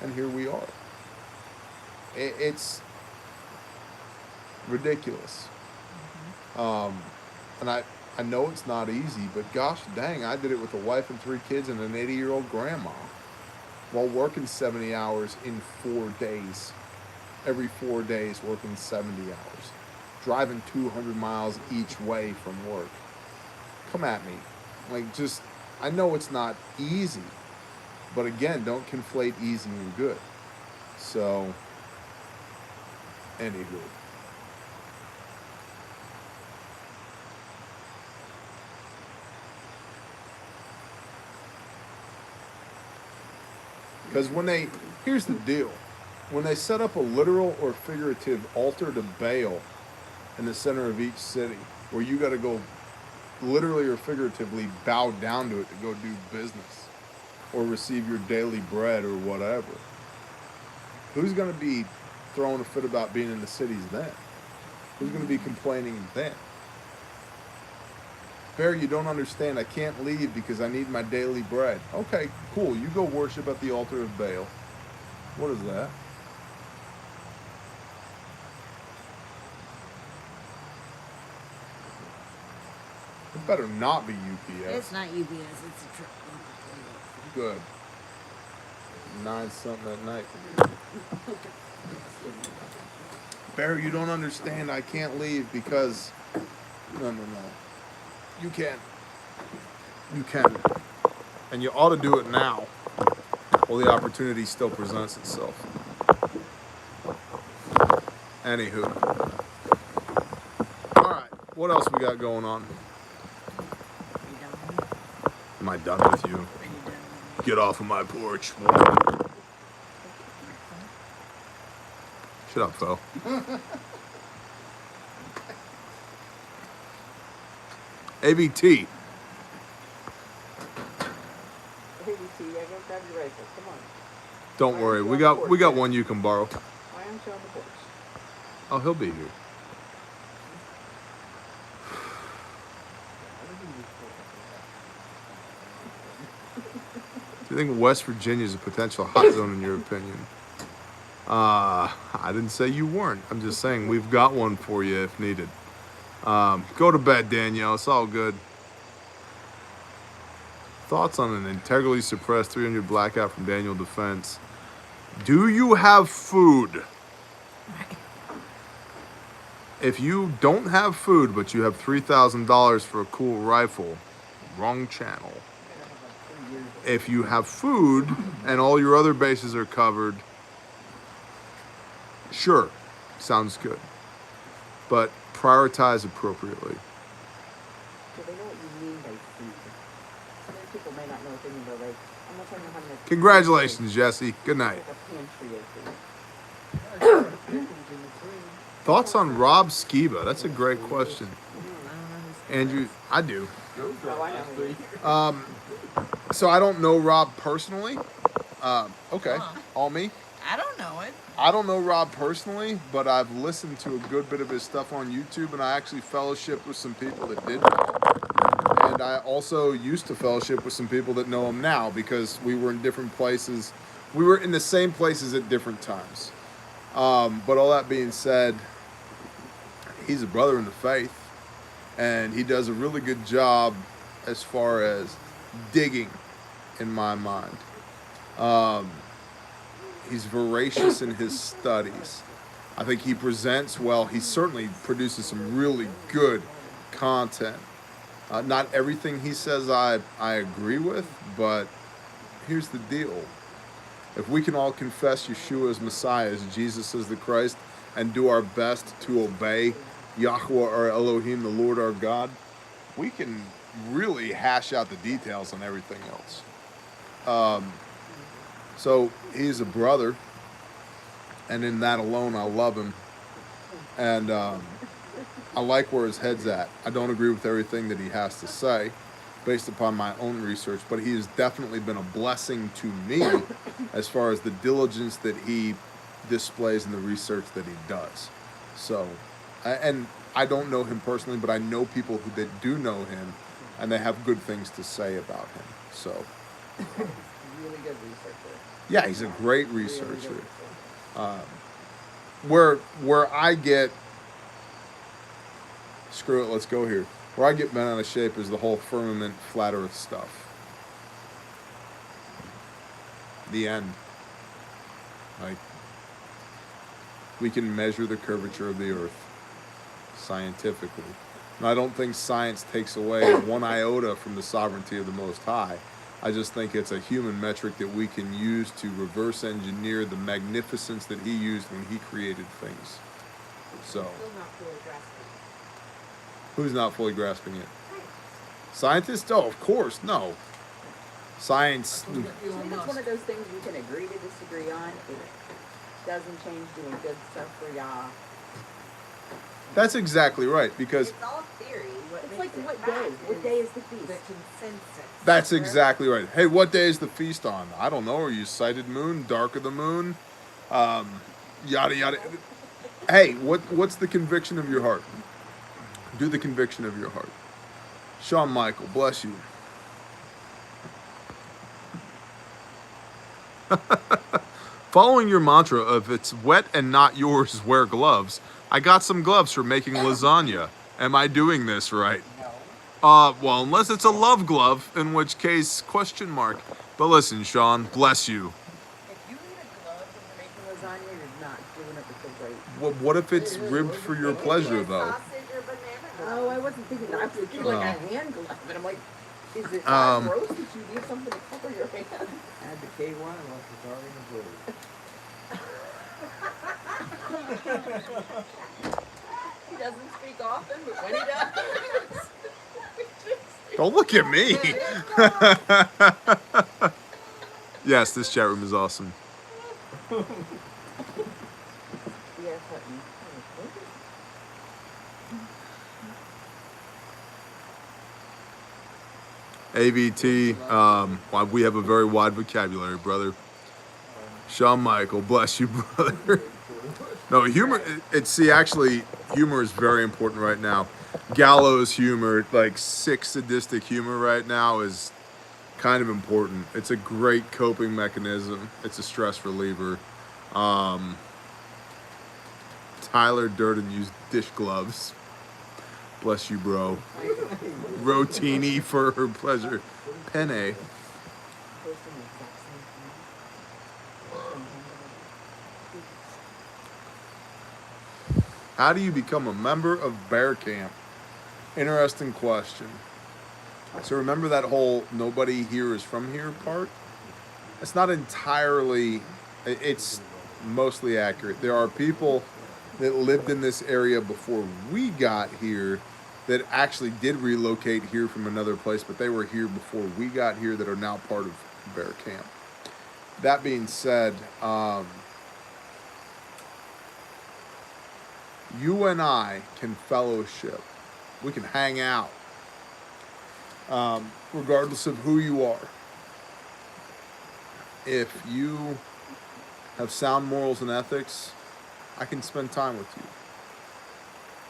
And here we are. It's ridiculous. And I know it's not easy, but gosh dang, I did it with a wife and 3 kids and an 80-year-old grandma while working 70 hours in 4 days. Every 4 days working 70 hours. Driving 200 miles each way from work. Come at me. I know it's not easy, but again, don't conflate easy and good. So, anywho. Because here's the deal. When they set up a literal or figurative altar to Baal in the center of each city, where you got to go literally or figuratively bow down to it to go do business or receive your daily bread or whatever, who's going to be throwing a fit about being in the cities then? Who's going to be complaining then? Bear, you don't understand. I can't leave because I need my daily bread. Okay, cool. You go worship at the altar of Baal. What is that? It better not be UPS. It's not UPS, it's a truck. Good. 9 something at night. Bear, you don't understand. I can't leave because... No. You can. You can. And you ought to do it now while the opportunity still presents itself. Anywho. Alright, what else we got going on? Am I done with you? Get off of my porch. Shut up, Phil. ABT. ABT, go grab your rifle. Come on. Don't worry, we got one you can borrow. Why aren't you on the porch? Oh, he'll be here. Do you think West Virginia is a potential hot zone in your opinion? I didn't say you weren't. I'm just saying we've got one for you if needed. Go to bed, Danielle. It's all good. Thoughts on an integrally suppressed 300 blackout from Daniel Defense. Do you have food? If you don't have food, but you have $3,000 for a cool rifle, wrong channel. If you have food and all your other bases are covered, sure, sounds good. But prioritize appropriately. So they know what you mean by food. Some of the people may not know what they mean by, like, I'm not trying to have Congratulations, Jesse. Good night. like a pantry of food. Thoughts on Rob Skiba? That's a great question. Andrew, I do. Oh, I know him. So I don't know Rob personally. Okay, all me. I don't know it. I don't know Rob personally, but I've listened to a good bit of his stuff on YouTube, and I actually fellowshiped with some people that did know him. And I also used to fellowship with some people that know him now because we were in different places. We were in the same places at different times. But all that being said, he's a brother in the faith, and he does a really good job as far as digging, in my mind. He's voracious in his studies. I think he presents well. He certainly produces some really good content. Not everything he says I agree with, but here's the deal. If we can all confess Yeshua as Messiah, as Jesus as the Christ, and do our best to obey Yahweh our Elohim, the Lord our God, we can really hash out the details on everything else. So he's a brother, and in that alone, I love him, and I like where his head's at. I don't agree with everything that he has to say, based upon my own research, but he has definitely been a blessing to me as far as the diligence that he displays in the research that he does. So, and I don't know him personally, but I know people that do know him, and they have good things to say about him. So, Really good researcher. yeah, he's a great researcher. Where I get, screw it, let's go here. Where I get bent out of shape is the whole firmament flat earth stuff. The end. Like, we can measure the curvature of the earth scientifically. And I don't think science takes away one iota from the sovereignty of the Most High. I just think it's a human metric that we can use to reverse engineer the magnificence that he used when he created things. So, Still not fully grasping. who's not fully grasping it? Scientists? Oh, of course, no. Science. I think it's one of those things we can agree to disagree on. It doesn't change doing good stuff for Yah. That's exactly right, because It's all theory. It's like what day? What day is the feast? The consensus. that's exactly right. Hey, what day is the feast on? I don't know. Are you sighted moon, dark of the moon? Yada yada. Hey, what's the conviction of your heart? Do the conviction of your heart. Shawn Michael, bless you. Following your mantra of it's wet and not yours, wear gloves. I got some gloves for making lasagna. Am I doing this right? No. Well, unless it's a love glove, in which case, question mark. But listen, Sean, bless you. If you need a glove when you're making lasagna, you're not doing it with the right. What if it's ribbed for your pleasure, though? Sausage or banana? Oh, I wasn't thinking that. I was thinking like a hand glove, and I'm like, is it Um, gross that you need something to cover your hand? Add the K1 unless it's already in the He doesn't speak often, but when he does, Don't look at me. Yes, this chat room is awesome. yes, Hutton. AVT, well, we have a very wide vocabulary, brother. Shawn Michael, bless you, brother. No, humor, actually, humor is very important right now. Gallows humor, like sick sadistic humor right now is kind of important. It's a great coping mechanism. It's a stress reliever. Tyler Durden used dish gloves. Bless you, bro. Rotini for her pleasure. Penne. How do you become a member of Bear Camp? Interesting question. So remember that whole nobody here is from here part? It's not entirely, it's mostly accurate. There are people that lived in this area before we got here that actually did relocate here from another place, but they were here before we got here that are now part of Bear Camp. That being said, you and I can fellowship. We can hang out, regardless of who you are. If you have sound morals and ethics, I can spend time with you.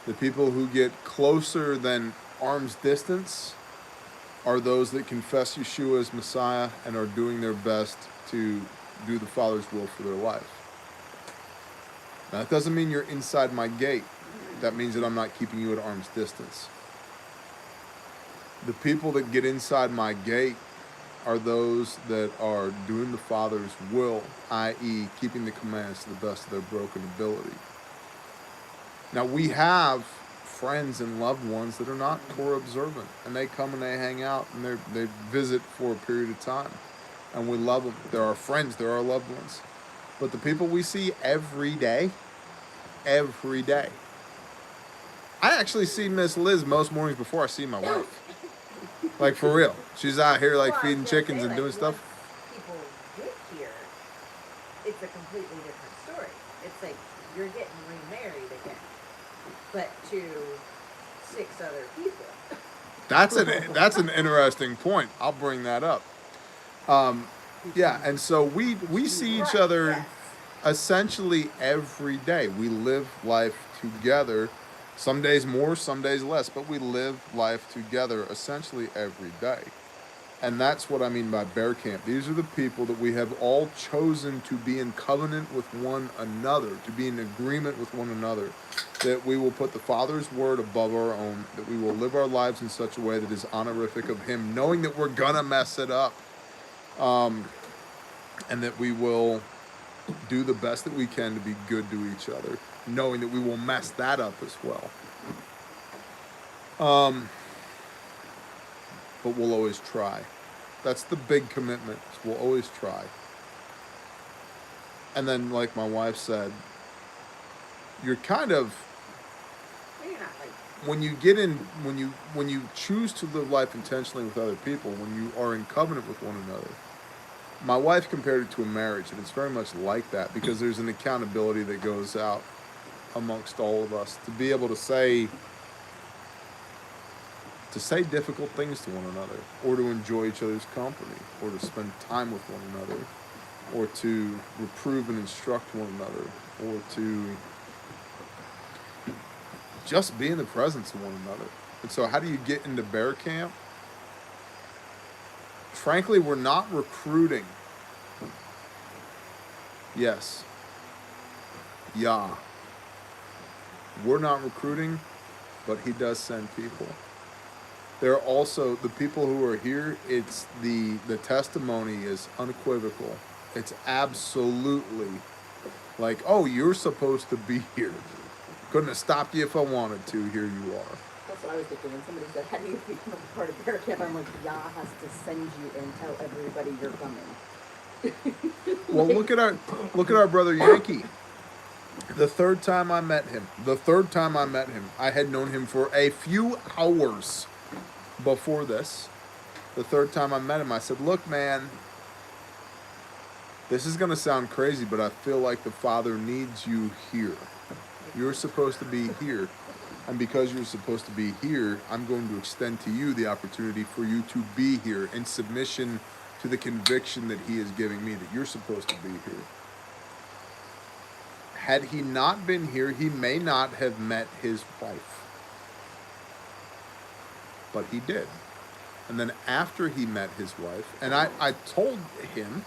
The people who get closer than arm's distance are those that confess Yeshua as Messiah and are doing their best to do the Father's will for their life. Now, that doesn't mean you're inside my gate. That means that I'm not keeping you at arm's distance. The people that get inside my gate are those that are doing the Father's will, i.e. keeping the commands to the best of their broken ability. Now, we have friends and loved ones that are not Torah observant, and they come and they hang out and they visit for a period of time, and we love them. They're our friends, they're our loved ones. But the people we see every day, I actually see Miss Liz most mornings before I see my wife. Like, for real. She's out here, like, Well, I was feeding gonna chickens say, and like, doing stuff. once people get here, it's a completely different story. It's like you're getting remarried again, but to 6 other people. That's an interesting point. I'll bring that up. Yeah, and so we see each Right, other yes. essentially every day. We live life together. Some days more, some days less, but we live life together essentially every day. And that's what I mean by bear camp. These are the people that we have all chosen to be in covenant with one another, to be in agreement with one another, that we will put the Father's word above our own, that we will live our lives in such a way that is honorific of Him, knowing that we're gonna mess it up, and that we will do the best that we can to be good to each other, knowing that we will mess that up as well. But we'll always try. That's the big commitment. We'll always try. And then, like my wife said, you're kind of, You're not like when you get in, when you choose to live life intentionally with other people, when you are in covenant with one another. My wife compared it to a marriage, and it's very much like that, because there's an accountability that goes out amongst all of us to be able to say difficult things to one another, or to enjoy each other's company, or to spend time with one another, or to reprove and instruct one another, or to just be in the presence of one another. And so how do you get into bear camp? Frankly, we're not recruiting. Yes. Yeah. We're not recruiting, but He does send people. There are also the people who are here, it's the testimony is unequivocal. It's absolutely like, oh, you're supposed to be here. Couldn't have stopped you if I wanted to. Here you are. That's what I was thinking when somebody said, how do you become a part of bear camp? I'm like, Yah has to send you and tell everybody you're coming. Well, look at our brother Yankee. The third time I met him, I had known him for a few hours before this. The third time I met him, I said, look, man, this is going to sound crazy, but I feel like the Father needs you here. You're supposed to be here. And because you're supposed to be here, I'm going to extend to you the opportunity for you to be here in submission to the conviction that He is giving me, that you're supposed to be here. Had he not been here, he may not have met his wife. But he did. And then after he met his wife, and I told him,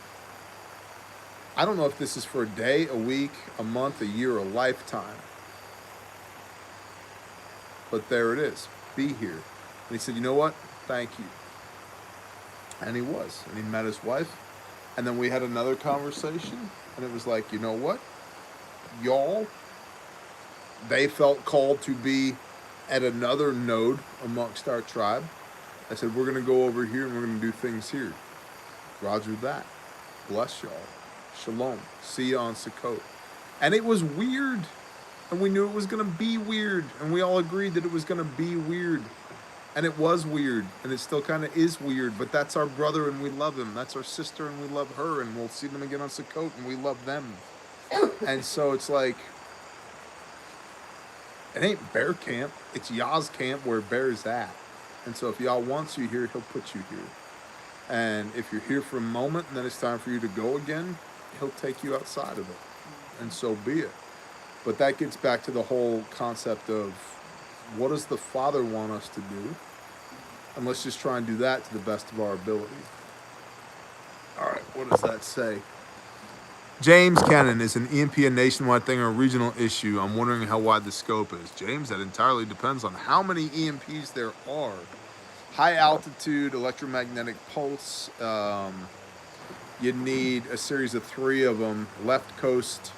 I don't know if this is for a day, a week, a month, a year, a lifetime. But there it is. Be here. And he said, you know what? Thank you. And he was. And he met his wife. And then we had another conversation. And it was like, you know what? Y'all, they felt called to be at another node amongst our tribe. I said, we're going to go over here and we're going to do things here. Roger that. Bless y'all. Shalom. See you on Sukkot. And it was weird. And we knew it was going to be weird. And we all agreed that it was going to be weird. And it was weird. And it still kind of is weird. But that's our brother and we love him. That's our sister and we love her. And we'll see them again on Sukkot and we love them. And so it's like, It ain't bear camp. It's y'all's camp where bear's at. And so if y'all wants you here, he'll put you here. And if you're here for a moment and then it's time for you to go again, he'll take you outside of it. And so be it. But that gets back to the whole concept of what does the Father want us to do? And let's just try and do that to the best of our ability. All right, what does that say? James Cannon, is an EMP a nationwide thing or a regional issue? I'm wondering how wide the scope is. James, that entirely depends on how many EMPs there are. High altitude electromagnetic pulse. You need a series of 3 of them. Left coast,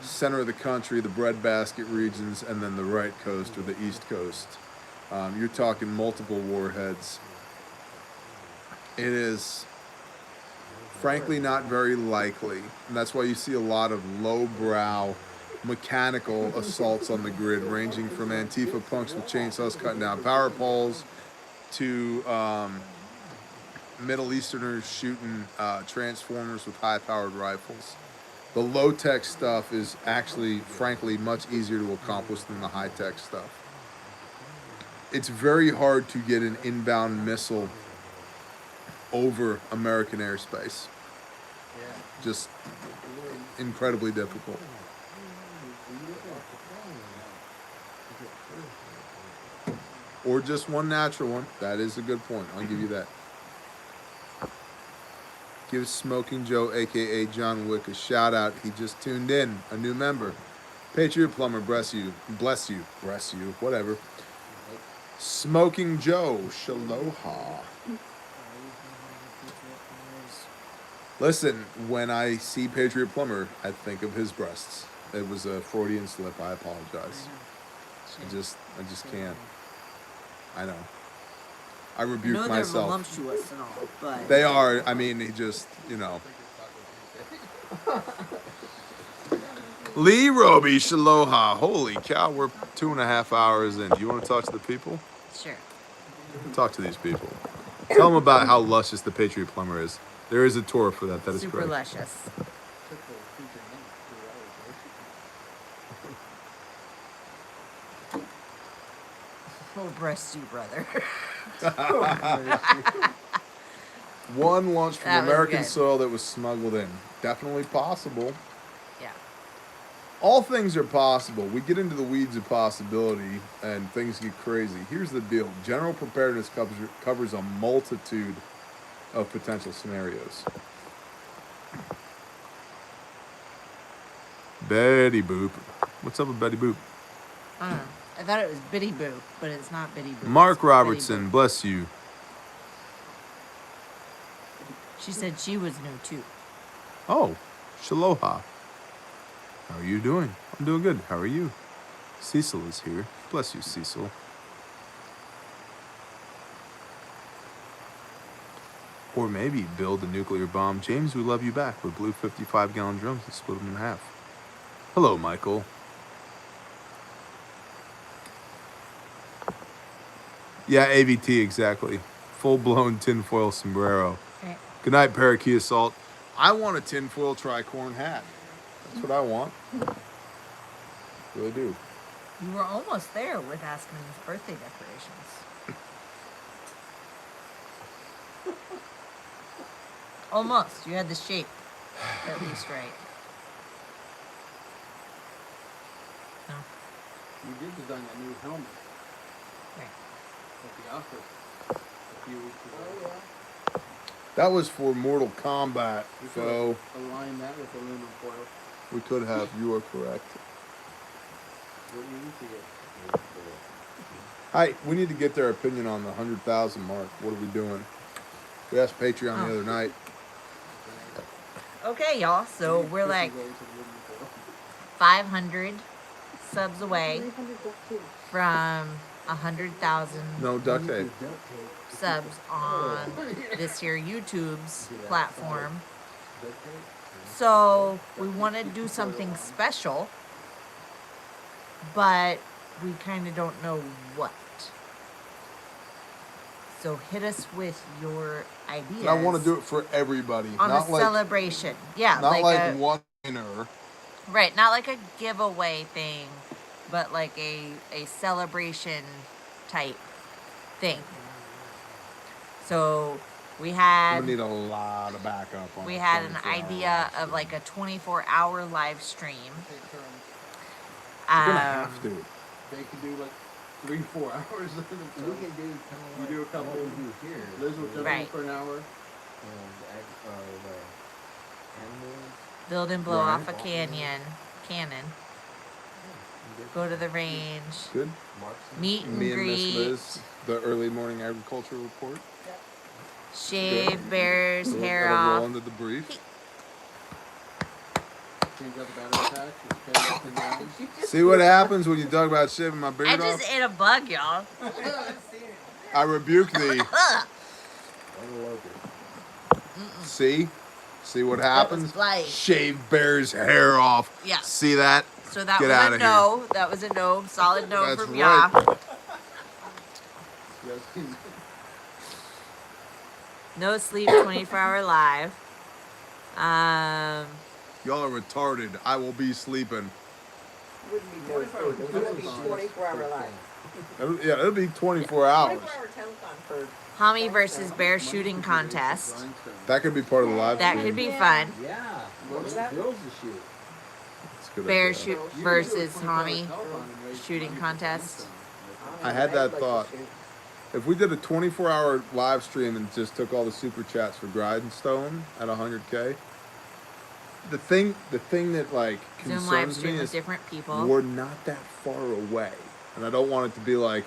center of the country, the breadbasket regions, and then the right coast or the east coast. You're talking multiple warheads. It is frankly not very likely. And that's why you see a lot of lowbrow mechanical assaults on the grid, ranging from Antifa punks with chainsaws cutting down power poles to Middle Easterners shooting transformers with high-powered rifles. The low-tech stuff is actually, frankly, much easier to accomplish than the high-tech stuff. It's very hard to get an inbound missile over American airspace. Just incredibly difficult. Or just one natural one. That is a good point. I'll give you that. Give Smoking Joe, a.k.a. John Wick, a shout out. He just tuned in, a new member. Patriot Plumber, bless you, whatever. Smoking Joe, shaloha. Listen, when I see Patriot Plumber, I think of his breasts. It was a Freudian slip. I apologize. I just can't. I know. I rebuke myself. They're voluptuous and all, but they are. I mean, he just, you know. Lee Roby, shaloha. Holy cow, we're 2.5 hours in. Do you want to talk to the people? sure. Talk to these people. Tell them about how luscious the Patriot Plumber is. There is a Torah for that. That is Super correct. luscious. Oh, breast you, brother. One launched from That was American good. soil that was smuggled in. Definitely possible. Yeah. All things are possible. We get into the weeds of possibility and things get crazy. Here's the deal. General preparedness covers a multitude of potential scenarios. Betty Boop. What's up with Betty Boop? I don't know. I thought it was Bitty Boo, but it's not Bitty Boo. Mark it's Betty Robertson, Boo. bless you. She said she was new too. Oh, shaloha. How are you doing? I'm doing good. How are you? Cecil is here. Bless you, Cecil. Or maybe build a nuclear bomb. James, we love you back with blue 55-gallon drums and split them in half. Hello, Michael. Yeah, AVT, exactly. Full-blown tinfoil sombrero. Right. Good night, Parakeet Assault. I want a tinfoil tricorn hat. That's what I want. Really do. You were almost there with Aspen's birthday decorations. Almost. You had the shape at least right. No. You did design that new helmet Right. at the office a few weeks ago. That was for Mortal Kombat, We could so align that with aluminum foil. we could have. You are correct. What do you need to get? Hi, we need to get their opinion on the 100,000 mark. What are we doing? We asked Patreon the other night. Okay, y'all. So we're like 500 subs away 300 bucks too. from 100,000 No duct tape. subs on this here YouTube's platform. So we want to do something special, but we kind of don't know what. So hit us with your ideas. And I want to do it for everybody, on not a like celebration. Yeah, not like a, one winner. right, not like a giveaway thing, but like a celebration type thing. So we We had need a lot of backup on we a had an 24-hour idea live of like a 24-hour live stream. Take turns. You're gonna have to. They can do like 3-4 hours. We can do kind of You like do a couple. what we do here. Liz will jump in Right. for an hour. The animals. Build and blow Right. off a cannon. Go to the range. Good. Marksman. Meet and Me and Miss greet. Liz, the early morning agriculture report. Shave bear's hair That'll roll off. into the brief. Change out the battery pack. Just carry up and down. See what happens when you talk about shaving my beard I off? just ate a bug, y'all. I rebuke thee. Ugh. See? See what That was happens? blight. Shave bear's hair off. Yeah. See that? So that Get was outta a here. no. That was a no. Solid no That's from right. y'all. Yes. No sleep 24-hour live. Y'all are retarded. I will be sleeping. Wouldn't be no sleep. It would be 24-hour live. It'll be 24 hours. 24-hour telethon for Homie versus bear shooting contest. That could be part of the live That stream. could be fun. Yeah. What's that? Girls to shoot. That's a good Bear idea. shoot versus homie shooting contest. I had that I'd like thought. to shoot. If we did a 24-hour live stream and just took all the super chats for Grindstone at 100K, the thing that like Zoom live concerns stream me with is different people. we're not that far away, and I don't want it to be like,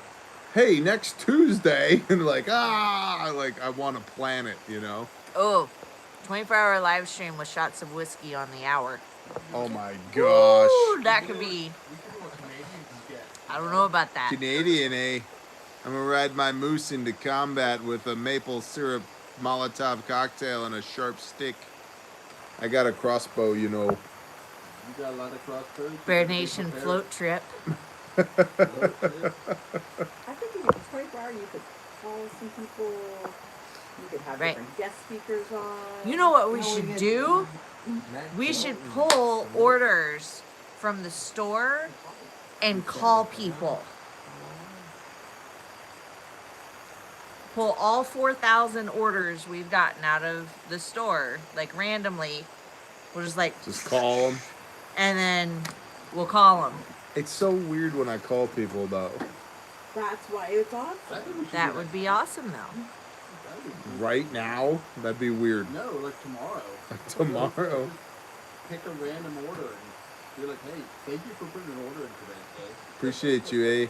hey, next Tuesday, and like I want to plan it, you know? Oh, 24-hour live stream with shots of whiskey on the hour. Oh my gosh, Ooh, that could be. We can do what Canadians get. I don't know about that. Canadian, eh? I'm gonna ride my moose into combat with a maple syrup Molotov cocktail and a sharp stick. I got a crossbow, you know. You got a lot of crossbows. Bear Nation float trip. I think if it's 24-hour, you could call some people. You could have Right. different guest speakers on. You know what we should do? We should pull orders from the store and call people. Pull all 4,000 orders we've gotten out of the store, like randomly. We'll just like, Just call them. and then we'll call them. It's so weird when I call people though. That's why it's awesome. I think we should That do would be awesome though. That would be- Right now, that'd be weird. No, like tomorrow. Tomorrow. Pick a random order and be like, hey, thank you for putting an order in today. Appreciate you, eh?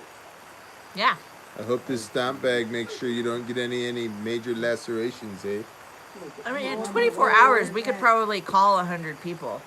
Yeah. I hope this stamp bag makes sure you don't get any major lacerations, eh? I mean, in 24 hours, we could probably call 100 people,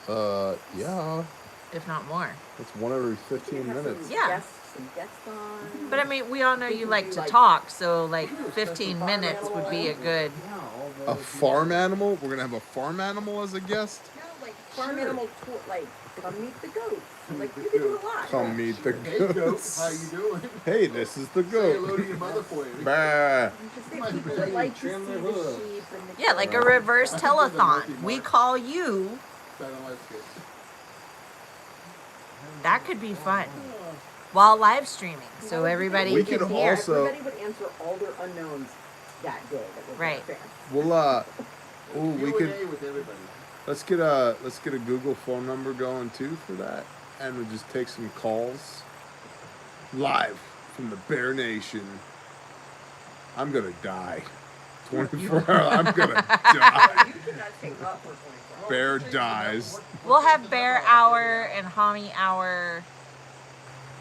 Yeah. if not more. That's one every 15 minutes. Yeah. Some guests on. But I mean, we all know you like to talk, so like 15 minutes would be a good. Yeah, all A those. farm animal? We're gonna have a farm animal as a guest? No, like farm animal tour, like come meet the goats. Like you can do a lot. Come meet the Hey, goat, goats. how you doing? Hey, this is the Say hello goat. to your mother for you. Bah. Just say people that like to see Trim their the hooves. sheep and the Yeah, like a reverse telethon. We call you. Back on life skills. That could be fun while live streaming, so everybody We can could hear. also- Everybody would answer all their unknowns that day. That was Right. fair. We'll we Q&A could with everybody. let's get a Google phone number going too for that, and we'll just take some calls live from the Bear Nation. I'm gonna die. 24 hours. I'm gonna die. You cannot take up for 24 Bear dies. We'll have bear hour and homie hour.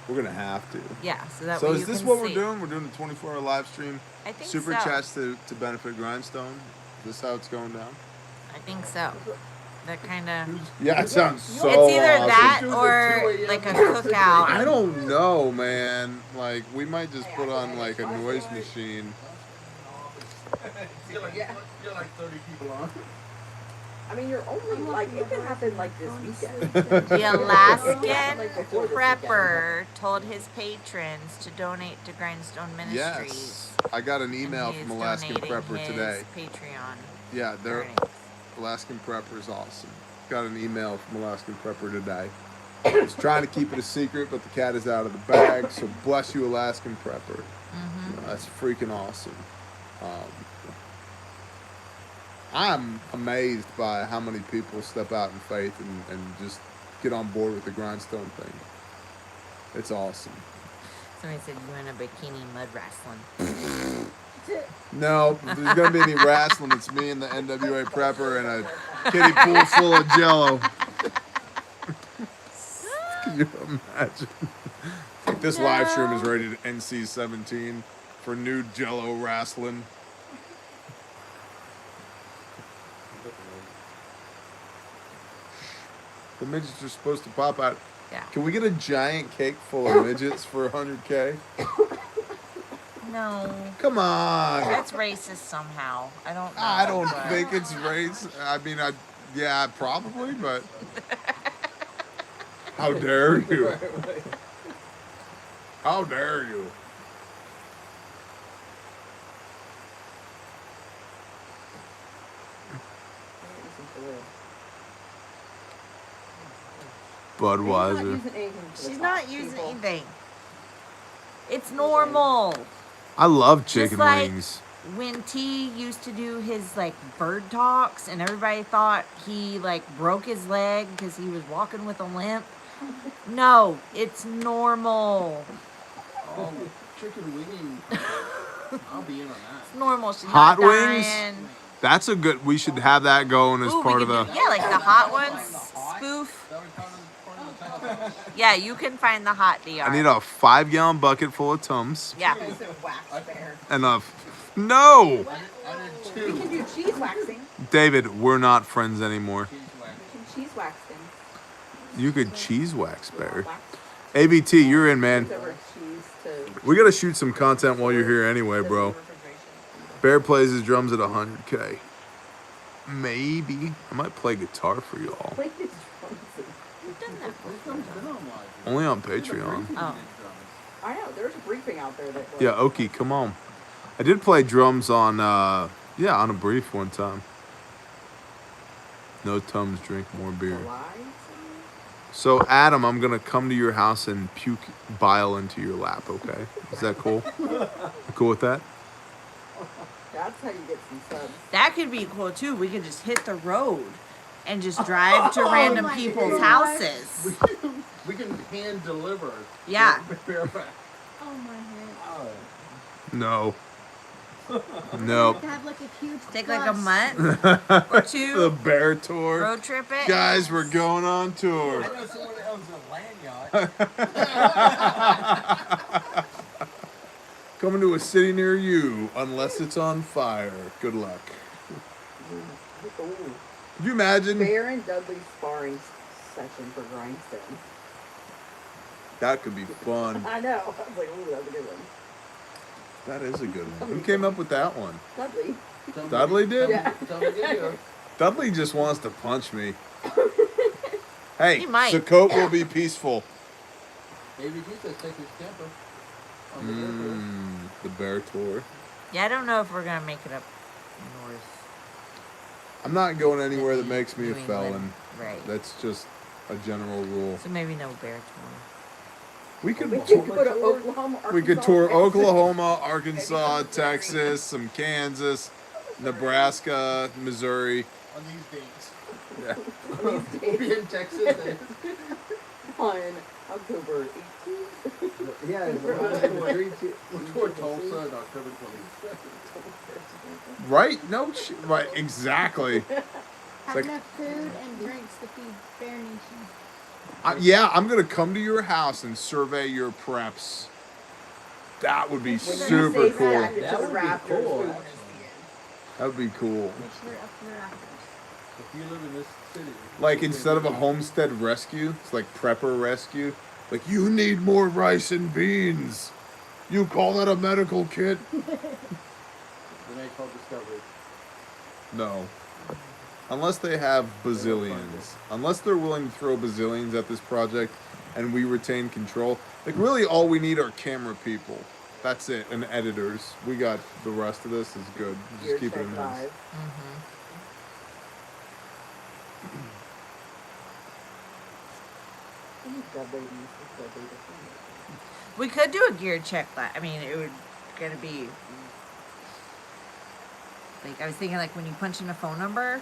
We're gonna have to. Yeah, so that So way is you this can what see. we're doing? We're doing a 24-hour live stream. I think Super so. chats to benefit Grindstone. Is this how it's going down? I think so. That kind of. Yeah, it sounds so It's either awesome. that Do the or 2 a.m. like a I cookout. don't know, man. Like, we might just put on like a noise machine. You're like 30 people on. I mean, you're only like it could happen like this weekend. The Alaskan Prepper told his patrons to donate to Grindstone Ministries. Yes. I got an email and from he's Alaskan donating Prepper his today. Patreon. Yeah, they're earnings. Alaskan Prepper is awesome. Got an email from Alaskan Prepper today. I was trying to keep it a secret, but the cat is out of the bag. So bless you, Alaskan Prepper. That's freaking awesome. I'm amazed by how many people step out in faith and just get on board with the grindstone thing. It's awesome. Somebody said you in a bikini mud wrestling. No, if there's gonna be any wrestling, it's me and the NWA Prepper and a kiddie pool full of Jello. Can you imagine? Like this live stream is rated NC-17 for nude Jello wrestling. The midgets are supposed to pop out. Yeah. Can we get a giant cake full of midgets for 100K? No. Come on. That's racist somehow. I don't know. I don't but- think it's race. I mean, yeah, probably, but how dare you? How dare you? Budweiser. She's not using anything. It's normal. I love Just chicken like wings. when T used to do his like bird talks and everybody thought he like broke his leg because he was walking with a limp. No, it's normal. Oh, chicken wing. I'll be in on that. It's normal. She's Hot not wings? dying. That's a good. We should have that going as Ooh, part we of could the. do, yeah, like the hot ones spoof. That would count as part of the title. Yeah, you can find the hot DR. I need a 5-gallon bucket full of Tums Yeah. and a. No, I did We can two. do cheese waxing. David, we're not friends anymore. Cheese wax. We can cheese wax things. You could cheese wax, Bear. ABT, you're in, man. Over cheese to We gotta shoot some content while you're here anyway, bro. refrigeration. Bear plays his drums at 100K. Maybe I might play guitar for y'all. Play these drums. We've done that before. Been on live. Only on Patreon. Oh. I know, there's a briefing out there that Yeah, Oki, come on. I did play drums on on a brief one time. No Tums, drink more beer. So Adam, I'm gonna come to your house and puke bile into your lap, okay? Is that cool? You cool with that? That's how you get some subs. That could be cool too. We could just hit the road and just drive to random my people's God. houses. We can hand deliver. Yeah. Bareback. Oh my head. No. Nope. To have like a huge Take like a bus. month or The two. bear tour. Road trip it. Guys, we're going on tour. I know someone that owns a land yacht. Coming to a city near you, unless it's on fire. Good luck. Ooh. Could you imagine? Bear and Dudley sparring session for grindstone. That could be fun. I know. I was like, ooh, that's a good one. That is a good one. Who came up with that one? Dudley. Dudley did? Yeah. Dudley just wants to punch me. Hey, He might. Sukkot will be peaceful. ABG says take his camper. On the airport. The bear tour. Yeah, I don't know if we're gonna make it up north. I'm not going anywhere that makes me a New England. felon. Right. That's just a general rule. So maybe no bear tour. We could We could go to Oklahoma, we could Arkansas, tour Texas. Oklahoma, Arkansas, Texas, some Kansas, Nebraska, Missouri. On these dates. Yeah. We'll be in Texas. On October 18th. Yeah, We'll tour Tulsa on October 20th. Right? No, right, exactly. Have like- enough food and drinks to feed Bear Nation. Yeah, I'm going to come to your house and survey your preps. That would be When you super say cool. that, That would be Raptors, cool, we actually. wanna see it. That would be cool. Make sure they're up to their rafters. If you live in this city. Like instead of a homestead rescue, it's like prepper rescue. Like, you need more rice and beans. You call that a medical kit? Then they call Discovery. No. Unless they have bazillions. Unless they're willing to throw bazillions at this project and we retain control. Like, really all we need are camera people. That's it. And editors. We got the rest of this is good. Just Gear keep it Check in house. Live. We could do a gear check. I mean, it would gonna be like, I was thinking, like, when you punch in a phone number,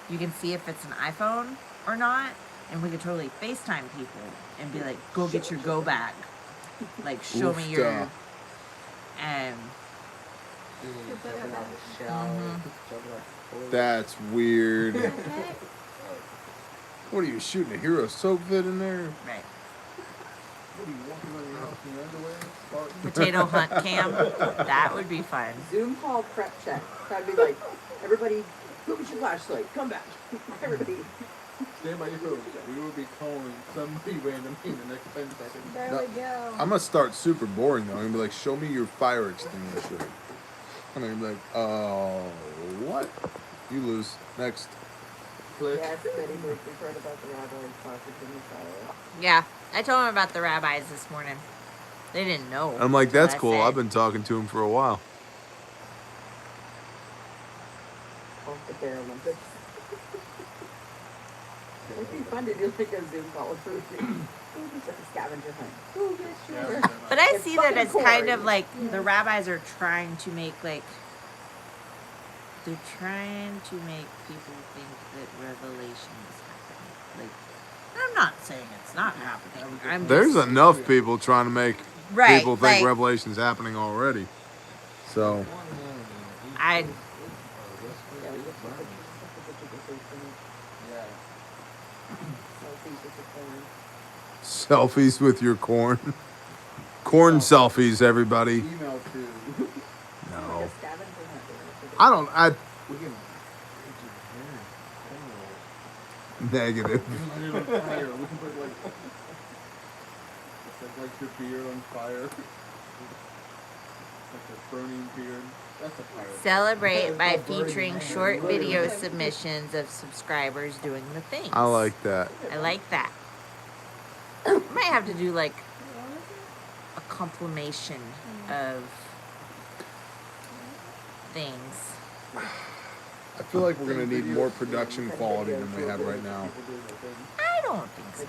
you can see if it's an iPhone or not, and we could totally FaceTime people and be like, go get your go bag, like, show me your, Oofta. and That's weird. What are you shooting, a hero soap vid in there? right. What are you walking around your house in your underwear? Spartan? Potato hunt cam. That would be fun. Zoom call prep check. That'd be like, everybody, go get your flashlight. Come back. Everybody. Stand by your phone. We will be calling somebody randomly in the next 10 seconds. There No, we go. I'm gonna start super boring though. I'm gonna be like, show me your fire extinguisher. And I'm gonna be like, what? You lose. Next. Click. Yes, Betty Blake, we've heard about the rabbi sausage in the fire. Yeah, I told him about the rabbis this morning. They didn't know. I'm like, that's what I cool. said. I've been talking to him for a while. Off the Bear Olympics. It'd be fun to do like a Zoom call with food. Just like a scavenger hunt. Go get your... But I It's see that fucking as kind corn. of like the rabbis are trying to make like, they're trying to make people think that revelation is happening. Like, I'm not saying it's not happening. I'm There's just, enough people trying to make right, people think like, revelation's happening already. So, I Yeah, we get some pictures of the food. Yeah. Selfies with your corn. selfies with your corn. Corn selfies, everybody. Email to. No. Like a scavenger hunt. I don't, We can. negative. We can light it on fire. We can put like your beard on fire. Like a burning beard. That's a fire. celebrate by featuring short video submissions of subscribers doing the things. I like that. I like that. I might have to do like a compilation of things. I feel like we're gonna need more production quality than we have right now. I don't think so.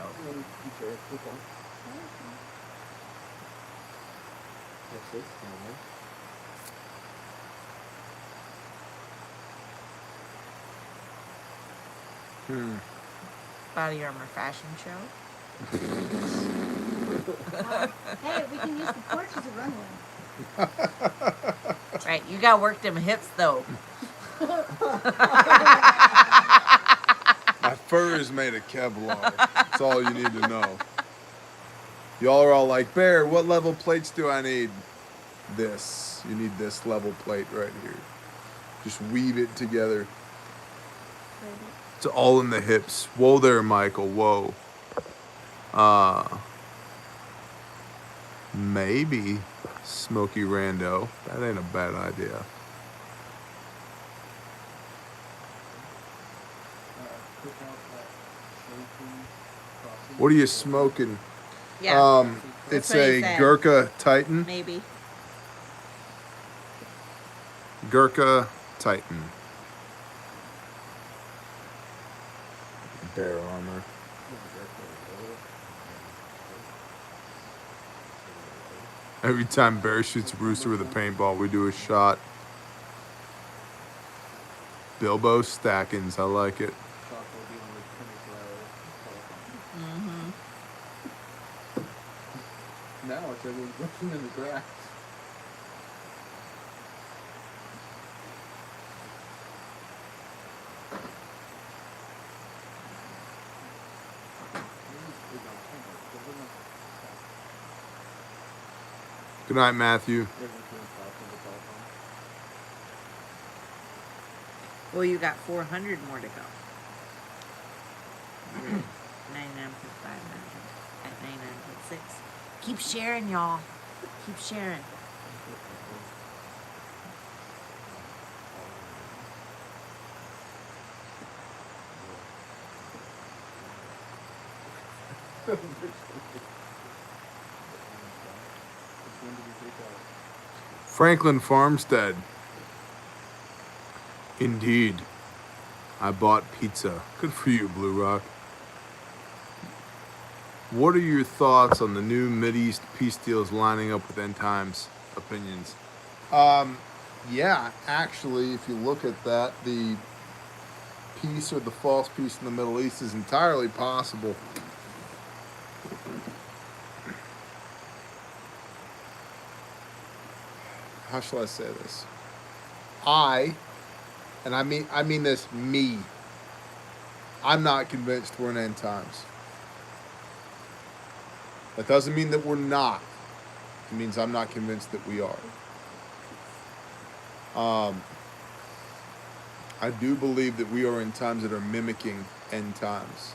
Body armor fashion show. Hey, we can use the porch as a runway. Right, you got work them hips though. My fur is made of Kevlar. That's all you need to know. Y'all are all like, Bear, what level plates do I need? This. You need this level plate right here. Just weave it together. It's all in the hips. Whoa there, Michael. Whoa. Maybe Smokey Rando. That ain't a bad idea. What are you smoking? Yeah, It's what he a said. Gurkha Titan. maybe. Gurkha Titan. Bear armor. Every time Bear shoots a rooster with a paintball, we do a shot. Bilbo Stackins, I like it. Now it's everyone's looking in the grass. Good night, Matthew. Well, you got 400 more to go. 99.5 at 99.6. Keep sharing, y'all. Keep sharing. Franklin Farmstead. Indeed. I bought pizza. Good for you, Blue Rock. what are your thoughts on the new Mideast peace deals lining up with end times opinions? Yeah, actually, if you look at that, the peace or the false peace in the Middle East is entirely possible. How shall I say this? I mean this, me. I'm not convinced we're in end times. That doesn't mean that we're not. It means I'm not convinced that we are. I do believe that we are in times that are mimicking end times.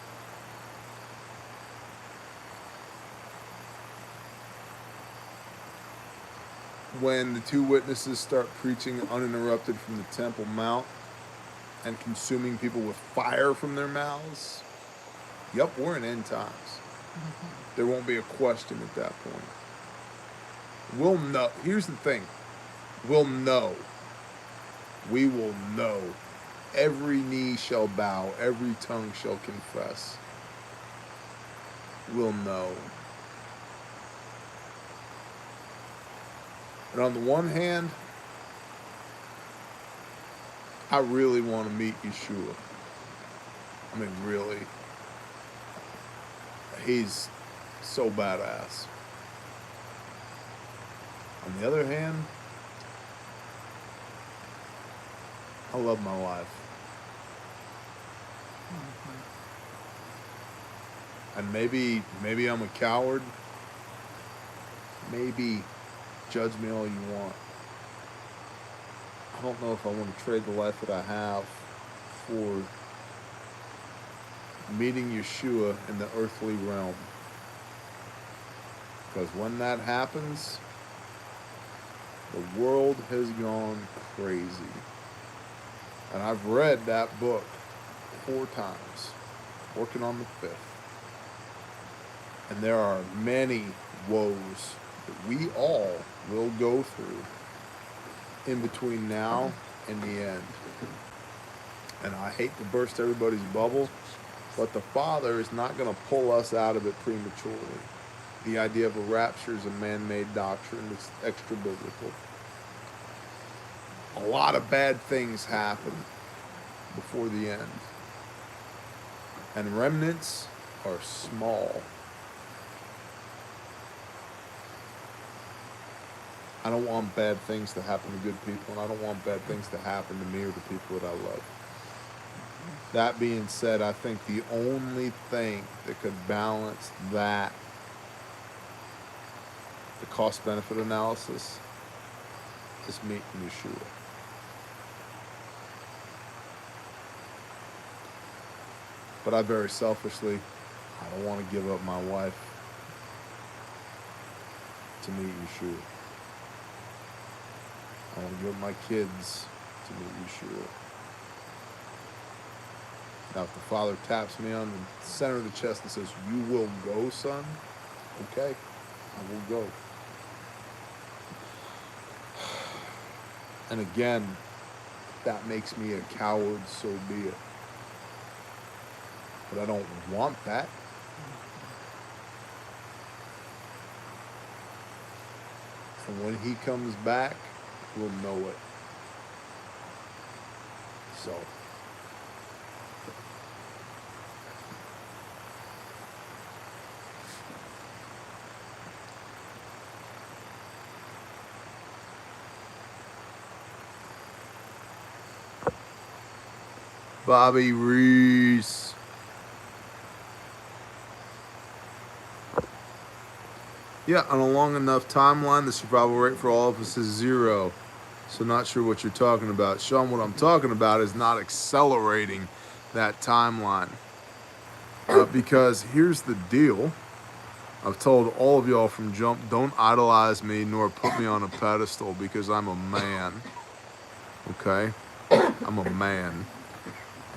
When the two witnesses start preaching uninterrupted from the Temple Mount and consuming people with fire from their mouths, yep, we're in end times. There won't be a question at that point. We'll know. Here's the thing. We'll know. We will know. Every knee shall bow. Every tongue shall confess. We'll know. And on the one hand, I really want to meet Yeshua. I mean, really. He's so badass. On the other hand, I love my life. And maybe I'm a coward. Maybe judge me all you want. I don't know if I want to trade the life that I have for meeting Yeshua in the earthly realm. Because when that happens, the world has gone crazy. And I've read that book 4 times, working on the 5th. And there are many woes that we all will go through in between now and the end. And I hate to burst everybody's bubble, but the Father is not going to pull us out of it prematurely. The idea of a rapture is a man-made doctrine. It's extra-biblical. A lot of bad things happen before the end. And remnants are small. I don't want bad things to happen to good people, and I don't want bad things to happen to me or the people that I love. That being said, I think the only thing that could balance that, the cost-benefit analysis, is meeting Yeshua. But I very selfishly, I don't want to give up my wife to meet Yeshua. I want to give up my kids to meet Yeshua. Now, if the Father taps me on the center of the chest and says, "You will go, son," okay, I will go. And again, if that makes me a coward, so be it. But I don't want that. And when he comes back, we'll know it. So. Bobby Reese. Yeah, on a long enough timeline, the survival rate for all of us is 0. So not sure what you're talking about. Sean, what I'm talking about is not accelerating that timeline. Because here's the deal. I've told all of y'all from jump, don't idolize me nor put me on a pedestal because I'm a man. Okay? I'm a man.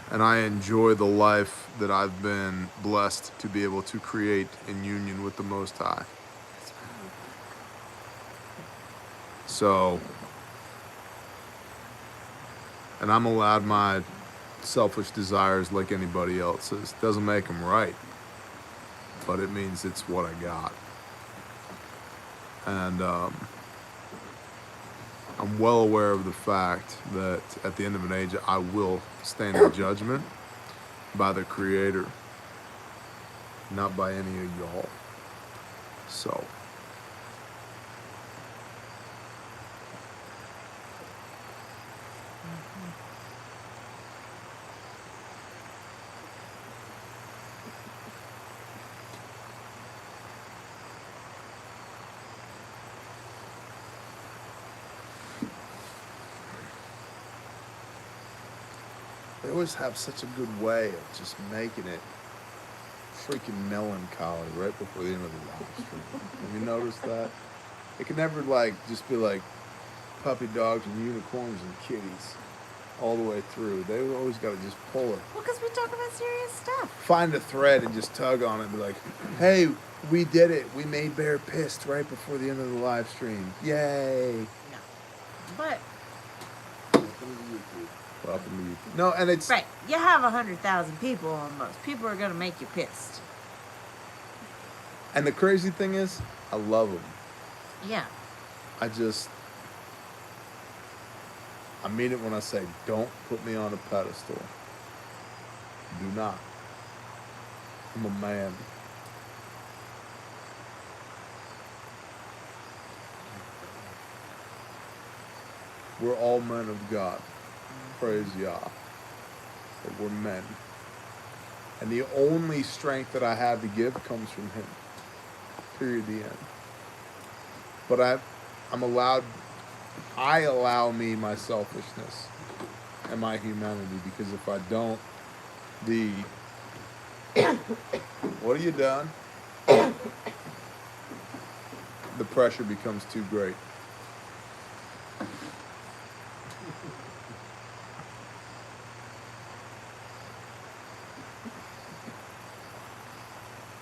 And I enjoy the life that I've been blessed to be able to create in union with the Most High. So, and I'm allowed my selfish desires like anybody else's. Doesn't make them right. but it means it's what I got. And I'm well aware of the fact that at the end of an age, I will stand in judgment by the Creator, not by any of y'all. So, they always have such a good way of just making it freaking melancholy right before the end of the live stream. Have you noticed that? It can never like just be like puppy dogs and unicorns and kitties all the way through. They always got to just pull it. Well, because we talk about serious stuff. Find a thread and just tug on it and be like, hey, we did it. We made Bear pissed right before the end of the live stream. Yay. No. But, Welcome to YouTube. No, and it's... right, you have 100,000 people almost. People are going to make you pissed. And the crazy thing is, I love them. Yeah. I mean it when I say, don't put me on a pedestal. Do not. I'm a man. We're all men of God. Praise Yah. But we're men. And the only strength that I have to give comes from Him. Period, the end. But I allow me my selfishness and my humanity, because if I don't, what have you done? The pressure becomes too great.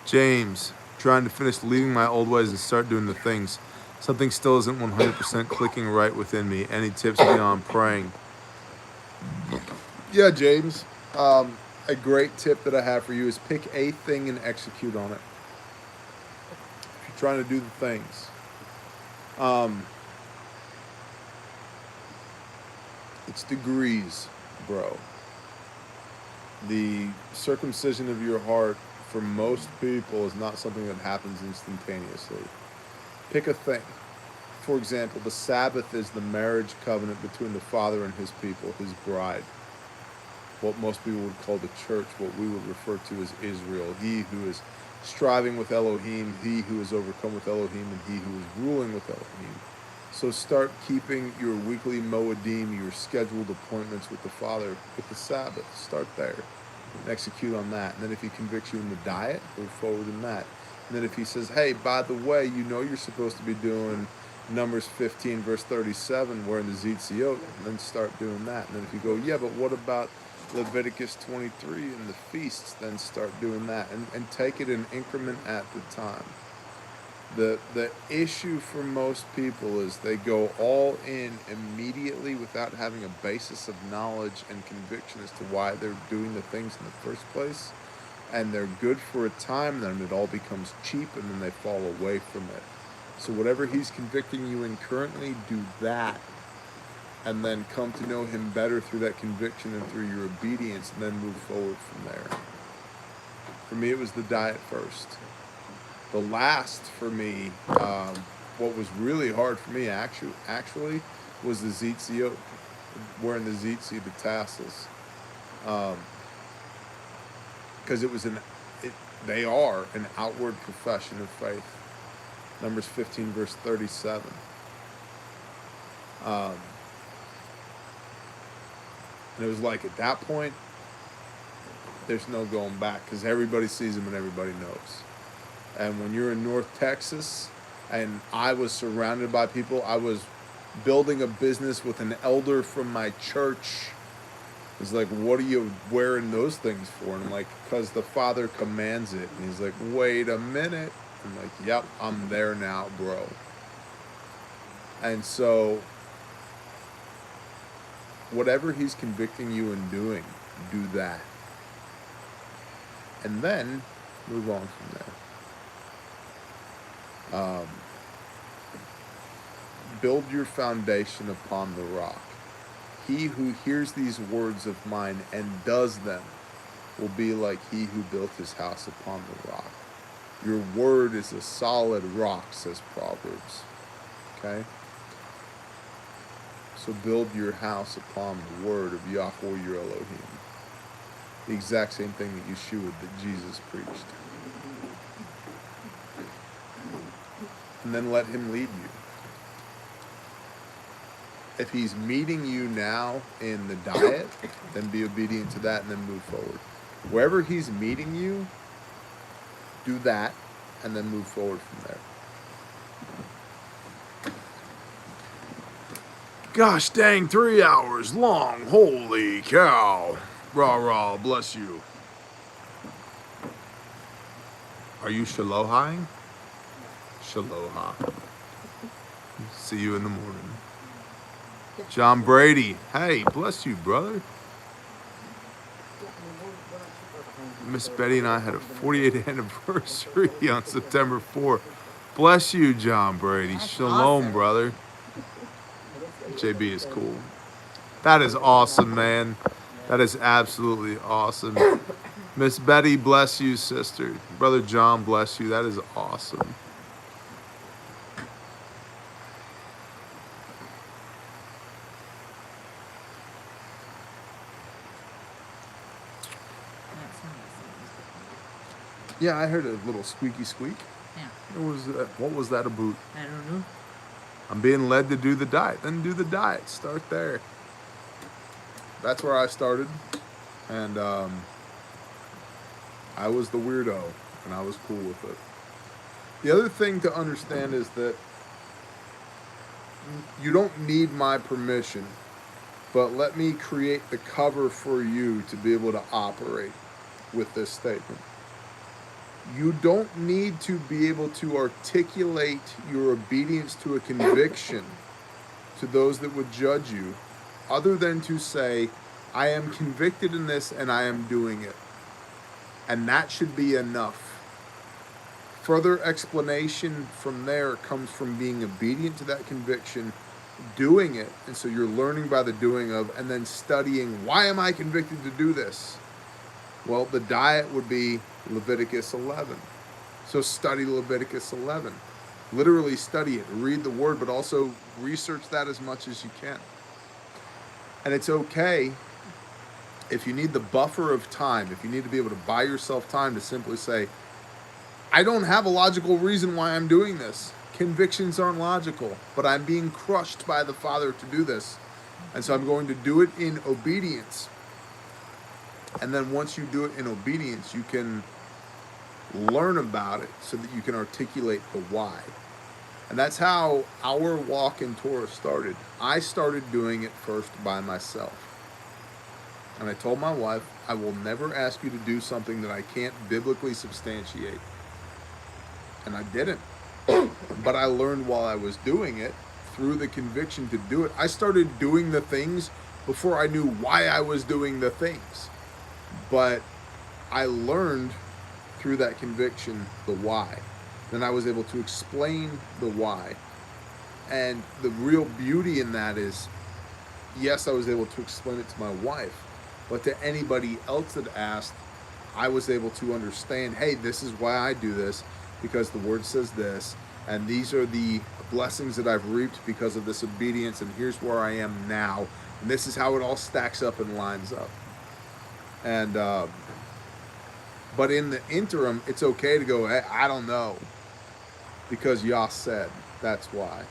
James, trying to finish leaving my old ways and start doing the things. Something still isn't 100% clicking right within me. Any tips beyond praying? Yeah, James. A great tip that I have for you is pick a thing and execute on it. If you're trying to do the things. It's degrees, bro. The circumcision of your heart for most people is not something that happens instantaneously. Pick a thing. For example, the Sabbath is the marriage covenant between the Father and His people, His bride. What most people would call the church, what we would refer to as Israel. He who is striving with Elohim, he who is overcome with Elohim, and he who is ruling with Elohim. So start keeping your weekly Moedim, your scheduled appointments with the Father, with the Sabbath. Start there and execute on that. And then if He convicts you in the diet, move forward in that. And then if He says, hey, by the way, you know you're supposed to be doing Numbers 15, verse 37, wearing the Zitziot, then start doing that. And then if you go, yeah, but what about Leviticus 23 and the feasts, then start doing that. And take it in increment at the time. The issue for most people is they go all in immediately without having a basis of knowledge and conviction as to why they're doing the things in the first place. And they're good for a time, then it all becomes cheap, and then they fall away from it. So whatever He's convicting you in currently, do that. And then come to know Him better through that conviction and through your obedience, and then move forward from there. For me, it was the diet first. The last for me, what was really hard for me actually was the Zitziot, wearing the Zitzi, the tassels. Because they are an outward profession of faith. Numbers 15, verse 37. And it was like, at that point, there's no going back, because everybody sees them and everybody knows. And when you're in North Texas, and I was surrounded by people, I was building a business with an elder from my church. He's like, what are you wearing those things for? And I'm like, because the Father commands it. And he's like, wait a minute. I'm like, yep, I'm there now, bro. And so, whatever He's convicting you in doing, do that. And then, move on from there. Build your foundation upon the rock. He who hears these words of mine and does them will be like he who built his house upon the rock. Your word is a solid rock, says Proverbs. Okay? So build your house upon the word of Yahweh your Elohim. The exact same thing that Yeshua, that Jesus preached. And then let him lead you. If he's meeting you now in the diet, then be obedient to that and then move forward. Wherever he's meeting you, do that and then move forward from there. Gosh dang, 3 hours long. Holy cow. Rah rah, bless you. Are you Shalohai? Shaloha. See you in the morning. John Brady. Hey, bless you, brother. Miss Betty and I had a 48th anniversary on September 4th. Bless you, John Brady. That's Shalom, awesome. brother. JB is cool. That is awesome, man. That is absolutely awesome. Miss Betty, bless you, sister. Brother John, bless you. That is awesome. Yeah, I heard a little squeaky squeak. Yeah. What was that about? I don't know. I'm being led to do the diet. Then do the diet. Start there. That's where I started. And I was the weirdo. And I was cool with it. The other thing to understand is that you don't need my permission. But let me create the cover for you to be able to operate with this statement. You don't need to be able to articulate your obedience to a conviction to those that would judge you, other than to say, I am convicted in this and I am doing it. And that should be enough. Further explanation from there comes from being obedient to that conviction, doing it, and so you're learning by the doing of, and then studying, why am I convicted to do this? Well, the diet would be Leviticus 11. So study Leviticus 11. Literally study it. Read the word, but also research that as much as you can. And it's okay if you need the buffer of time, if you need to be able to buy yourself time to simply say, I don't have a logical reason why I'm doing this. Convictions aren't logical, but I'm being crushed by the Father to do this. And so I'm going to do it in obedience. And then once you do it in obedience, you can learn about it so that you can articulate the why. And that's how our walk in Torah started. I started doing it first by myself. And I told my wife, I will never ask you to do something that I can't biblically substantiate. And I didn't. But I learned while I was doing it, through the conviction to do it. I started doing the things before I knew why I was doing the things. But I learned through that conviction the why. Then I was able to explain the why. And the real beauty in that is, yes, I was able to explain it to my wife, but to anybody else that asked, I was able to understand, hey, this is why I do this, because the word says this, and these are the blessings that I've reaped because of this obedience, and here's where I am now, and this is how it all stacks up and lines up. And but in the interim, it's okay to go, hey, I don't know, because Yah said, that's why.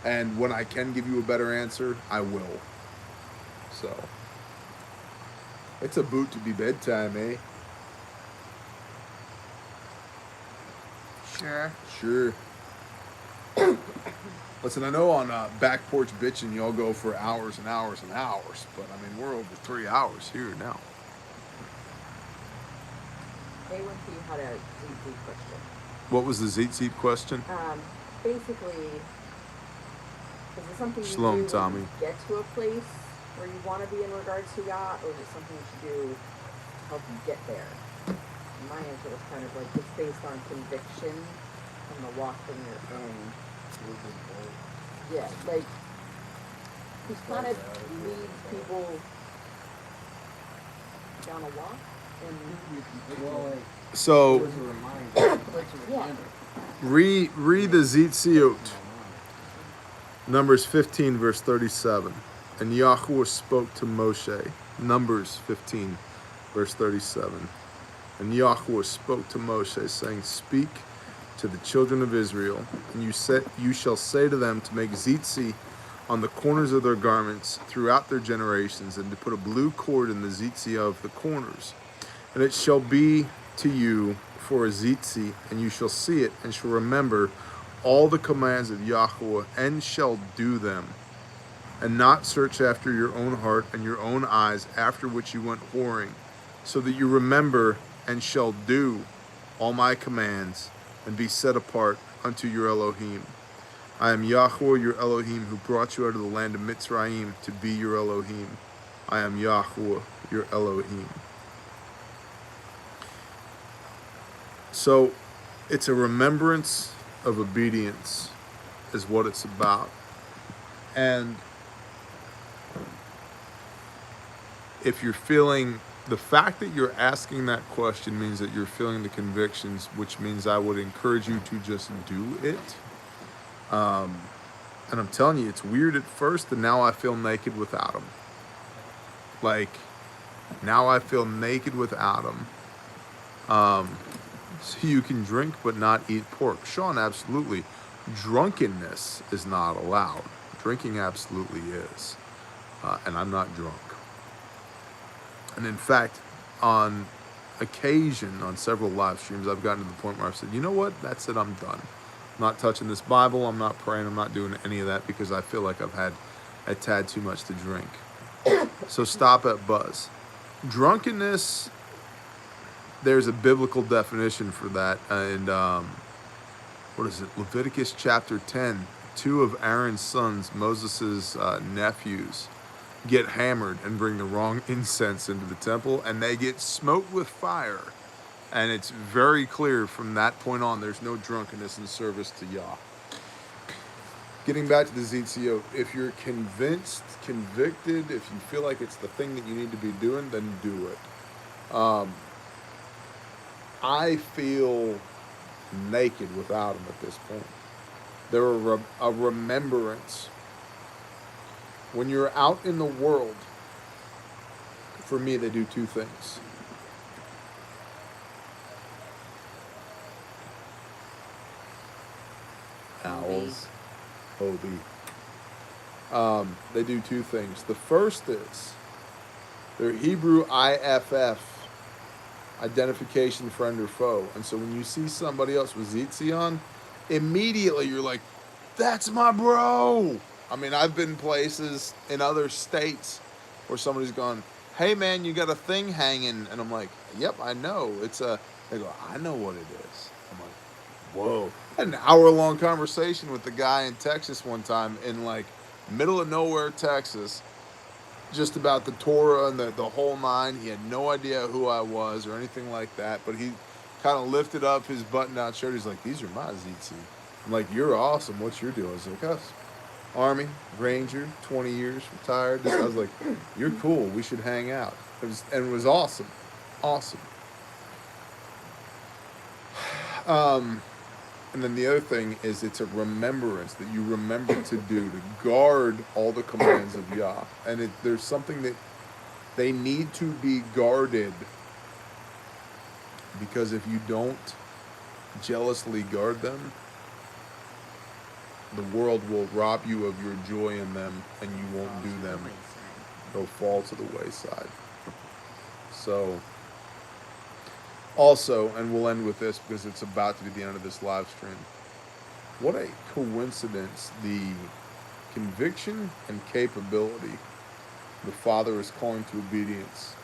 And when I can give you a better answer, I will. So it's about to be bedtime, eh? Sure. Listen, I know on Back Porch Bitchin' y'all go for hours and hours and hours, but I mean, we're over 3 hours here now. A1P had a ZZ question. What was the ZZ question? Basically, is it something you Shalom, do when Tommy. you get to a place where you want to be in regards to Yah, or is it something you should do to help you get there? And my answer was kind of like, it's based on conviction from the walk from your own. Yeah, like, he's kind of leads people down a walk, and Well, like, So it was a reminder. yeah, read the Zitziot, Numbers 15, verse 37. And Yahuwah spoke to Moshe, Numbers 15, verse 37. And Yahuwah spoke to Moshe, saying, speak to the children of Israel, and you shall say to them to make zitzi on the corners of their garments throughout their generations, and to put a blue cord in the zitzi of the corners. And it shall be to you for a zitzi, and you shall see it, and shall remember all the commands of Yahuwah, and shall do them, and not search after your own heart and your own eyes, after which you went whoring, so that you remember and shall do all my commands, and be set apart unto your Elohim. I am Yahuwah your Elohim, who brought you out of the land of Mitzrayim to be your Elohim. I am Yahuwah your Elohim. So it's a remembrance of obedience is what it's about. And if you're feeling, the fact that you're asking that question means that you're feeling the convictions, which means I would encourage you to just do it. And I'm telling you, it's weird at first, and now I feel naked without them. Like, now I feel naked without them. So you can drink but not eat pork. Sean, absolutely. Drunkenness is not allowed. Drinking absolutely is. And I'm not drunk. And in fact, on occasion, on several live streams, I've gotten to the point where I've said, you know what, that's it, I'm done. I'm not touching this Bible, I'm not praying, I'm not doing any of that, because I feel like I've had a tad too much to drink. So stop at buzz. Drunkenness, there's a biblical definition for that. And what is it? Leviticus chapter 10. 2 of Aaron's sons, Moses' nephews, get hammered and bring the wrong incense into the temple, and they get smoked with fire. And it's very clear from that point on, there's no drunkenness in service to Yah. Getting back to the Zitziot, if you're convinced, convicted, if you feel like it's the thing that you need to be doing, then do it. I feel naked without them at this point. They're a remembrance. When you're out in the world, for me, they do two things. Owls. Hobie. They do two things. The first is their Hebrew IFF, identification, friend or foe. And so when you see somebody else with Zitzi on, immediately you're like, that's my bro. I mean, I've been places in other states where somebody's gone, hey man, you got a thing hanging. And I'm like, yep, I know. They go, I know what it is. I'm like, whoa. I had an hour-long conversation with the guy in Texas one time, in like middle of nowhere, Texas, just about the Torah and the whole nine. He had no idea who I was or anything like that, but he kind of lifted up his button-down shirt. He's like, these are my Zitzi. I'm like, you're awesome. What's your deal? He's like, us. Army, Ranger, 20 years, retired. I was like, you're cool. We should hang out. It was awesome. Awesome. And then the other thing is, it's a remembrance that you remember to do, to guard all the commands of Yah. And there's something that they need to be guarded, because if you don't jealously guard them, the world will rob you of your joy in them, and you won't do them. They'll fall to the wayside. So, also, and we'll end with this because it's about to be the end of this live stream, what a coincidence, the conviction and capability the Father is calling to obedience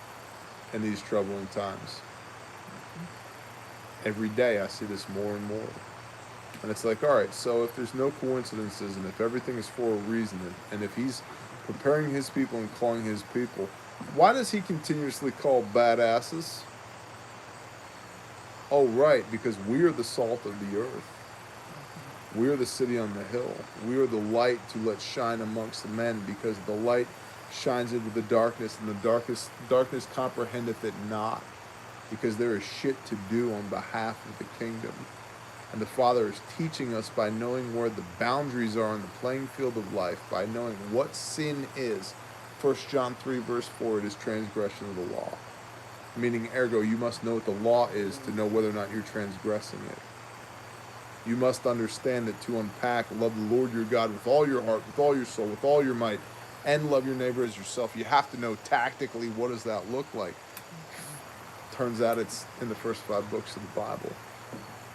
in these troubling times. Every day I see this more and more. And it's like, all right, so if there's no coincidences, and if everything is for a reason, and if he's preparing his people and calling his people, why does he continuously call badasses? Oh, right, because we are the salt of the earth. We are the city on the hill. We are the light to let shine amongst the men, because the light shines into the darkness, and the darkness comprehendeth it not, because there is shit to do on behalf of the kingdom. And the Father is teaching us by knowing where the boundaries are on the playing field of life, by knowing what sin is. 1 John 3 verse 4, it is transgression of the law. Meaning, ergo, you must know what the law is to know whether or not you're transgressing it. You must understand that to unpack, love the Lord your God with all your heart, with all your soul, with all your might, and love your neighbor as yourself, you have to know tactically what does that look like. Turns out it's in the first 5 books of the Bible.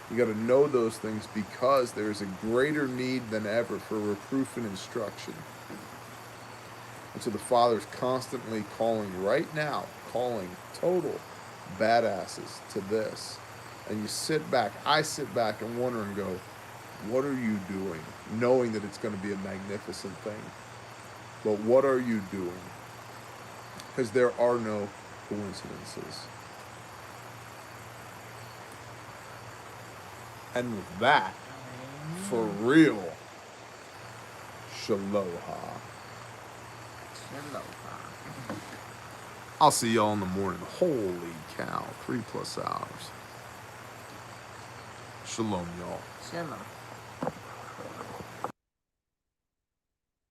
You got to know those things, because there is a greater need than ever for reproof and instruction. And so the Father's constantly calling right now, calling total badasses to this. And you sit back, I sit back and wonder and go, what are you doing? Knowing that it's going to be a magnificent thing. But what are you doing? Because there are no coincidences. And with that, for real, Shaloha. I'll see y'all in the morning. Holy cow, 3+ hours. Shalom, y'all. Shalom.